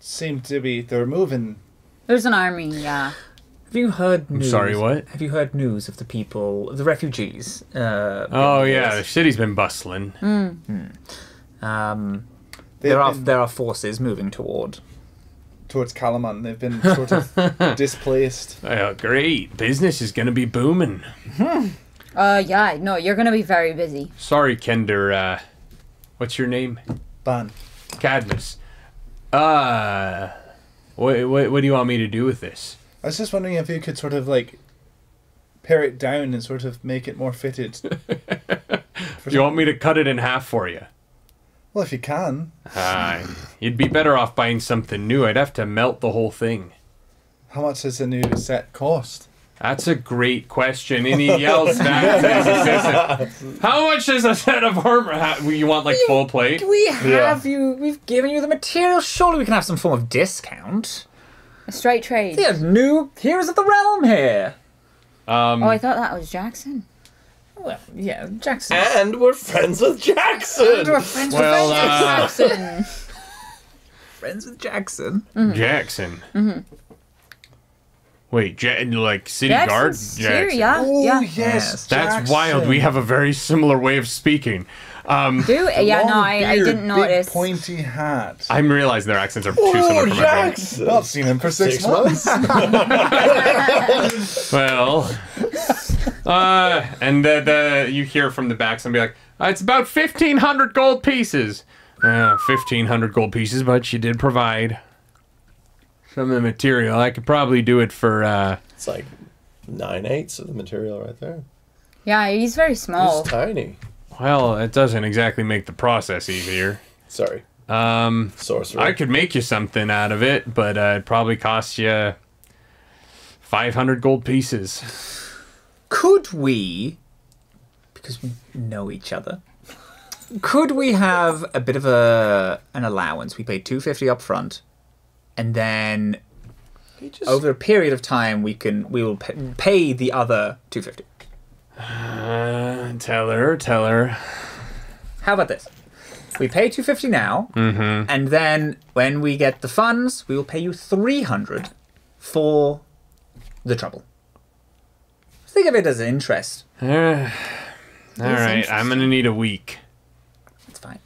seem to be... They're moving. There's an army, yeah. Have you heard news? Sorry, what? Have you heard news of the people, of the refugees? Oh, yeah, the city's been bustling. There are forces moving towards Kalaman. They've been sort of displaced. Oh, great. Business is going to be booming. Yeah, no, you're gonna be very busy. Sorry, Kender, what's your name? Ban. Cadmus. What do you want me to do with this? I was just wondering if you could sort of like pare it down and sort of make it more fitted. Do you want me to cut it in half for you? Well, if you can. You'd be better off buying something new. I'd have to melt the whole thing. How much does a new set cost? That's a great question. And he yells back to his assistant, how much does a set of armor have? You want like full plate? We have you. We've given you the material. Surely we can have some form of discount. A straight trade. There's new heroes of the realm here. Oh, I thought that was Jackson. Well, yeah, Jackson. And we're friends with Jackson. We're friends Well, Jackson. friends with Jackson. Jackson. Wait, like city guard? Jackson's here, yeah. Oh, yeah. yes. That's Jackson. wild. We have a very similar way of speaking. Do yeah, no, Long I beard, didn't notice. Big pointy hat. I'm realizing their accents are too similar Oh, for my brain. Jackson. Not seen him for 6 months. Well, and you hear from the back somebody like, it's about 1,500 gold pieces. 1,500 gold pieces, but you did provide some of the material. I could probably do it for, It's like 9/8 of the material right there. Yeah, he's very small. It's tiny. well, it doesn't exactly make the process easier. Sorry. Sorcerer. I could make you something out of it, but it'd probably cost you 500 gold pieces. Could we, because we know each other, could we have a bit of an allowance? We pay 250 up front, and then over a period of time we will pay the other 250. Tell her. How about this? We pay 250 now, and then when we get the funds, we will pay you 300 for the trouble. Think of it as interest. All right, I'm gonna need a week. It's fine.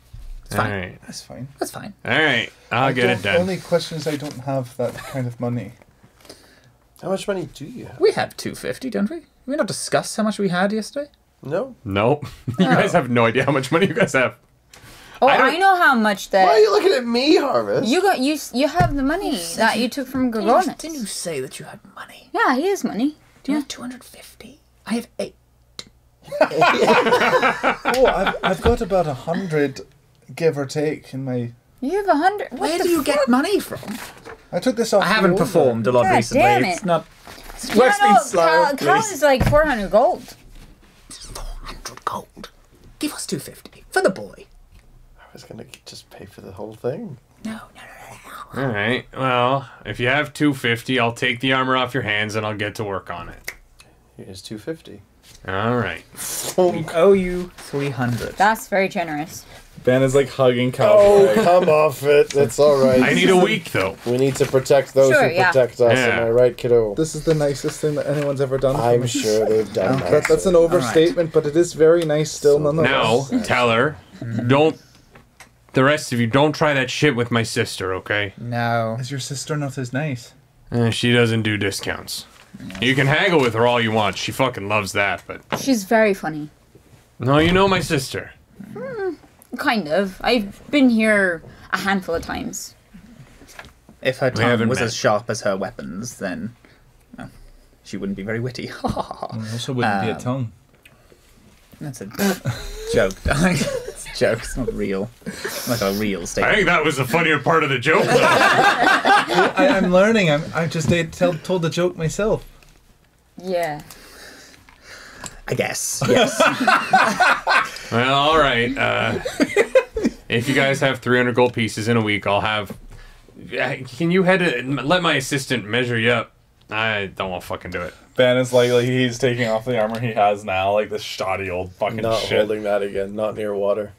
It's All fine. right, That's fine. That's fine. all right, I'll get it done. Only question is I don't have that kind of money. How much money do you have? We have 250, don't we? Did we not discuss how much we had yesterday? No. Nope, you guys have no idea how much money you guys have. Oh, I don't- I know how much that Why are you looking at me, Harvest? you got. You have the money that you took from Dragonlance. Didn't you say that you had money? Yeah, he has money. Do you have 250? I have 8. Oh, I've got about 100, give or take, in my... You have 100. What Where the do you fuck? get money from? I took this off I haven't the order. performed a lot God recently. damn it. It's not. Yeah, Work's been no, slow. Cal is like 400 gold. 400 gold. Give us 250 for the boy. I was gonna just pay for the whole thing. No. All right, well, if you have 250, I'll take the armor off your hands and I'll get to work on it. Here's 250. All right. We owe you 300. That's very generous. Ben is like hugging Oh, Cowboy. come off it. It's all right. I need a week though. We need to protect those Sure, who yeah. protect us. Yeah. Am I right, kiddo? This is the nicest thing that anyone's ever done for I'm me. sure they've done that. That's an overstatement, but it is very nice still, So nonetheless. Now, tell her, don't. The rest of you, don't try that shit with my sister, okay? No. Is your sister not as nice? She doesn't do discounts. You can haggle with her all you want. She fucking loves that, but She's very funny. no, you know my sister. Kind of. I've been here a handful of times. If her tongue haven't was met. as sharp as her weapons, then she wouldn't be very witty. Also wouldn't be a tongue. That's a joke. It's a joke. It's not real. Like a real I statement. think that was the funnier part of the joke, though. I'm learning. I just told the joke myself. Yeah. I guess. Yes. Well, all right. If you guys have 300 gold pieces in a week, I'll have... Can you let my assistant measure you up? I don't want to fucking do it. Ben is like he's taking off the armor he has now, like this shoddy old fucking Not shit. holding that again. Not near water.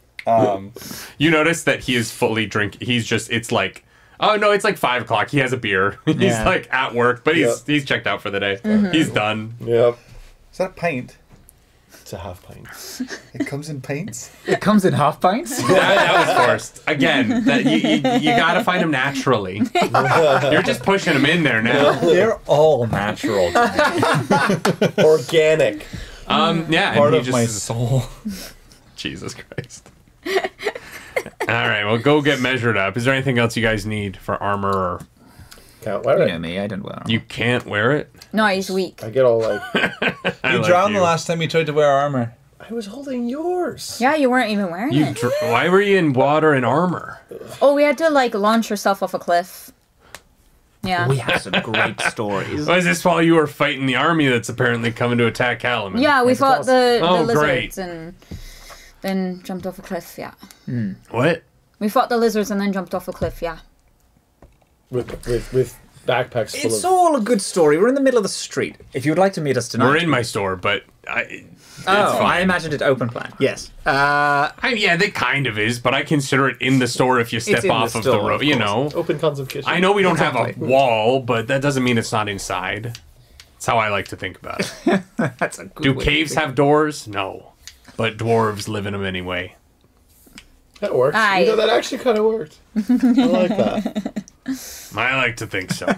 You notice that he is fully it's like... Oh, no, it's like 5 o'clock. He has a beer. He's Yeah. like at work, but Yep. he's checked out for the day. He's done. Yep. Is that a pint? It's a half pint. It comes in pints? It comes in half pints. That was forced. Again, you gotta find him naturally. You're just pushing him in there now. They're all natural to me. Organic. Yeah, Part and of he my just soul. Jesus Christ. All right, well, go get measured up. Is there anything else you guys need for armor? Or Can't wear You it. know me. I don't wear armor. you can't wear it? No, he's weak. I get all like, I You like drowned you. the last time you tried to wear armor. I was holding yours. Yeah, you weren't even wearing it. Why were you in water and armor? Oh, we had to like launch yourself off a cliff. Yeah. We have some great stories. Was this while you were fighting the army that's apparently coming to attack Kalaman? Yeah, we fought the Oh, lizards great. and then jumped off a cliff, yeah. What? We fought the lizards and then jumped off a cliff, yeah. With backpacks full It's of... all a good story. We're in the middle of the street. If you would like to meet us tonight. We're in my store, but it's I fine. imagined it open plan. Yes. Yeah, that kind of is, but I consider it in the store if you step in the off of the store, road. of You course. know, Open concept kitchen. I know we don't have Exactly. a wall, but that doesn't mean it's not inside. That's how I like to think about it. That's a good Do way caves to have doors? No, but dwarves live in them anyway. That works. Aye. You know, that actually kind of worked. I like that. I like to think so.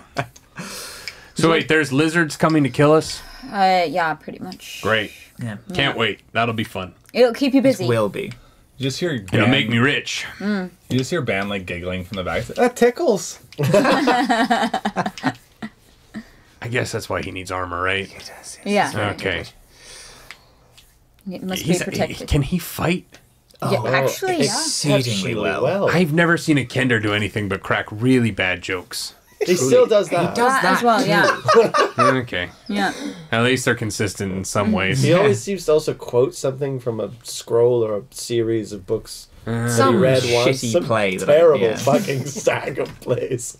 So wait, there's lizards coming to kill us? Yeah, pretty much. Great. Yeah. Can't wait. That'll be fun. It'll keep you busy. Will be. You just hear It'll Ben, make me rich. You just hear Ben like giggling from the back. That tickles. I guess that's why he needs armor, right? Yeah. Okay. It must be protected. Can he fight? Yeah, actually, yeah. Exceedingly well. I've never seen a Kender do anything but crack really bad jokes. He still does that. That as well, yeah. Okay. Yeah. At least they're consistent in some ways. He always seems to also quote something from a scroll or a series of books. Some he read once. shitty Some play. That terrible fucking stack of plays.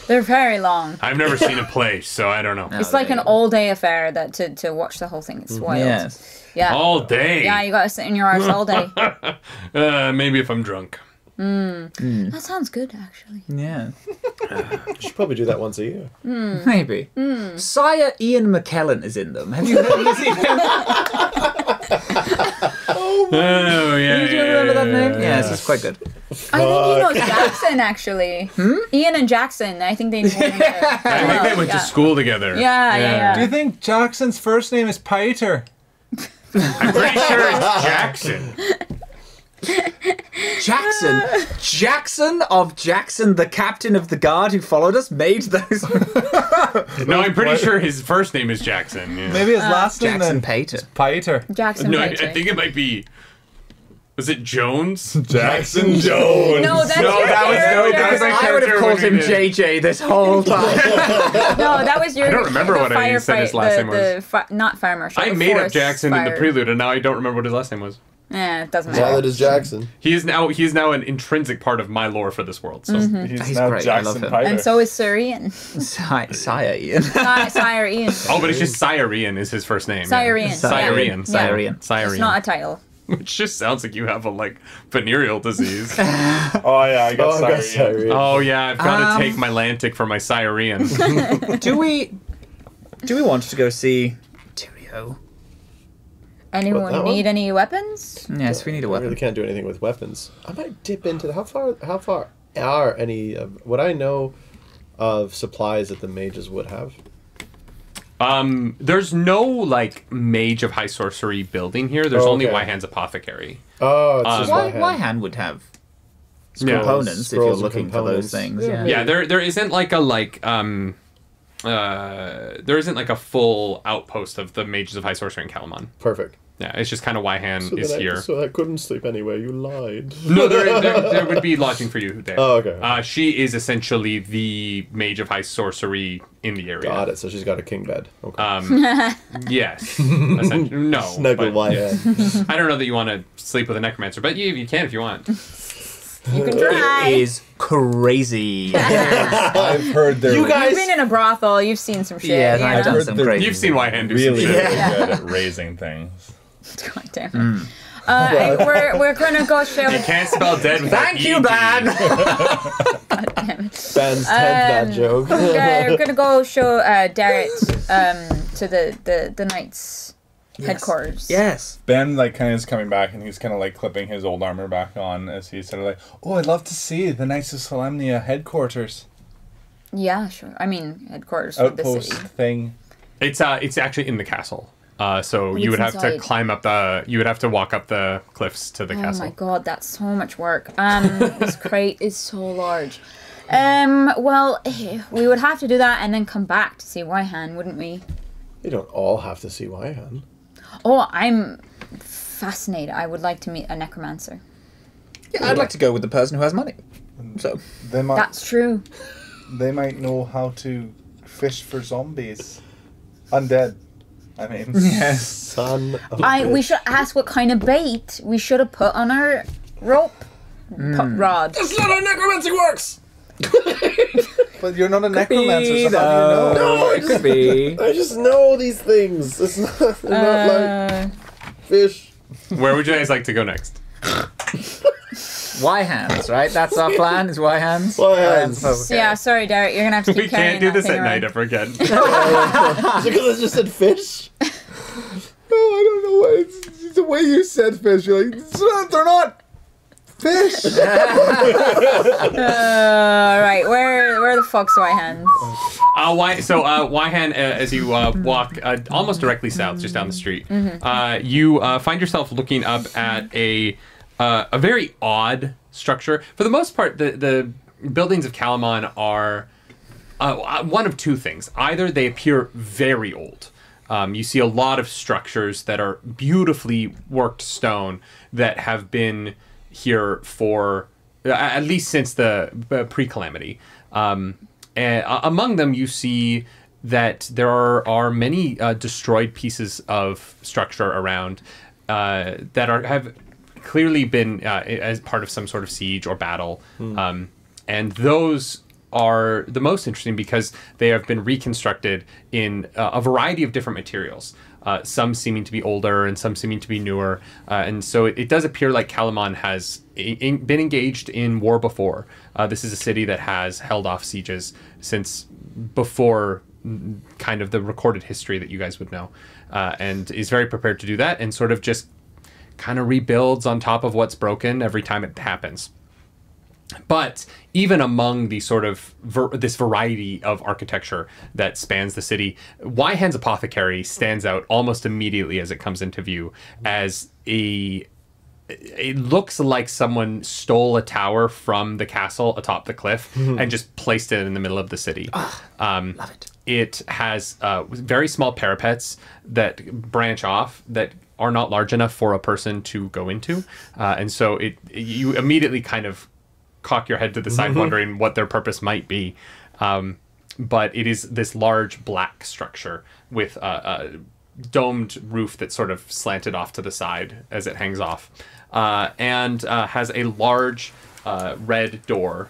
They're very long. I've never seen a play, so I don't know. It's like an all-day affair that to watch the whole thing. It's wild. Yes. Yeah. All day. Yeah, you gotta sit in your arse all day. Maybe if I'm drunk. That sounds good, actually. Yeah. You should probably do that once a year. Maybe. Sire Ian McKellen is in them. Have you seen him? Oh yeah. Do you remember that name? Yes, it's quite good. I think he knows Jackson, actually. Ian and Jackson, I think they know each other. I think they went to school together. Yeah. Do you think Jackson's first name is Piter? I'm pretty sure it's Jackson. Jackson of Jackson, the captain of the guard who followed us, made those. No, I'm pretty sure his first name is Jackson. Yeah. Maybe his last name Jackson then. Pater. Piter. Jackson No, I Patrick. think it might be. Was it Jones? Jackson Jones. No, that's No, your that was no, that was character. my I would have character called when him we did. JJ this whole time. No, that was your. I don't remember the what I said his last name was. Not fire marshal. I the made up forest Jackson in the fire. prelude, and now I don't remember what his last name was. It doesn't Now matter. that is Jackson. He is now an intrinsic part of my lore for this world. So He's He's now great, I love Jackson him. Piter. And so is Sir Ian. Sire Ian. Sire Ian. oh, but it's just Sire Ian is his first name. Sire Ian. Sire yeah. Ian. Sire Ian. Sire It's Ian. not a title. Which just sounds like you have a venereal disease. Oh yeah, I got I got sorry. Cyrene. Oh yeah, I've got to take my Lantic for my Syrian. Do we want to go see Tyrio? What, that Anyone need any weapons? Yes, we need a I really weapon. can't do anything with weapons. I might dip into the, how far are any of what I know of supplies that the mages would have? There's no mage of high sorcery building here. There's Oh, only okay. Wyhand's apothecary. Oh, it's just Why my hand. Wyhan would have Yeah. components if Scrolls you're and looking for those components. things. Yeah. Yeah. Yeah, there isn't there isn't a full outpost of the mages of high sorcery in Kalaman. Perfect. Yeah, it's just kind of Wyhan is then here. So I couldn't sleep anyway. You lied. No, there would be lodging for you there. Oh, okay. She is essentially the mage of high sorcery in the area. Got it. So she's got a king bed. Okay. Yes. Essentially, no. Snuggle but- Wyatt. I don't know that you want to sleep with a necromancer, but you can if you want. You can try. It is crazy. I've heard they're You guys- You've been in a brothel. You've seen some shit. Yes, you I've know? done some You've crazy. You've seen Wyhan do really, some really shit. good at raising things. God damn it. We're gonna go show. You can't spell dead without Thank you, ED. Ban. God damn it. Ben's 10th that joke. We're gonna go show Darrett to the knights headquarters. Yes. Ben kind of is coming back, and he's kind of clipping his old armor back on as he's sort of Oh, I'd love to see the Knights of Solemnia headquarters. Yeah, sure. I mean, headquarters for the outpost city. thing. It's actually in the castle. So you it's would have to inside. climb up you would have to walk up the cliffs to the Oh castle. my god, that's so much work. This crate is so large. Well, we would have to do that and then come back to see Wyhan, wouldn't we? You don't all have to see Wyhan. Oh, I'm fascinated. I would like to meet a necromancer. Yeah, I'd like to go with the person who has money. So They might That's true. know how to fish for zombies, undead. I mean, yes. Son of We should ask what kind of bait we should have put on our rope rod. That's not how necromancy works! But you're not a necromancer, so how do you know? No, it could be. I just know these things. It's not, they're not like fish. Where would you guys like to go next? Y hands, right? That's our plan. Is Y hands? Y hands. Okay. Yeah, sorry, Derek. You're gonna have to keep We carrying can't do that this thing at around. night ever again. Is it because I just said fish? No, I don't know why. It's the way you said fish. You're like, they're not fish. Right, where the fuck's Y hands? Wyhan, as you walk almost directly south, just down the street, you find yourself looking up at a very odd structure. For the most part, the buildings of Kalaman are one of two things. Either they appear very old. You see a lot of structures that are beautifully worked stone that have been here for at least since the pre-calamity. And among them, you see that there are many destroyed pieces of structure around that have clearly been as part of some sort of siege or battle. And those are the most interesting because they have been reconstructed in a variety of different materials. Some seeming to be older and some seeming to be newer. And so it does appear like Kalaman has been engaged in war before. This is a city that has held off sieges since before kind of the recorded history that you guys would know. And is very prepared to do that and sort of just kind of rebuilds on top of what's broken every time it happens. But even among the sort of this variety of architecture that spans the city, Wyhan's Apothecary stands out almost immediately as it comes into view as it looks like someone stole a tower from the castle atop the cliff and just placed it in the middle of the city. Love it. It has very small parapets that branch off that are not large enough for a person to go into. And so you immediately kind of cock your head to the side wondering what their purpose might be. But it is this large black structure with a domed roof that's sort of slanted off to the side as it hangs off. And has a large red door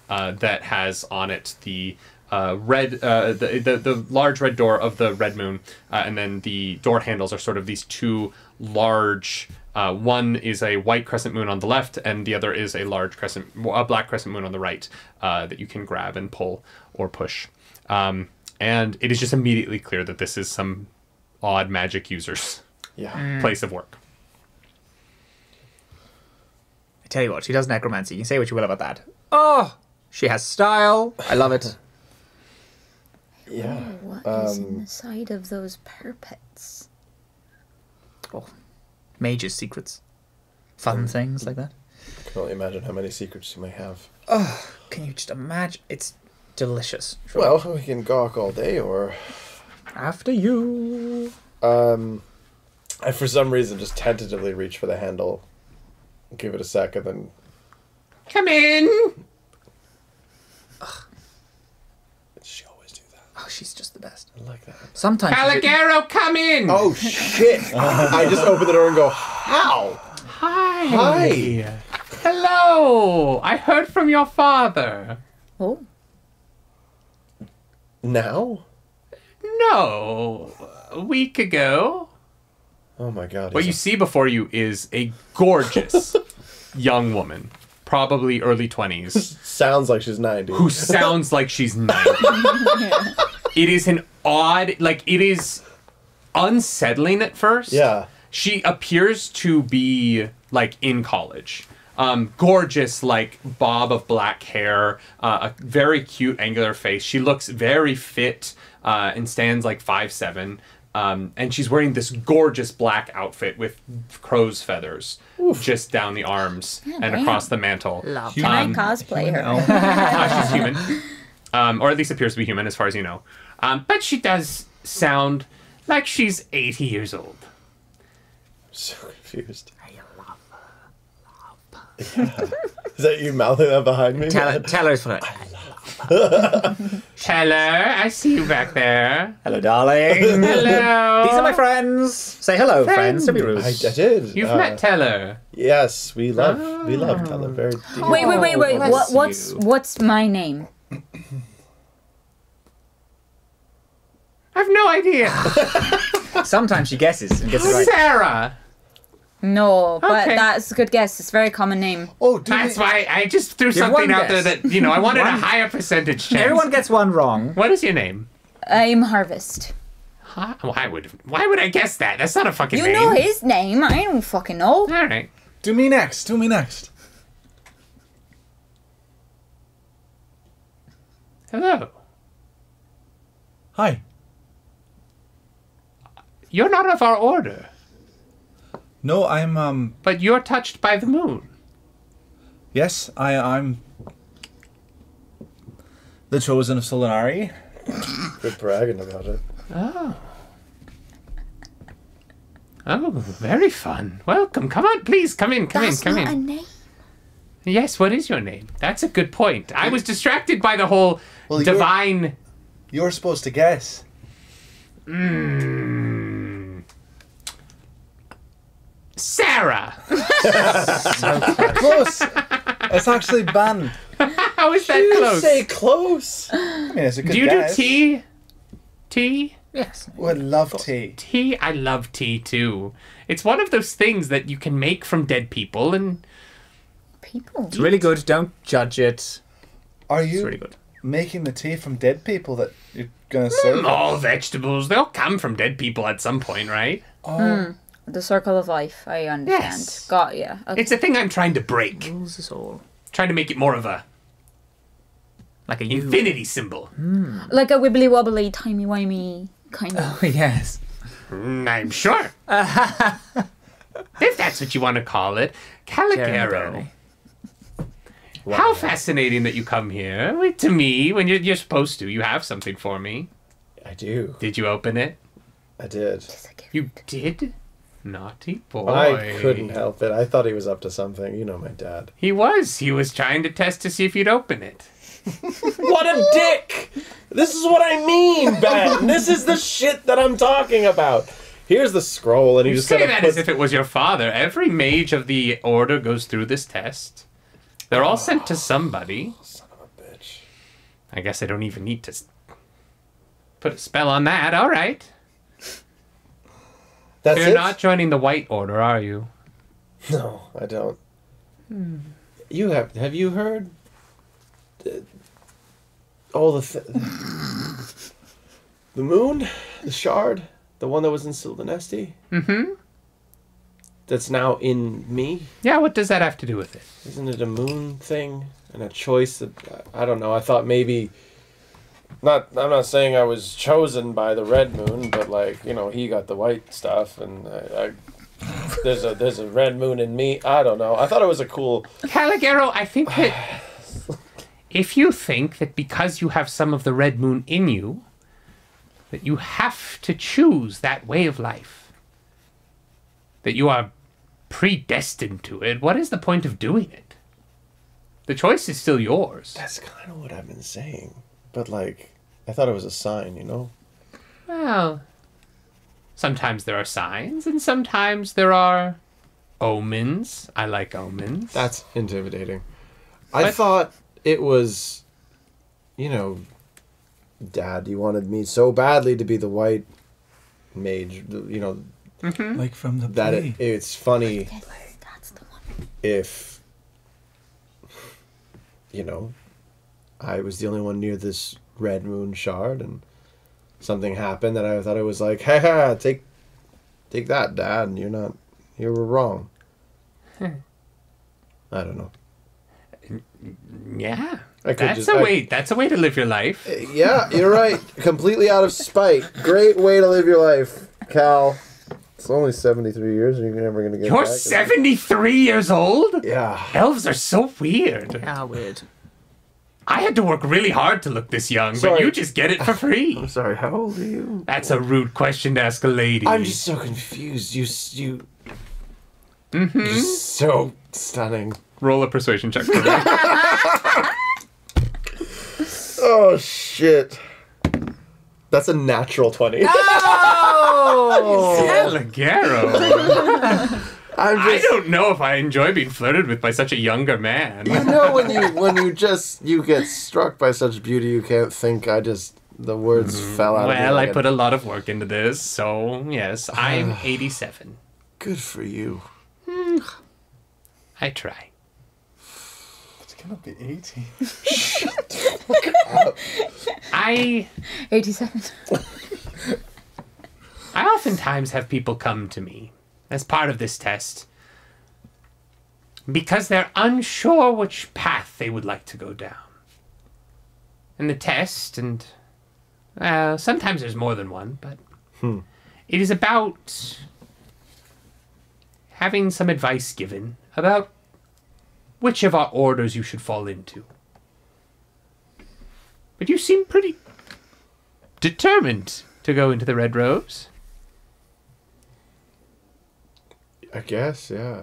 that has on it the the large red door of the Red Moon, and then the door handles are sort of these two large. One is a white crescent moon on the left, and the other is a black crescent moon on the right that you can grab and pull or push. And it is just immediately clear that this is some odd magic user's place of work. I tell you what, she does necromancy. You can say what you will about that. Oh, she has style. I love it. Yeah. What is in the side of those parapets? Oh, mages' secrets. Fun things like that. I can only imagine how many secrets you may have. Oh, can you just imagine? It's delicious. Sure. Well, we can gawk all day, or... After you. I, for some reason, just tentatively reach for the handle, give it a sec, and then... Come in! She always do that. Oh, she's just the best. I like that. Sometimes. Caligaro, come in! Oh, shit! I just open the door and go, how? Hi! Hi! Hello! I heard from your father. Oh. Now? No, a week ago. Oh my god. What you see before you is a gorgeous young woman, probably early 20s, Sounds like she's 90. who sounds like she's 90. It is an odd, like, it is unsettling at first. Yeah. She appears to be, like, in college. Gorgeous, like, bob of black hair, a very cute angular face. She looks very fit and stands like 5'7". And she's wearing this gorgeous black outfit with crow's feathers just down the arms and across the mantle. Can I cosplay her? She's human. Or at least appears to be human as far as you know. But she does sound like she's 80 years old. So confused. Yeah. Is that you mouthing that behind me? Tell her it's for Hello, I see you back there. Hello, darling. Hello. These are my friends. Say hello, friends. Don't be rude. I did. You've met Teller. Yes, we love Teller very deeply. Wait. bless What's my name? I have no idea. Sometimes she guesses and gets it right. Sarah. No, but Okay. that's a good guess. It's a very common name. Oh, do That's why I just threw something one out there guess. that, I wanted a higher percentage chance. Everyone gets one wrong. What is your name? I'm Harvest. Huh? Why would I guess that? That's not a fucking You name. know his name. I don't fucking know. All right. Do me next. Do me next. Hello. Hi. You're not of our order, No, I'm but you're touched by the moon. yes, I'm the chosen of Solinari. Good bragging about it. Oh. Oh, very fun. Welcome. Come on, please. Come in. Come That's in. Come not in. a name. Yes, what is your name? That's a good point. I was distracted by the whole Well, divine... You're supposed to guess. Sarah! Close. It's actually banned. How is that You close? say close. I mean, it's a good Do you guess. do tea? Tea? Yes. Would love tea. Tea? I love tea too. It's one of those things that you can make from dead people and... People. It's really good. Don't judge it. Are It's you really good. making the tea from dead people that you're gonna serve? All vegetables, they'll come from dead people at some point, right? Oh, The circle of life. I understand. Yes. Got ya. Okay. It's a thing I'm trying to break. Rules us all. Trying to make it more of a Like a you. infinity symbol. Like a wibbly wobbly, timey wimey kind of. Oh, yes. I'm sure. If that's what you want to call it. Caligaro. Jeremy. How fascinating that you come here. Wait, to me, when you're supposed to. You have something for me. I do. Did you open it? I did. You did? Naughty boy. I couldn't help it. I thought he was up to something. You know my dad. He was. He was trying to test to see if you'd open it. What a dick! This is what I mean, Ben. This is the shit that I'm talking about. Here's the scroll, and he You just say kind that of as if it was your father. Every mage of the order goes through this test. They're all sent to somebody. Son of a bitch. I guess I don't even need to put a spell on that. All right. That's You're it? not joining the White Order, are you? No, I don't. You have you heard all the moon, the shard, the one that was in Sylvanesti? Mm-hmm. That's now in me? Yeah, what does that have to do with it? Isn't it a moon thing and a choice that I don't know. I thought maybe I'm not saying I was chosen by the red moon, but like, he got the white stuff and there's a red moon in me. I don't know. I thought it was a cool Caligaro, I think that if you think that because you have some of the red moon in you, that you have to choose that way of life, that you are predestined to it, what is the point of doing it? The choice is still yours. That's kind of what I've been saying. But like, I thought it was a sign, Well, sometimes there are signs, and sometimes there are omens. I like omens. That's intimidating. I But- thought it was, Dad, you wanted me so badly to be the white mage, Like from the that play. it's funny That's the one. if, I was the only one near this red moon shard and something happened that I thought it was like, haha, take that, Dad, and you were wrong. I don't know. Yeah. I could That's just- a way. That's a way to live your life. Yeah, you're right. Completely out of spite. Great way to live your life, Cal. It's only 73 years and you're never going to get You're back. 73 years old? Yeah. Elves are so weird. How weird. I had to work really hard to look this young, but Sorry. you just get it for free. I'm sorry, how old are you? That's a rude question to ask a lady. I'm just so confused. You're so stunning. Roll a persuasion check for me. Oh, shit. That's a natural 20. Caligaro. I'm I just... don't know if I enjoy being flirted with by such a younger man. when you get struck by such beauty, you can't think. The words fell out of me. Well, I like put a lot of work into this, so yes, I'm 87. Good for you. I try. It's gonna be 80. I 87. oftentimes have people come to me as part of this test because they're unsure which path they would like to go down. And the test, and sometimes there's more than one, but it is about having some advice given about which of our orders you should fall into. But you seem pretty determined to go into the Red Robes. I guess, yeah.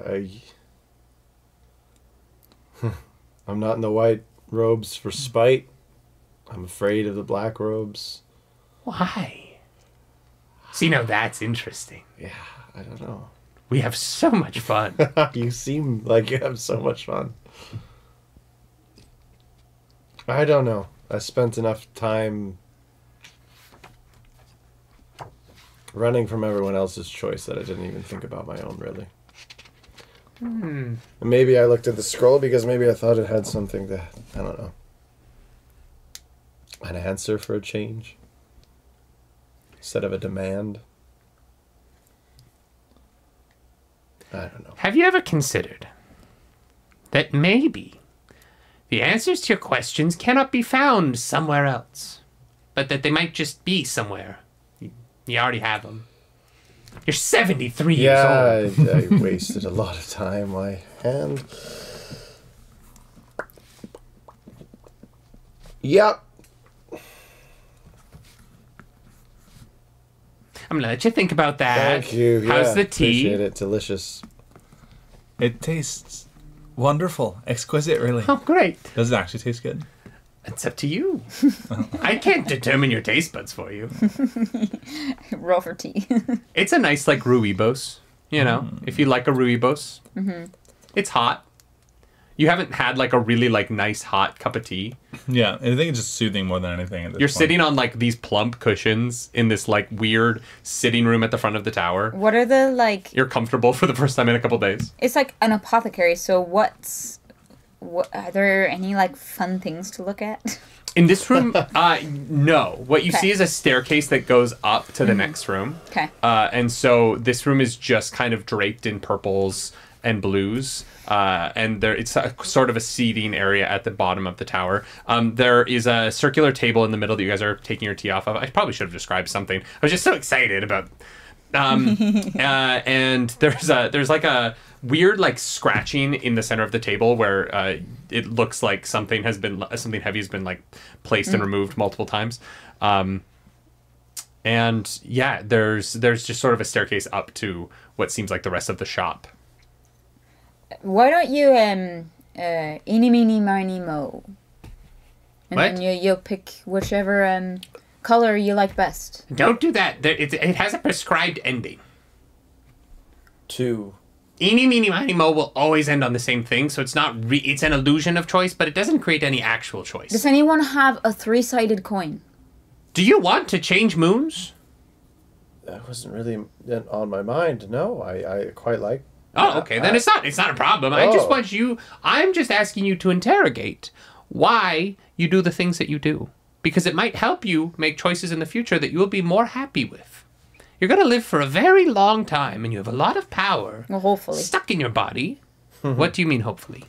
I'm not in the white robes for spite. I'm afraid of the black robes. Why? See, now that's interesting. Yeah, I don't know. We have so much fun. You seem like you have so much fun. I don't know. I spent enough time running from everyone else's choice that I didn't even think about my own, really. And maybe I looked at the scroll because maybe I thought it had something to, I don't know, an answer for a change instead of a demand. I don't know. Have you ever considered that maybe the answers to your questions cannot be found somewhere else, but that they might just be somewhere? You already have them. You're 73 years old. I wasted a lot of time. My hand. Yep. I'm gonna let you think about that. Thank you. How's the tea? Appreciate it. Delicious. It tastes wonderful. Exquisite, really. Oh, great. Does it actually taste good? It's up to you. I can't determine your taste buds for you. Roll for tea. It's a nice, like, rooibos. You know, if you like a rooibos. It's hot. You haven't had, like, a really, like, nice hot cup of tea. Yeah, I think it's just soothing more than anything at this You're point. sitting on, like, these plump cushions in this, like, weird sitting room at the front of the tower. What are the, like... You're comfortable for the first time in a couple days. It's like an apothecary, so what, are there any, like, fun things to look at? In this room, no. What you Okay. see is a staircase that goes up to the next room. Okay. And so this room is just kind of draped in purples and blues. And it's a sort of a seating area at the bottom of the tower. There is a circular table in the middle that you guys are taking your tea off of. I probably should have described something. I was just so excited about. And there's like a weird like scratching in the center of the table where it looks like something heavy has been like placed and removed multiple times. And yeah, there's just sort of a staircase up to what seems like the rest of the shop. Why don't you, eeny, meeny, miny, mo? And What? then you'll pick whichever, color you like best. Don't do that. It has a prescribed ending. 2. Eeny, meeny, miny, mo will always end on the same thing, so it's not it's an illusion of choice, but it doesn't create any actual choice. Does anyone have a 3-sided coin? Do you want to change moons? That wasn't really on my mind. No, I quite like. Oh, okay. Then it's not a problem. I'm just asking you to interrogate why you do the things that you do. Because it might help you make choices in the future that you will be more happy with. You're going to live for a very long time, and you have a lot of power Well, hopefully. stuck in your body. What do you mean, hopefully?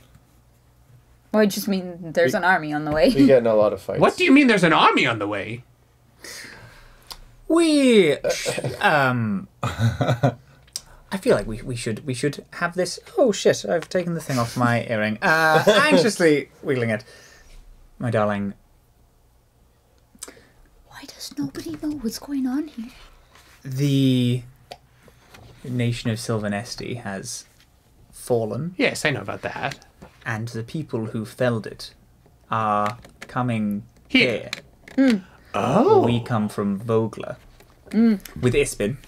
Well, I just mean there's an army on the way. We get in a lot of fights. What do you mean there's an army on the way? We, I feel like we should have this. Oh shit! I've taken the thing off my earring. Anxiously wiggling it. My darling. Why does nobody know what's going on here? The nation of Sylvanesti has fallen, Yes, I know about that. and the people who felled it are coming Here. here. Oh. We come from Vogler. With Ispin,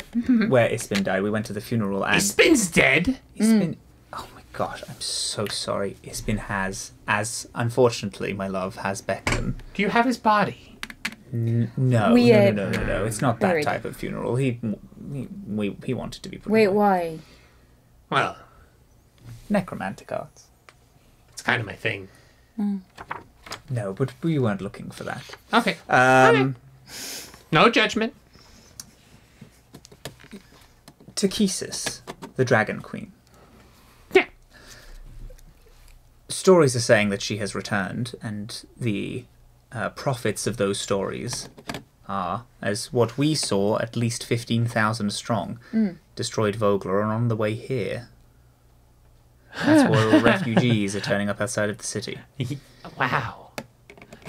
where Ispin died. We went to the funeral and Ispin's dead. Ispin. Oh my gosh, I'm so sorry. Ispin has, as unfortunately my love has Beckman. Do you have his body? No, We, no. It's not that buried type of funeral. He wanted to be put Wait, away. why? Well, Necromantic arts. it's kind of my thing. No, but we weren't looking for that. Okay. No judgment. Takesis, the Dragon Queen. Yeah. Stories are saying that she has returned, and the prophets of those stories are, as what we saw, at least 15,000 strong. Destroyed Vogler and on the way here. That's why refugees are turning up outside of the city. Wow.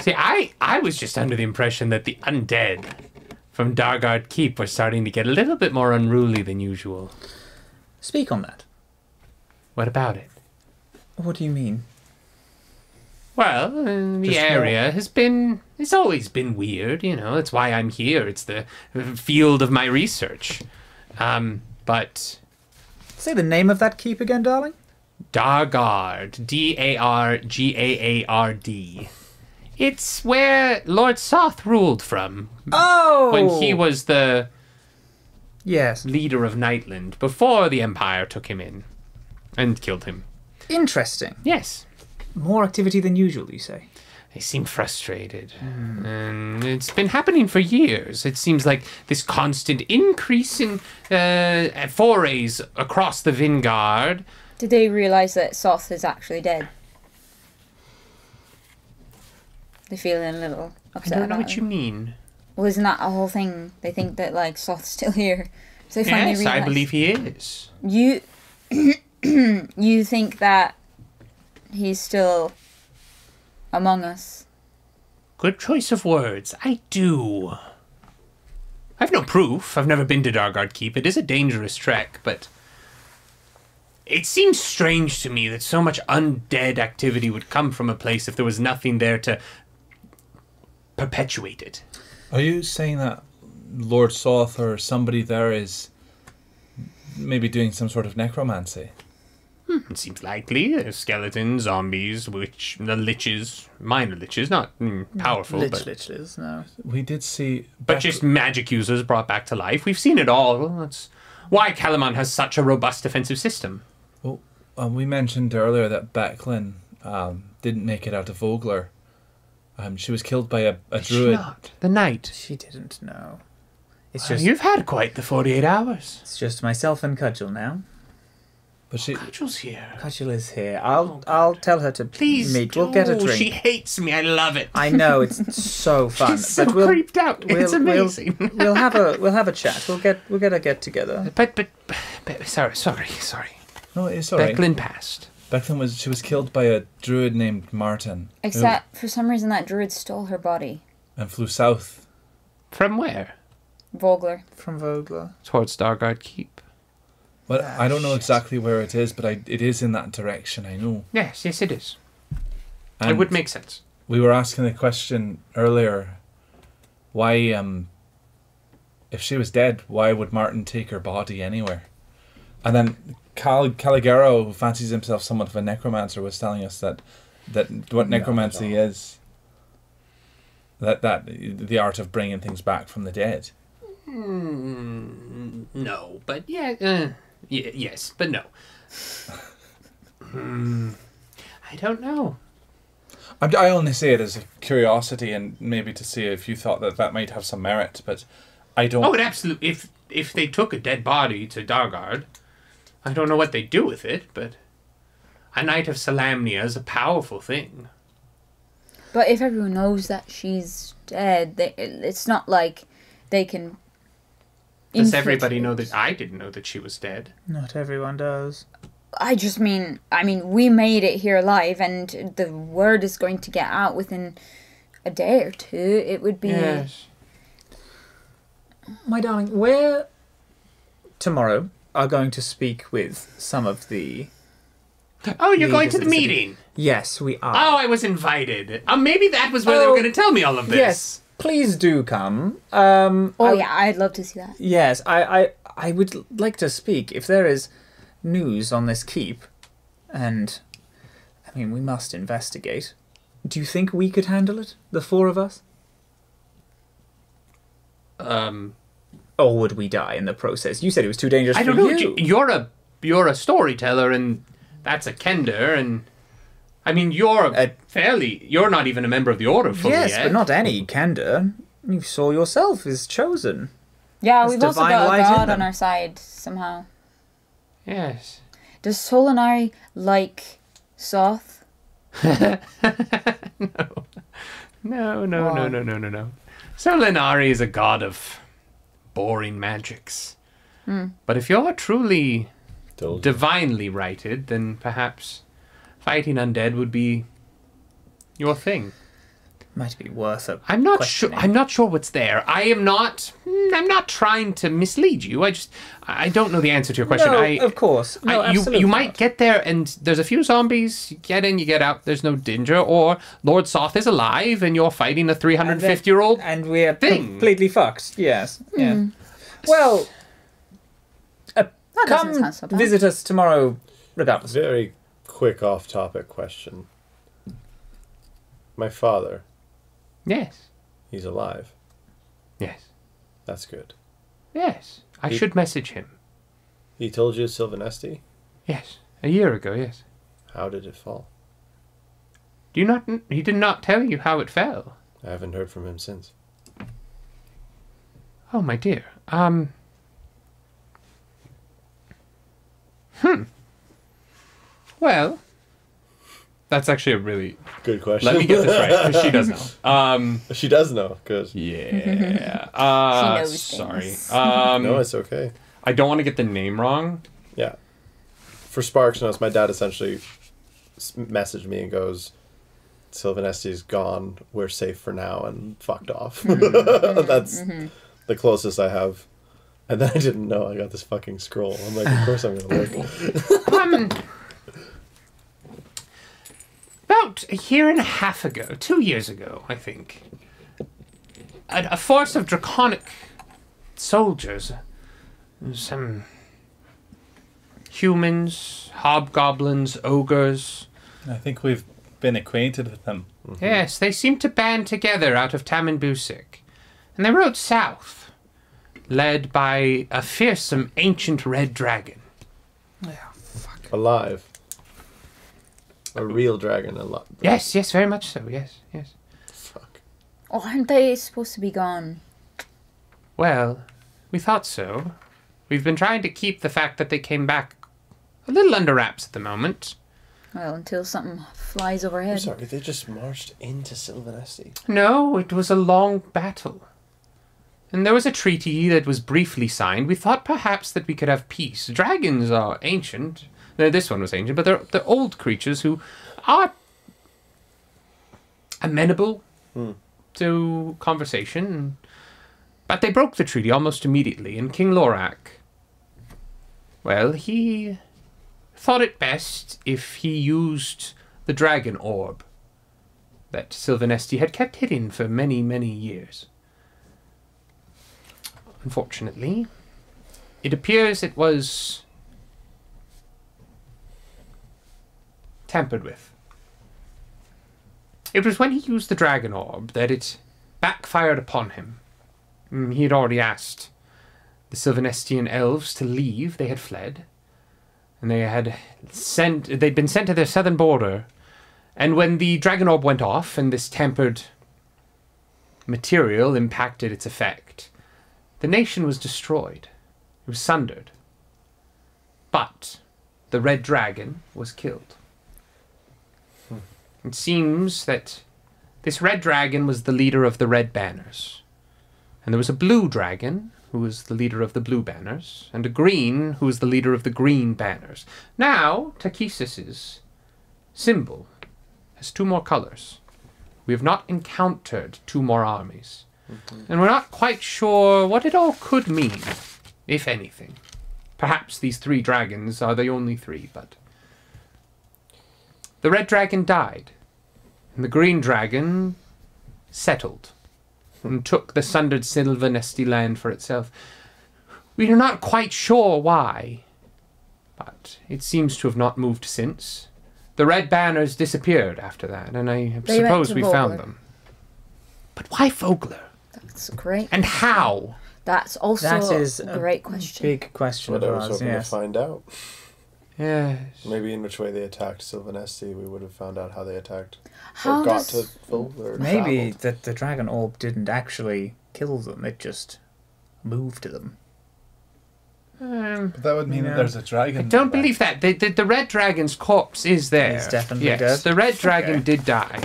See, I was just under the impression that the undead from Dargard Keep were starting to get a little bit more unruly than usual. Speak on that. What about it? What do you mean? Well, the Just area it's always been weird, you know. That's why I'm here. It's the field of my research. But Say the name of that keep again, darling? Dargard, Dargaard. It's where Lord Soth ruled from Oh! when he was the Yes. leader of Nightland, before the Empire took him in and killed him. Interesting. Yes. More activity than usual, you say? They seem frustrated. And it's been happening for years. It seems like this constant increase in forays across the Vingard. Did they realise that Soth is actually dead? They're feeling a little I upset don't know about what it. you mean. Well, isn't that a whole thing? They think that, like, Soth's still here. So they finally Yes, realise. I believe he is. You... you think that he's still among us? Good choice of words. I do. I've no proof. I've never been to Dargard Keep. It is a dangerous trek, but it seems strange to me that so much undead activity would come from a place if there was nothing there to perpetuate it. Are you saying that Lord Soth or somebody there is maybe doing some sort of necromancy? It seems likely. Skeletons, zombies, the liches, minor liches, not powerful, but Liches, no. We did see... just magic users brought back to life. We've seen it all. That's why Kalaman has such a robust defensive system. Well, we mentioned earlier that Becklin didn't make it out of Vogler. She was killed by a Did she druid. not? The night. She didn't know. It's Well, just you've had quite the 48 hours. it's just myself and Cudgel now. But she... Cudgel's here. Cudgel is here. I'll tell her to Please meet. do. We'll get a drink. She hates me. I love it. I know it's so fun. She's so but we'll, creeped out. It's amazing. We'll have a chat. We'll get a get together. but sorry. No, it's alright. Becklin passed. Becklin was killed by a druid named Martin. Except, for some reason, that druid stole her body. And flew south. From where? Vogler. From Vogler. Towards Dargard Keep. Well, I don't know exactly where it is, but it is in that direction, I know. Yes, it is. And It would make sense. we were asking the question earlier, why, if she was dead, why would Martin take her body anywhere? And then Caligaro, who fancies himself somewhat of a necromancer, was telling us that what necromancy is, that the art of bringing things back from the dead. No, but yes, but no. I don't know. I only say it as a curiosity and maybe to see if you thought that might have some merit, but I don't... Oh, it absolutely... If they took a dead body to Dargard, I don't know what they'd do with it, but a Knight of Salamnia is a powerful thing. But if everyone knows that she's dead, it's not like they can... Does everybody infiltrate. know that... I didn't know that she was dead. Not everyone does. I just mean, we made it here alive, and the word is going to get out within a day or two. It would be... Yes. My darling, we're tomorrow are going to speak with some of the... Oh, you're going to the Leaders of the city. meeting. Yes, we are. Oh, I was invited. Maybe that was where they were Oh, going to tell me all of this. Yes, please do come. Oh, yeah, I'd love to see that. Yes, I would like to speak if there is news on this keep, and we must investigate. Do you think we could handle it, the four of us? Or would we die in the process? You said it was too dangerous I for don't know. you. You're a storyteller, and that's a kender, and I mean you're you're not even a member of the order fully Yes, yet. but not any Kender. You saw yourself as chosen. Yeah, There's we've also divine got a light in god them. on our side somehow. Yes. Does Solinari like Soth? No. Solinari is a god of boring magics. But if you're truly divinely righted, then perhaps fighting undead would be your thing. Might be worth it. I'm not sure what's there. I'm not trying to mislead you. I don't know the answer to your question. No, of course. No, absolutely you might not. get there and there's a few zombies. You get in, you get out. There's no danger. Or Lord Soth is alive and you're fighting a 350-year-old and we're thing. completely fucked. Yes. Yeah. Well, That doesn't come sound so bad. visit us tomorrow, regardless. Very quick off-topic question. My father, Yes. he's alive. Yes. That's good. Yes. I should message him. He told you Sylvanesti? Yes. A year ago, yes. How did it fall? Do you not? He did not tell you how it fell. I haven't heard from him since. Oh, my dear. Well, that's actually a really... Good question. Let me get this right, because she does know. She does know. Good. Yeah. She knows sorry. things. No, it's okay. I don't want to get the name wrong. Yeah. For Sparks Notes, my dad essentially messaged me and goes, Sylvanesti's gone, we're safe for now, and fucked off. That's the closest I have. And then I didn't know I got this fucking scroll. I'm like, of course I'm going to look. About a year and a half ago, 2 years ago, I think, a force of draconic soldiers, some humans, hobgoblins, ogres. I think we've been acquainted with them. Yes, they seemed to band together out of Tamanbusik, and they rode south, led by a fearsome ancient red dragon. Alive. A real dragon alive. Yes, very much so, yes. Fuck. Oh, aren't they supposed to be gone? Well, we thought so. We've been trying to keep the fact that they came back a little under wraps at the moment. Well, until something flies I'm overhead. sorry, they just marched into Sylvanesti. No, it was a long battle. And there was a treaty that was briefly signed. We thought perhaps that we could have peace. Dragons are ancient. No, this one was ancient, but they're old creatures who are amenable to conversation. But they broke the treaty almost immediately, and King Lorak, well, he thought it best if he used the dragon orb that Sylvanesti had kept hidden for many, many years. Unfortunately, it appears it was tampered with. It was when he used the dragon orb that it backfired upon him. He had already asked the Sylvanestian elves to leave. They had fled. And they'd been sent to their southern border. And when the dragon orb went off and this tampered material impacted its effect, the nation was destroyed. It was sundered. But the red dragon was killed. It seems that this red dragon was the leader of the red banners. And there was a blue dragon, who was the leader of the blue banners, and a green, who was the leader of the green banners. Now, Takisis's symbol has two more colors. We have not encountered two more armies. And we're not quite sure what it all could mean, if anything. Perhaps these three dragons are the only three, but... The red dragon died, and the green dragon settled and took the sundered Sylvanesti land for itself. We are not quite sure why, but it seems to have not moved since. The red banners disappeared after that, and I suppose we found them. But why Vogler? That's great. And how? That's also That is a great question. Big question What for I was us, hoping yes. to find out. Yes. Maybe in which way they attacked Sylvanesti, we would have found out how they attacked. How or got does- to full or Maybe traveled. that the dragon orb didn't actually kill them, it just moved them. But that would mean Yeah. that there's a dragon. I don't there. believe that. The red dragon's corpse is there. He's definitely yes, dead? the red dragon Okay. did die.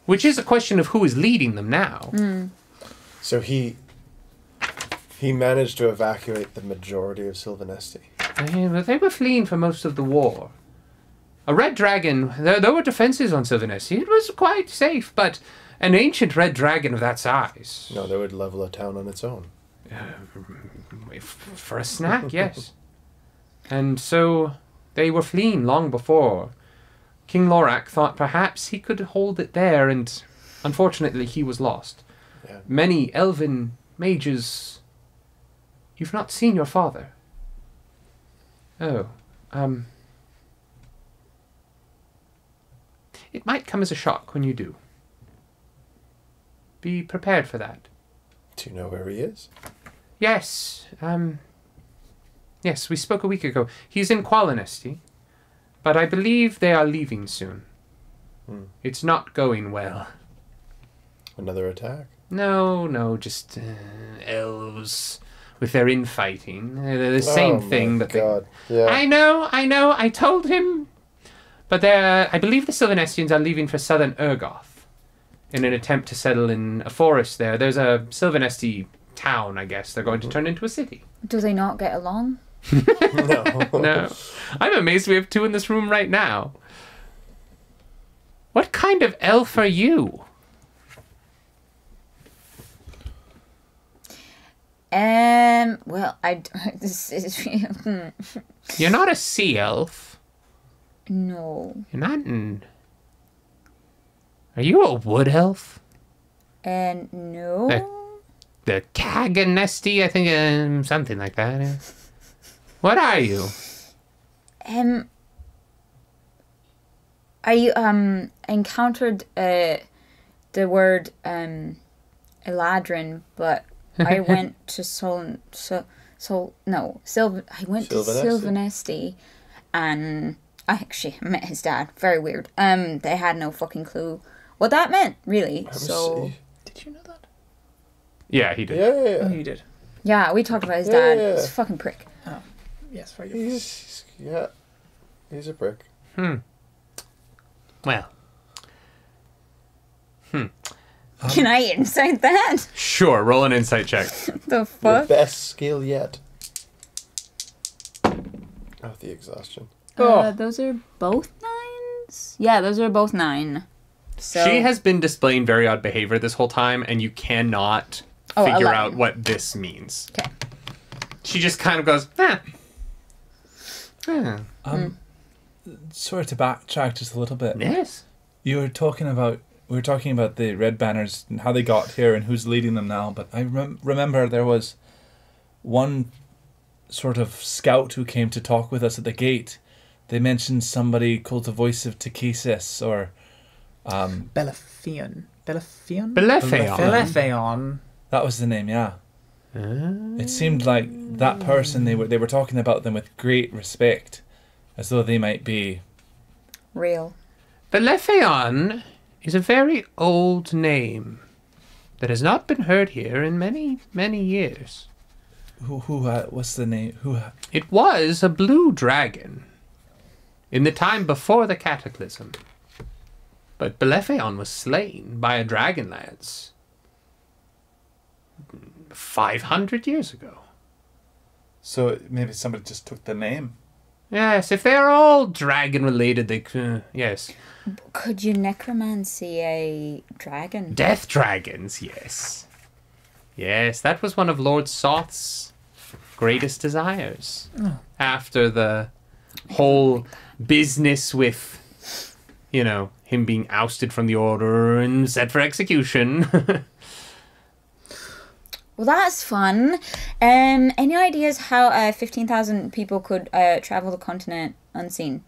Which is a question of who is leading them now. So he managed to evacuate the majority of Sylvanesti. But they were fleeing for most of the war. A red dragon, there were defenses on Sylvanesti. It was quite safe, but an ancient red dragon of that size. No, they would level a town on its own. For a snack, yes. And so they were fleeing long before. King Lorak thought perhaps he could hold it there, and unfortunately he was lost. Yeah. Many elven mages... You've not seen your father? Oh, It might come as a shock when you do. Be prepared for that. Do you know where he is? Yes, yes, we spoke a week ago. He's in Qualinesti, but I believe they are leaving soon. It's not going well. Another attack? No, just elves with their infighting. They're the same thing, but God. Yeah. I know, I told him. But I believe the Sylvanestians are leaving for southern Urgoth in an attempt to settle in a forest there. There's a Sylvanesti town, I guess. They're going to turn into a city. Do they not get along? No. No. I'm amazed we have two in this room right now. What kind of elf are you? Well, this is... You're not a sea elf. No. You're not Are you a wood elf? No. The Kaganesti, I think, something like that. Yeah. What are you? I encountered the word Eladrin, but I went to I went to Sylvanesti, and I actually met his dad. Very weird. They had no fucking clue what that meant, really. So Did you know that? Yeah, he did. Yeah. Oh, you did. yeah, we talked about his dad. Yeah. He's a fucking prick. Yes, very good. He's a prick. Well, Can I insight that? sure. Roll an insight check. The Your fuck? best skill yet. Oh, the exhaustion. Those are both 9s? Yeah, those are both 9. So She has been displaying very odd behavior this whole time, and you cannot figure 11. out what this means. Okay. She just kind of goes, Sorry to backtrack just a little bit. yes. We were talking about the red banners and how they got here and who's leading them now. But I remember there was one sort of scout who came to talk with us at the gate. They mentioned somebody called the Voice of Takesis or Belapheon. Belapheon? Belefeon. Belapheon. that was the name. Yeah. It seemed like that person they were talking about them with great respect, as though they might be. real. Belefeon is a very old name that has not been heard here in many, many years. What's the name? It was a blue dragon in the time before the cataclysm. But Belefeon was slain by a Dragonlance 500 years ago. So maybe somebody just took the name. Yes, if they're all dragon-related, they could... yes. Could you necromancy a dragon? Death dragons, yes. Yes, that was one of Lord Soth's greatest desires. After the whole business with, him being ousted from the order and set for execution. Well, that's fun. Any ideas how 15,000 people could travel the continent unseen?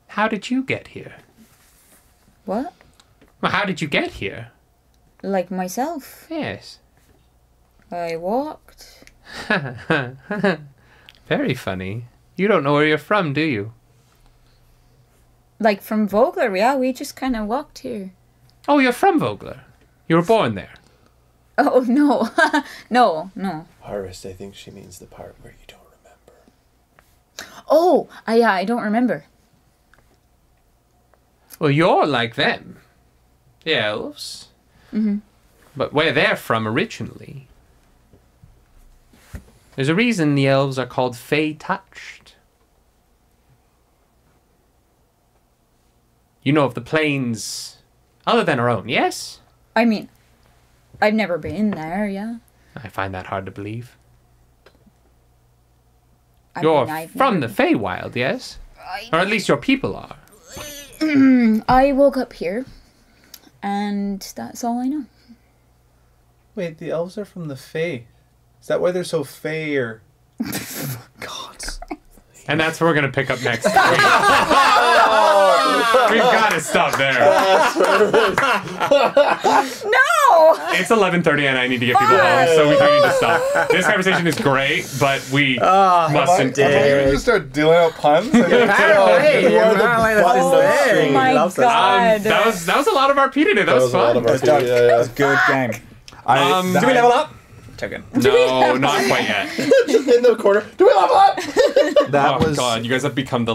How did you get here? What? Well, how did you get here? Like myself. Yes. I walked. Very funny. You don't know where you're from, do you? Like from Vogler, yeah, we just kind of walked here. Oh, you're from Vogler. You were born there. Oh, no. no. Harvest, I think she means the part where you don't remember. Oh, yeah, I don't remember. Well, you're like them. The elves. Mm-hmm. But where they're from originally. There's a reason the elves are called Fey-touched. You know of the plains other than our own, yes? I mean, I've never been there, yeah. I find that hard to believe. I You're mean, I've from never- the Feywild, yes? Or at least your people are. I woke up here, and that's all I know. Wait, the elves are from the Fae. Is that why they're so fair? God. And that's where we're going to pick up next week. We've got to stop there. No! It's 11:30 and I need to get people home, so we do need to stop. This conversation is great, but we mustn't. Am I going to start dealing out puns? Apparently, Oh my God. That was a lot of RP today. That was a lot fun. of our That yeah. was a good game. Do we level up? Token. No, not quite yet. In the corner. Do we level up? That Oh was God, you guys have become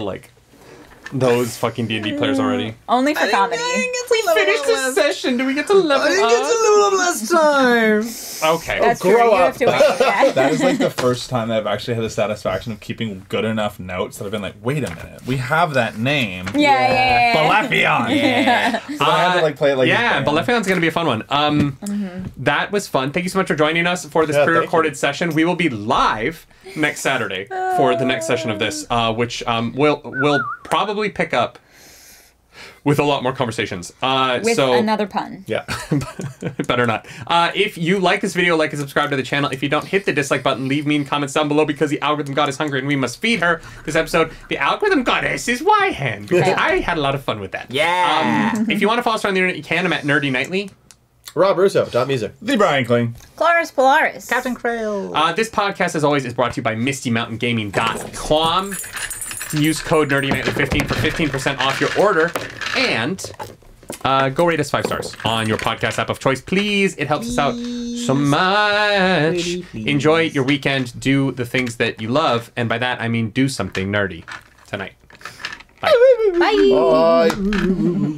those fucking D&D players already. Only for comedy. We finished this session. Do we get to level up? level up last time. Okay. That's true. grow You up. have to wait. Yeah. that is like the first time that I've actually had the satisfaction of keeping good enough notes that I've been like, wait a minute, we have that name. Yeah. Balefion. Yeah. So then I had to like play it like yeah, this. Balefion's gonna be a fun one. That was fun. Thank you so much for joining us for this Yeah, pre-recorded session. We will be live next Saturday for the next session of this, which we'll probably pick up with a lot more conversations. With another pun. Yeah, better not. If you like this video, like and subscribe to the channel. If you don't, hit the dislike button. Leave mean comments down below because the algorithm god is hungry and we must feed her. This episode, the algorithm goddess is Yhan because I had a lot of fun with that. Yeah. If you want to follow us around the internet, you can. I'm at nerdynightly. Rob Russo, .music. The Brian Kling. Claris Polaris. Captain Krail. This podcast, as always, is brought to you by MistyMountainGaming.com. Use code nerdynightly15 for 15% off your order. And go rate us 5 stars on your podcast app of choice, please. It helps us out so much. Enjoy your weekend. Do the things that you love. And by that, I mean do something nerdy tonight. Bye. Bye. Bye.